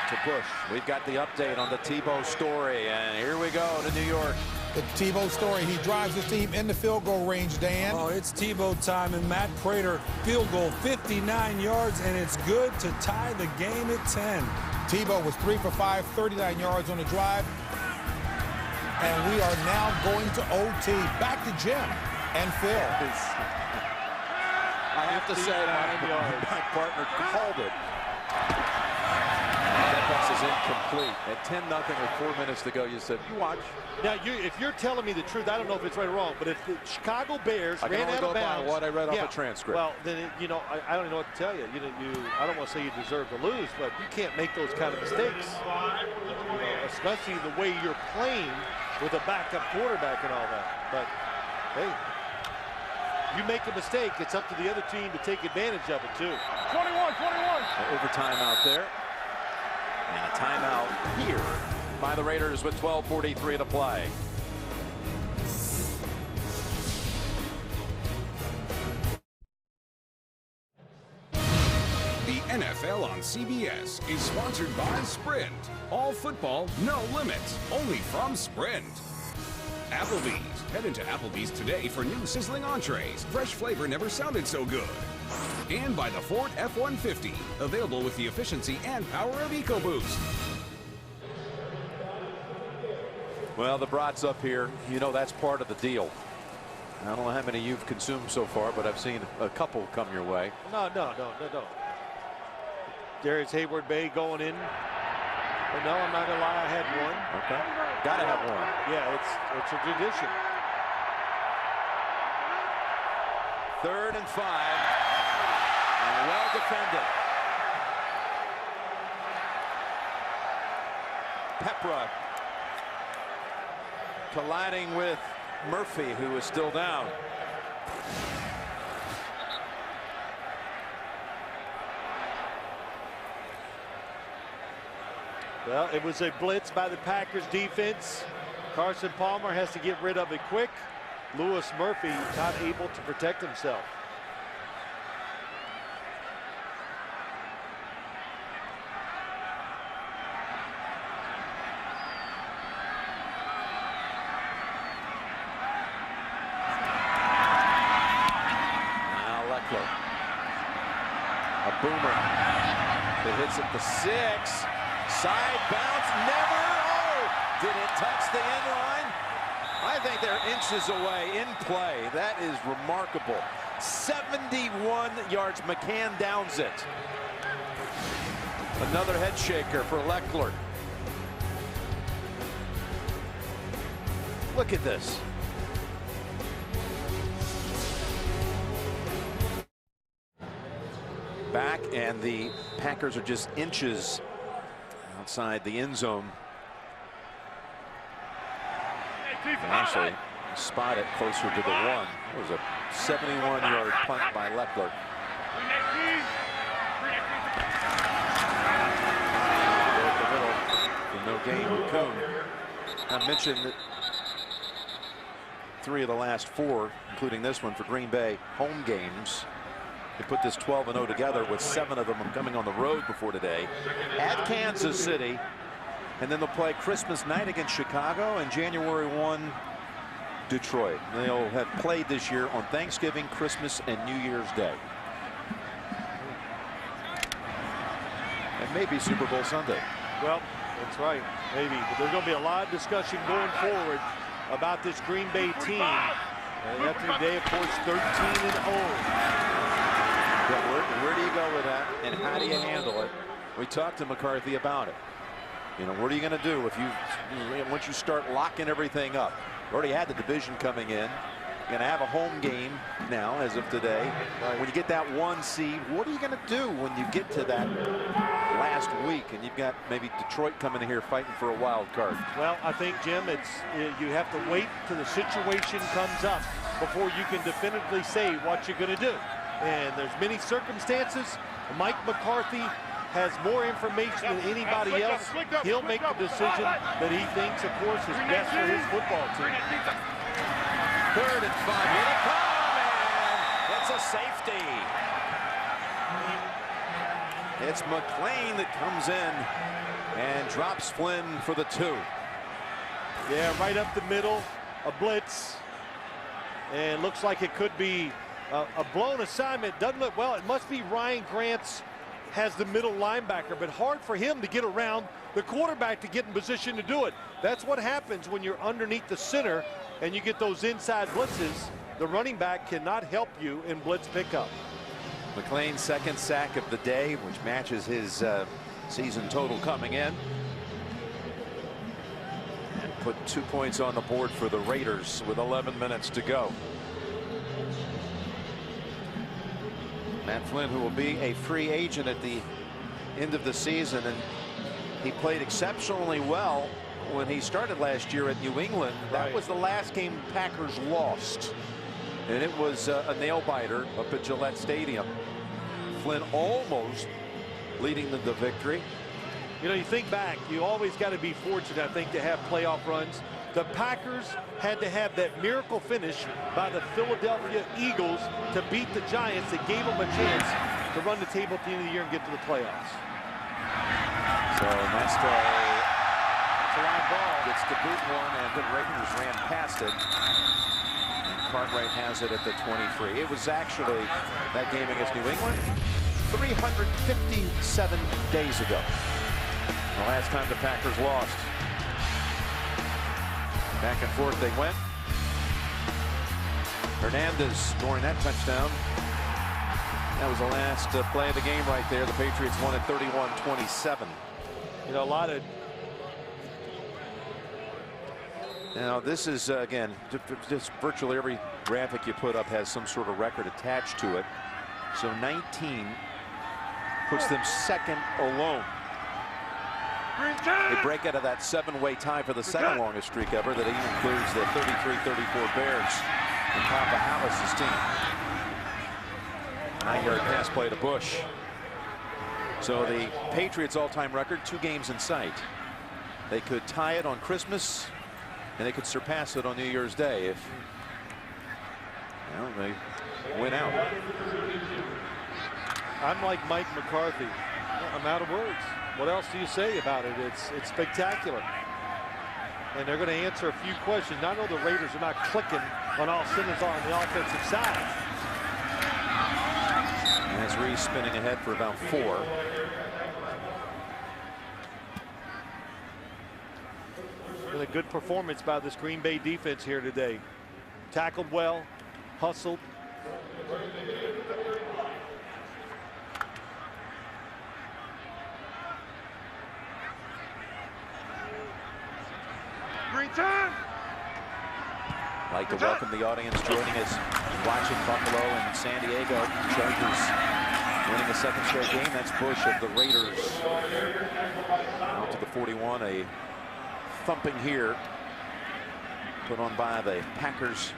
To Bush. We've got the update on the Tebow story, and here we go to New York. The Tebow story. He drives his team in the field goal range, Dan. Oh, it's Tebow time, and Matt Prater field goal 59 yards, and it's good to tie the game at 10. Tebow was 3 for 5, 39 yards on the drive. And we are now going to OT. Back to Jim and Phil. I have to say, my partner called it. That pass is incomplete. At 10-0 with 4 minutes to go, you said, you watch. Now, if you're telling me the truth, I don't know if it's right or wrong, but if the Chicago Bears ran out of bounds, what I read off the transcript. Well, then I don't know what to tell you. I don't want to say you deserve to lose, but you can't make those kind of mistakes, especially the way you're playing with a backup quarterback and all that. But hey, you make a mistake, it's up to the other team to take advantage of it too. 21. Overtime out there. And a timeout here by the Raiders with 12:43 to play. The NFL on CBS is sponsored by Sprint. All football, no limits, only from Sprint. Applebee's. Head into Applebee's today for new sizzling entrees. Fresh flavor never sounded so good. And by the Ford F-150. Available with the efficiency and power of EcoBoost. Well, the brat's up here. You know that's part of the deal. I don't know how many you've consumed so far, but I've seen a couple come your way. No. Darius Hayward Bay going in. But no, I'm not gonna lie, I had one. Okay. Gotta have one. Yeah, it's a tradition. 3rd and 5. And well defended. Pepra colliding with Murphy, who is still down. Well, it was a blitz by the Packers defense. Carson Palmer has to get rid of it quick. Lewis Murphy not able to protect himself. Now Leckler. A boomer. It hits at the 6. Side bounce, never. Oh, did it touch the end line? I think they're inches away in play. That is remarkable. 71 yards. McCann downs it. Another head shaker for Leckler. Look at this. Back, and the Packers are just inches outside the end zone. Actually, spot it closer to the 1. It was a 71-yard punt by Leckler. No gain with Kuhn. I mentioned that 3 of the last 4, including this one, for Green Bay home games. They put this 12-0 together with 7 of them coming on the road before today at Kansas City, and then they'll play Christmas night against Chicago and January 1 Detroit. They'll have played this year on Thanksgiving, Christmas, and New Year's Day, and maybe Super Bowl Sunday. Well, that's right, maybe, but there's going to be a lot of discussion going forward about this Green Bay team. After today, of course, 13-0. But where do you go with that, and how do you handle it? We talked to McCarthy about it. You know, what are you going to do if once you start locking everything up? You already had the division coming in. You're going to have a home game now as of today. Right. When you get that 1 seed, what are you going to do when you get to that last week and you've got maybe Detroit coming in here fighting for a wild card? Well, I think, Jim, you have to wait till the situation comes up before you can definitively say what you're going to do. And there's many circumstances. Mike McCarthy has more information than anybody else. He'll make the decision that he thinks, of course, is best for his football team. 3rd and 5. Here they come, and it's a safety. It's McClain that comes in and drops Flynn for the 2. Yeah, right up the middle, a blitz. And looks like it could be a blown assignment. Doesn't look well. It must be Ryan Grant's has the middle linebacker, but hard for him to get around the quarterback to get in position to do it. That's what happens when you're underneath the center and you get those inside blitzes. The running back cannot help you in blitz pickup. McClain's 2nd sack of the day, which matches his season total coming in. And put 2 points on the board for the Raiders with 11 minutes to go. Matt Flynn, who will be a free agent at the end of the season, and he played exceptionally well when he started last year at New England. That was the last game Packers lost, and it was a nail-biter up at Gillette Stadium. Flynn almost leading the victory. You know, you think back, you always got to be fortunate, I think, to have playoff runs. The Packers had to have that miracle finish by the Philadelphia Eagles to beat the Giants that gave them a chance to run the table at the end of the year and get to the playoffs. So that's a line ball. Gets to boot one, and the Raiders ran past it. And Cartwright has it at the 23. It was actually that game against New England 357 days ago. The last time the Packers lost. Back and forth they went. Hernandez scoring that touchdown. That was the last play of the game right there. The Patriots won at 31-27. You know, a lot of... Now, this is, again, just virtually every graphic you put up has some sort of record attached to it. So 19 puts them second alone. They break out of that 7-way tie for the second longest streak ever. That even includes the 33-34 Bears and Papa Hallis's team. 9-yard pass play to Bush. So the Patriots all-time record, 2 games in sight. They could tie it on Christmas, and they could surpass it on New Year's Day if, well, they win out. I'm like Mike McCarthy. I'm out of words. What else do you say about it? It's spectacular. And they're going to answer a few questions. I know the Raiders are not clicking on all cylinders on the offensive side. And that's Reese spinning ahead for about 4. And a good performance by this Green Bay defense here today. Tackled well, hustled. Like to welcome the audience joining us, watching Buffalo and San Diego Chargers winning a 2nd straight game. That's Bush of the Raiders. Out to the 41, a thumping here put on by the Packers.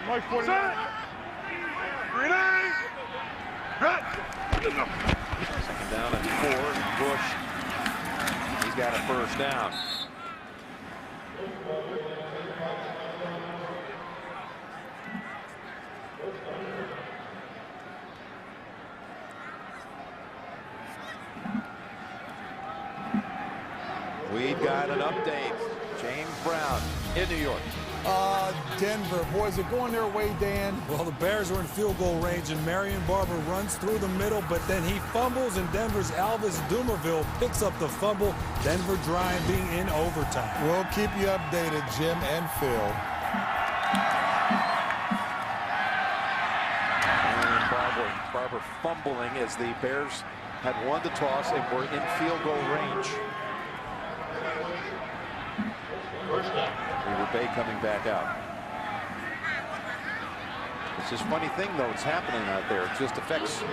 Mike 49. Second down and 4. Bush, he's got a first down. We've got an update. James Brown in New York. Denver, boys are going their way, Dan. Well, the Bears are in field goal range, and Marion Barber runs through the middle, but then he fumbles, and Denver's Alvis Dumerville picks up the fumble. Denver driving in overtime. We'll keep you updated, Jim and Phil. Marion Barber fumbling as the Bears had won the toss and were in field goal range. Weaver Bay coming back out. It's this funny thing, though, it's happening out there. It just affects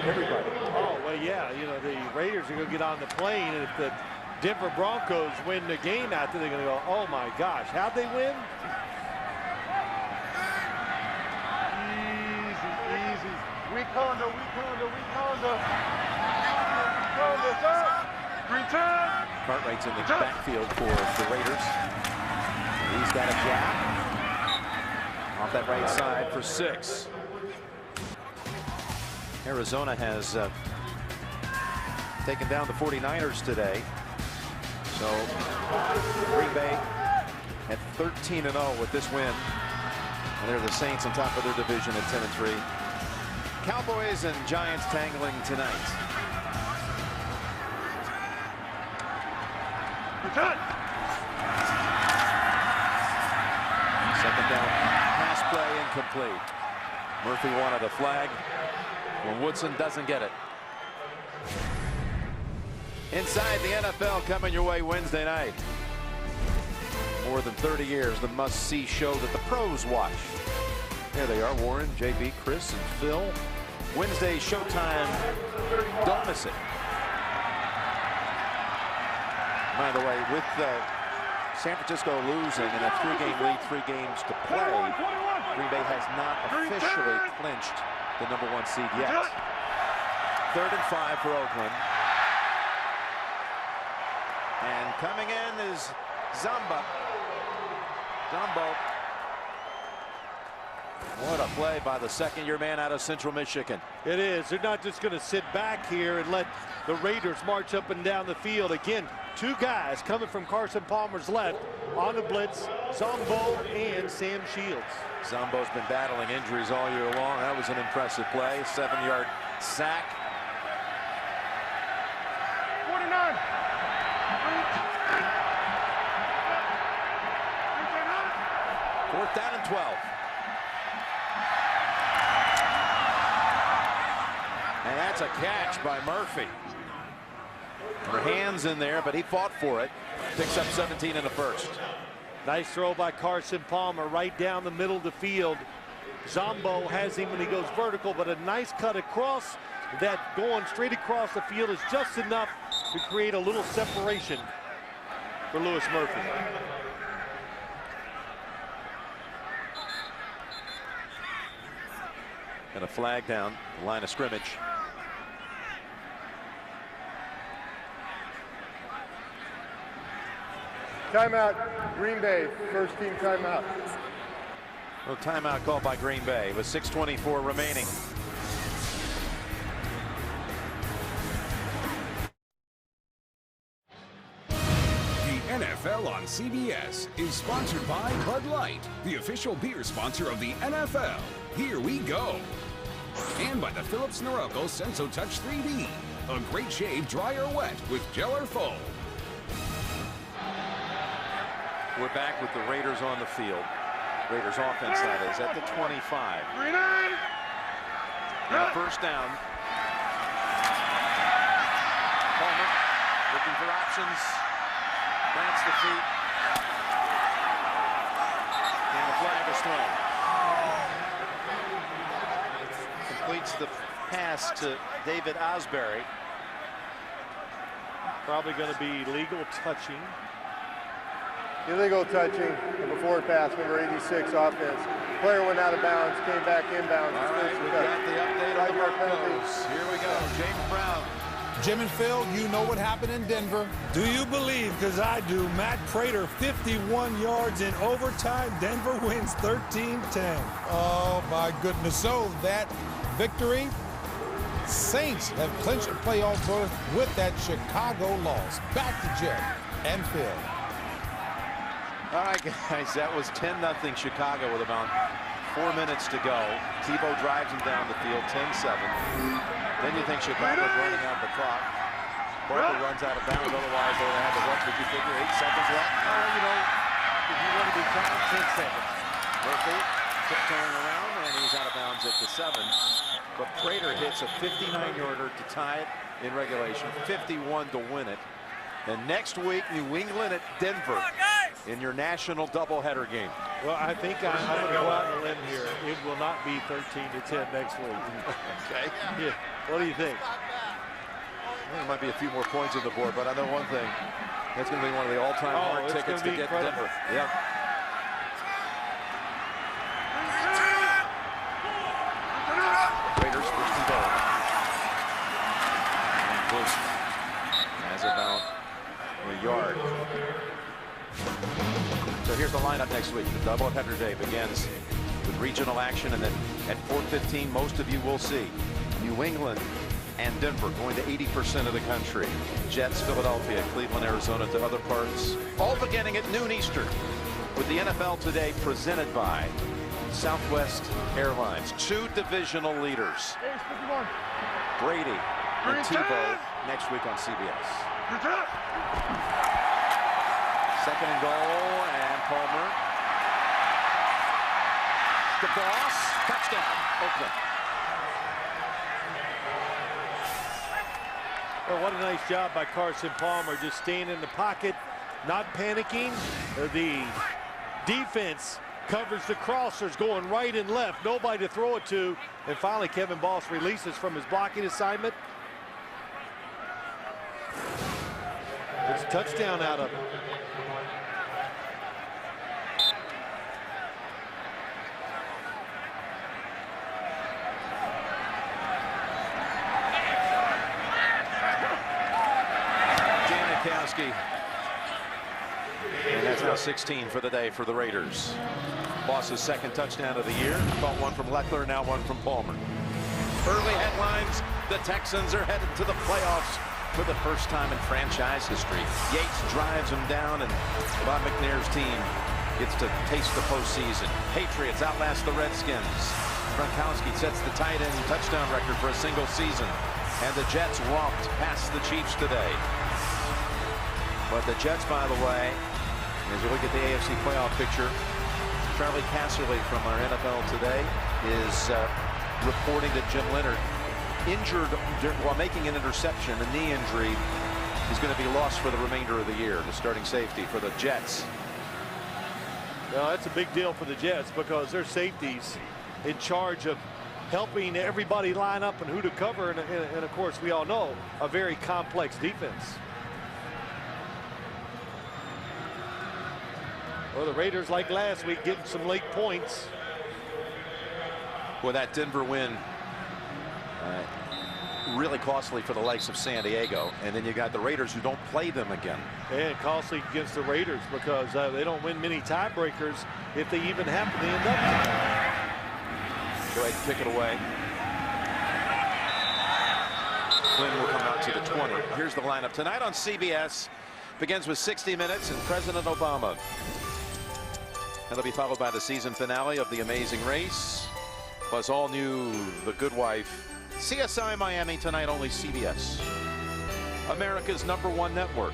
everybody. Oh, well, yeah. You know, the Raiders are going to get on the plane, and if the Denver Broncos win the game out there, they're going to go, oh, my gosh, how'd they win? Easy, easy. Weak Honda, weak Honda, weak Honda. Weak Honda, green 10. Cartwright's in the backfield for the Raiders. He's got a jab off that right side for 6. Arizona has taken down the 49ers today. So Green Bay at 13-0 with this win. And they're the Saints on top of their division at 10-3. Cowboys and Giants tangling tonight. Second down, pass play incomplete. Murphy wanted a flag when Woodson doesn't get it. Inside the NFL coming your way Wednesday night. More than 30 years, the must-see show that the pros watch. There they are, Warren, JB, Chris, and Phil. Wednesday showtime, don't miss it. By the way, with San Francisco losing in a 3-game lead, 3 games to play. Green Bay has not officially clinched the #1 seed yet. 3rd and 5 for Oakland. And coming in is Zombo. What a play by the second-year man out of Central Michigan. It is. They're not just going to sit back here and let the Raiders march up and down the field. Again, 2 guys coming from Carson Palmer's left on the blitz, Zombo and Sam Shields. Zombo's been battling injuries all year long. That was an impressive play. 7-yard sack. 49. 4th down and 12. And that's a catch by Murphy. Her hands in there, but he fought for it. Picks up 17 in the first. Nice throw by Carson Palmer right down the middle of the field. Zombo has him when he goes vertical, but a nice cut across. That going straight across the field is just enough to create a little separation for Louis Murphy. And a flag down the line of scrimmage. Timeout, Green Bay, first team timeout. Well, timeout called by Green Bay with 6:24 remaining. The NFL on CBS is sponsored by Bud Light, the official beer sponsor of the NFL. Here we go. And by the Philips Norelco Senso Touch 3D, a great shave, dry or wet with gel or foam. We're back with the Raiders on the field. Raiders offense, that is, at the 25. And a first down. Palmer looking for options. Plants the feet. And a flag is thrown. Completes the pass to David Osbury. Probably going to be legal touching. Illegal touching, number 4 pass, number 86 offense. Player went out of bounds, came back inbounds. All right, we've got the update on the Broncos. Here we go, James Brown. Jim and Phil, you know what happened in Denver. Do you believe? Because I do. Matt Prater, 51 yards in overtime. Denver wins 13-10. Oh, my goodness. So that victory, Saints have clinched a playoff berth with that Chicago loss. Back to Jim and Phil. All right, guys, that was 10-0 Chicago with about 4 minutes to go. Tebow drives him down the field, 10-7. Then you think Chicago's running out the clock. Barker runs out of bounds, otherwise they would have what, would you figure, 8 seconds left? You know, if you want to be counted, 10 seconds. Murphy tiptoeing around, and he's out of bounds at the 7. But Prater hits a 59-yarder to tie it in regulation, 51 to win it. And next week, New England at Denver in your national doubleheader game. Well, I think I'm going to go out on a limb here. It will not be 13-10 next week. Okay. Yeah. What do you think? There might be a few more points on the board, but I know one thing. That's going to be one of the all-time hard tickets to get to Denver. Yep. Raiders first and goal. Bush has about a yard. So here's the lineup next week. The doubleheader day begins with regional action, and then at 4:15, most of you will see New England and Denver going to 80% of the country. Jets, Philadelphia, Cleveland, Arizona to other parts. All beginning at noon Eastern with the NFL Today presented by Southwest Airlines. 2 divisional leaders. Brady and Tebow next week on CBS. Second and goal, and Palmer. The boss, touchdown, Oakland. Well, what a nice job by Carson Palmer, just staying in the pocket, not panicking. The defense covers the crossers going right and left, nobody to throw it to, and finally Kevin Boss releases from his blocking assignment. It's a touchdown out of it. Gronkowski. And that's now 16 for the day for the Raiders. Boss's second touchdown of the year. Caught one from Leckler, now one from Palmer. Early headlines, the Texans are headed to the playoffs for the first time in franchise history. Yates drives them down, and Bob McNair's team gets to taste the postseason. Patriots outlast the Redskins. Gronkowski sets the tight end touchdown record for a single season. And the Jets romped past the Chiefs today. But the Jets, by the way, as you look at the AFC playoff picture, Charlie Casserly from our NFL Today is reporting that Jim Leonard, injured while making an interception, a knee injury, is going to be lost for the remainder of the year. The starting safety for the Jets. Well, that's a big deal for the Jets because their safeties in charge of helping everybody line up and who to cover, and of course we all know a very complex defense. Well, the Raiders, like last week, getting some late points. Well, that Denver win really costly for the likes of San Diego, and then you got the Raiders who don't play them again. And costly against the Raiders because they don't win many tiebreakers if they even happen to end up. Go ahead and kick it away. Flynn will come out to the 20. Here's the lineup tonight on CBS. Begins with 60 Minutes and President Obama. That'll be followed by the season finale of The Amazing Race, plus all new The Good Wife. CSI Miami tonight, only CBS. America's #1 network.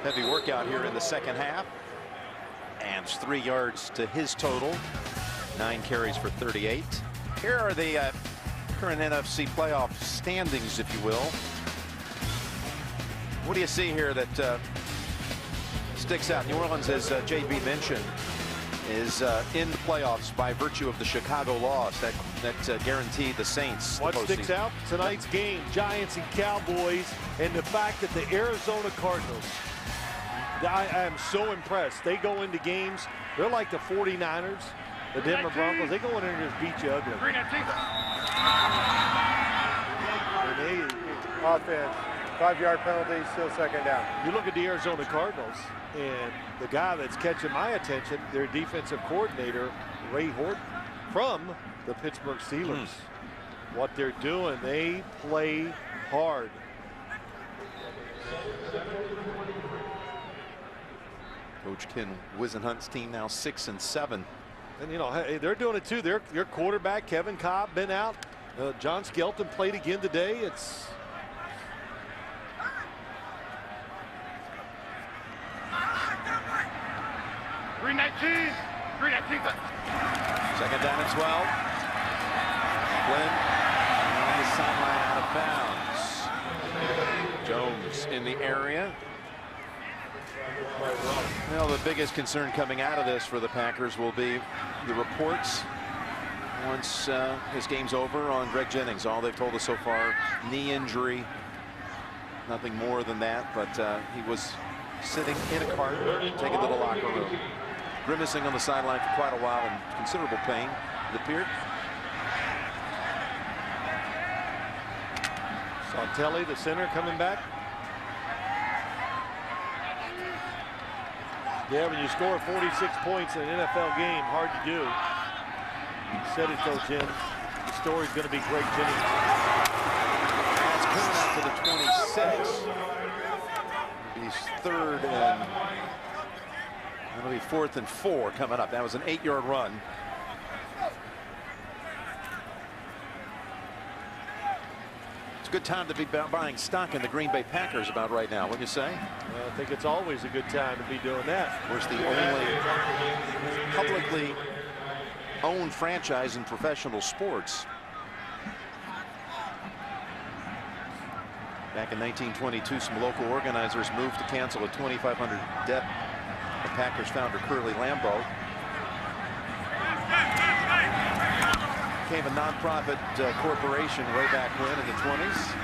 Heavy workout here in the second half. And 3 yards to his total. 9 carries for 38. Here are the current NFC playoff standings, if you will. What do you see here that sticks out? New Orleans, as JB mentioned, is in the playoffs by virtue of the Chicago loss that guaranteed the Saints. What sticks out? Tonight's game, Giants and Cowboys, and the fact that the Arizona Cardinals, I am so impressed. They go into games, they're like the 49ers, the Denver Broncos. They go in there and just beat you ugly. Offense, 5-yard penalty, still second down. You look at the Arizona Cardinals, and the guy that's catching my attention, their defensive coordinator, Ray Horton, from the Pittsburgh Steelers. What they're doing, they play hard. Coach Ken Wisenhunt's team now 6-7. And you know, hey, they're doing it too. Their quarterback Kevin Cobb been out. John Skelton played again today. It's second down and 12. Flynn on the sideline out of bounds. Jones in the area. Well, the biggest concern coming out of this for the Packers will be the reports once this game's over on Greg Jennings. All they've told us so far, knee injury, nothing more than that, but he was sitting in a cart, taken to the locker room, grimacing on the sideline for quite a while in considerable pain, it appeared. Santelli, the center, coming back. Yeah, when you score 46 points in an NFL game, hard to do. You said it though, Jim. The story's going to be Greg Jennings. That's coming out to the 26. He's third and it'll be 4th and 4 coming up. That was an 8-yard run. It's a good time to be buying stock in the Green Bay Packers about right now, wouldn't you say? Well, I think it's always a good time to be doing that. Of course, the only publicly owned franchise in professional sports. Back in 1922, some local organizers moved to cancel a $2,500 debt. The Packers founder Curly Lambeau became a nonprofit corporation way back when in the 20s.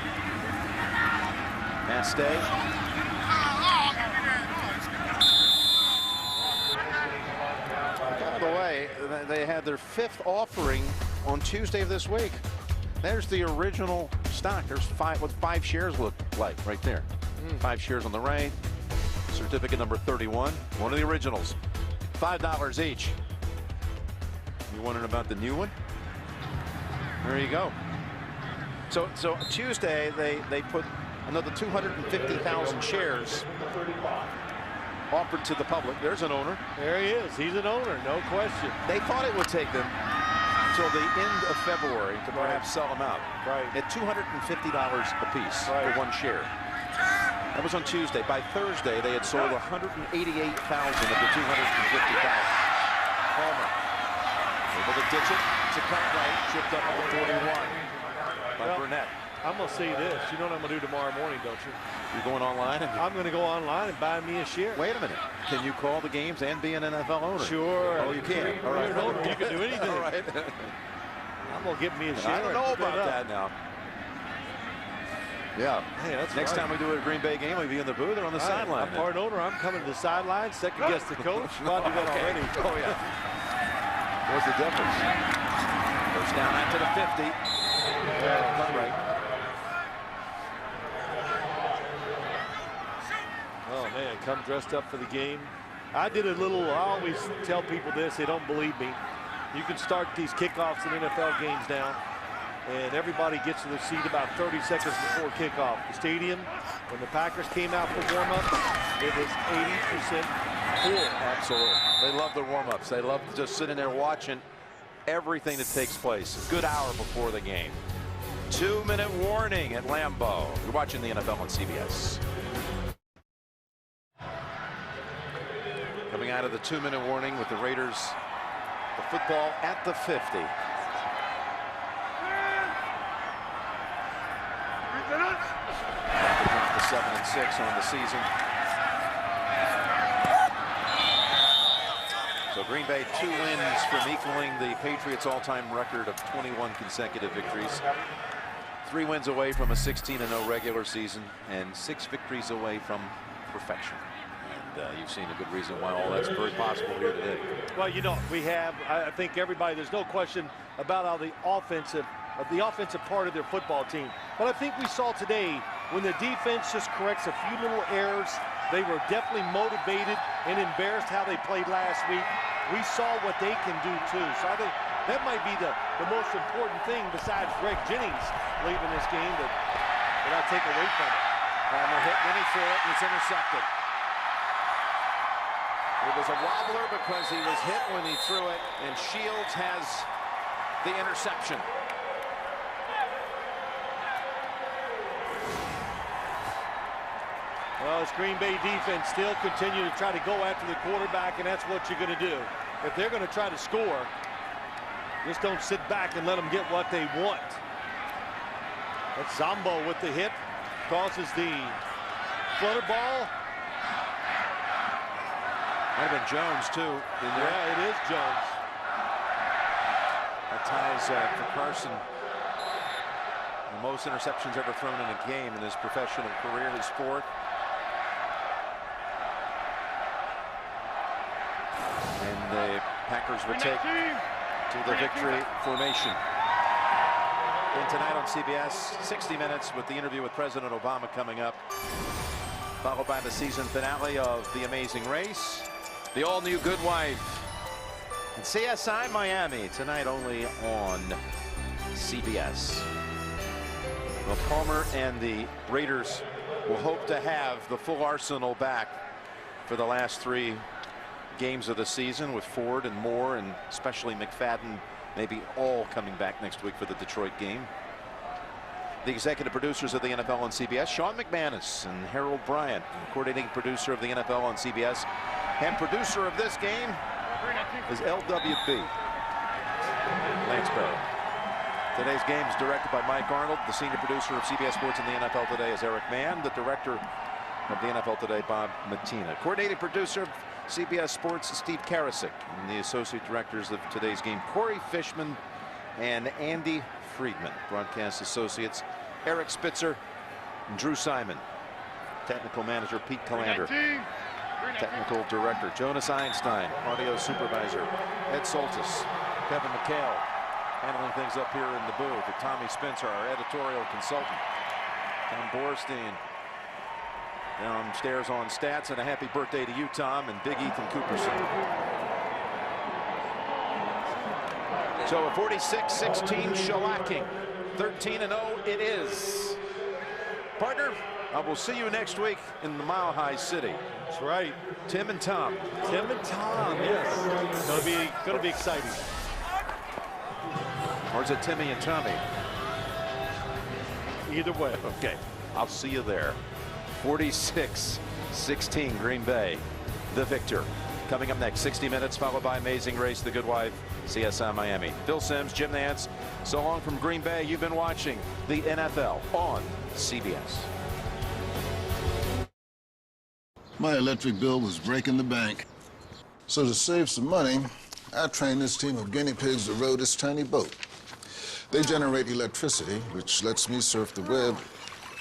Mass Day. By the way, they had their 5th offering on Tuesday of this week. There's the original stock. There's what 5 shares look like right there. 5 shares on the right. Certificate number 31. One of the originals. $5 each. You wondering about the new one? There you go. So Tuesday they put another 250,000 shares offered to the public. There's an owner. There he is. He's an owner, no question. They thought it would take them until the end of February to perhaps sell them out. Right. At $250 a piece for 1 share. That was on Tuesday. By Thursday, they had sold 188,000 of the 250,000. Palmer able to ditch it. To cut right, chipped up on 41 by Burnett. I'm going to say this. You know what I'm going to do tomorrow morning, don't you? You're going online? I'm going to go online and buy me a share. Wait a minute. Can you call the games and be an NFL owner? Sure. Oh, you can. All right. You can do anything. All right. I'm going to get me a share. I don't know about that now. Yeah. Hey, that's Next right. time we do a Green Bay game, we'll be in the booth or on the sideline. I'm part owner. I'm coming to the sideline, second guess the coach. I'll do that already. Oh, yeah. What's the difference? First down out to the 50. Cut right. Oh, man, come dressed up for the game. I did a little, I always tell people this, they don't believe me. You can start these kickoffs in NFL games now, and everybody gets to their seat about 30 seconds before kickoff. The stadium, when the Packers came out for warm-up, it was 80% full. Absolutely. They love the warm-ups. They love just sitting there watching everything that takes place. A good hour before the game. 2-minute warning at Lambeau. You're watching the NFL on CBS. Coming out of the 2-minute warning with the Raiders, the football at the 50. The 7-6 on the season. So Green Bay 2 wins from equaling the Patriots all-time record of 21 consecutive victories. 3 wins away from a 16-0 regular season and 6 victories away from perfection. And you've seen a good reason why all that's very possible here today. Well, you know, we have, I think everybody, there's no question about how the offensive part of their football team. But I think we saw today when the defense just corrects a few little errors, they were definitely motivated and embarrassed how they played last week. We saw what they can do too. So I think that might be the most important thing besides Greg Jennings leaving this game that I take away from it. Palmer hit when he threw it and it's intercepted. It was a wobbler because he was hit when he threw it, and Shields has the interception. Well, this Green Bay defense still continue to try to go after the quarterback, and that's what you're going to do. If they're going to try to score, just don't sit back and let them get what they want. That's Zombo with the hit, causes the flutter ball. Might have been Jones, too. Yeah, it is Jones. That ties for Carson the most interceptions ever thrown in a game in his professional career, his 4th. And the Packers would take to the victory formation. And tonight on CBS, 60 Minutes with the interview with President Obama coming up, followed by the season finale of The Amazing Race. The all-new Good Wife and CSI Miami tonight only on CBS. Well, Palmer and the Raiders will hope to have the full arsenal back for the last 3 games of the season with Ford and Moore and especially McFadden maybe all coming back next week for the Detroit game. The executive producers of the NFL on CBS, Sean McManus and Harold Bryant, coordinating producer of the NFL on CBS. And producer of this game is LWB, Lance Barrow. Today's game is directed by Mike Arnold. The senior producer of CBS Sports in the NFL Today is Eric Mann. The director of the NFL Today, Bob Mattina. Coordinating producer of CBS Sports, Steve Karasik. And the associate directors of today's game, Corey Fishman and Andy Friedman. Broadcast associates Eric Spitzer and Drew Simon. Technical manager Pete Callander. Technical director Jonas Einstein. Audio supervisor Ed Soltis. Kevin McHale handling things up here in the booth. And Tommy Spencer, our editorial consultant. Tom Borstein downstairs on stats, and a happy birthday to you, Tom, and Big Ethan Cooperson. So a 46-16 shellacking. 13-0 it is. Partner, I will see you next week in the Mile High City. That's right. Tim and Tom. Tim and Tom, yes. Gonna be exciting. Or is it Timmy and Tommy? Either way. Okay, I'll see you there. 46-16 Green Bay, the victor. Coming up next, 60 Minutes, followed by Amazing Race, The Good Wife, CSI Miami. Phil Simms, Jim Nance, so long from Green Bay. You've been watching the NFL on CBS. My electric bill was breaking the bank. So to save some money, I trained this team of guinea pigs to row this tiny boat. They generate electricity, which lets me surf the web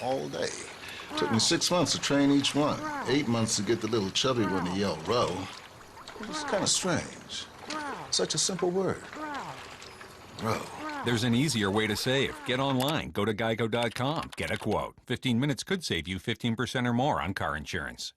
all day. Took me 6 months to train each one. 8 months to get the little chubby one to yell row. It was kind of strange. Such a simple word. Row. There's an easier way to save. Get online. Go to geico.com. Get a quote. 15 minutes could save you 15% or more on car insurance.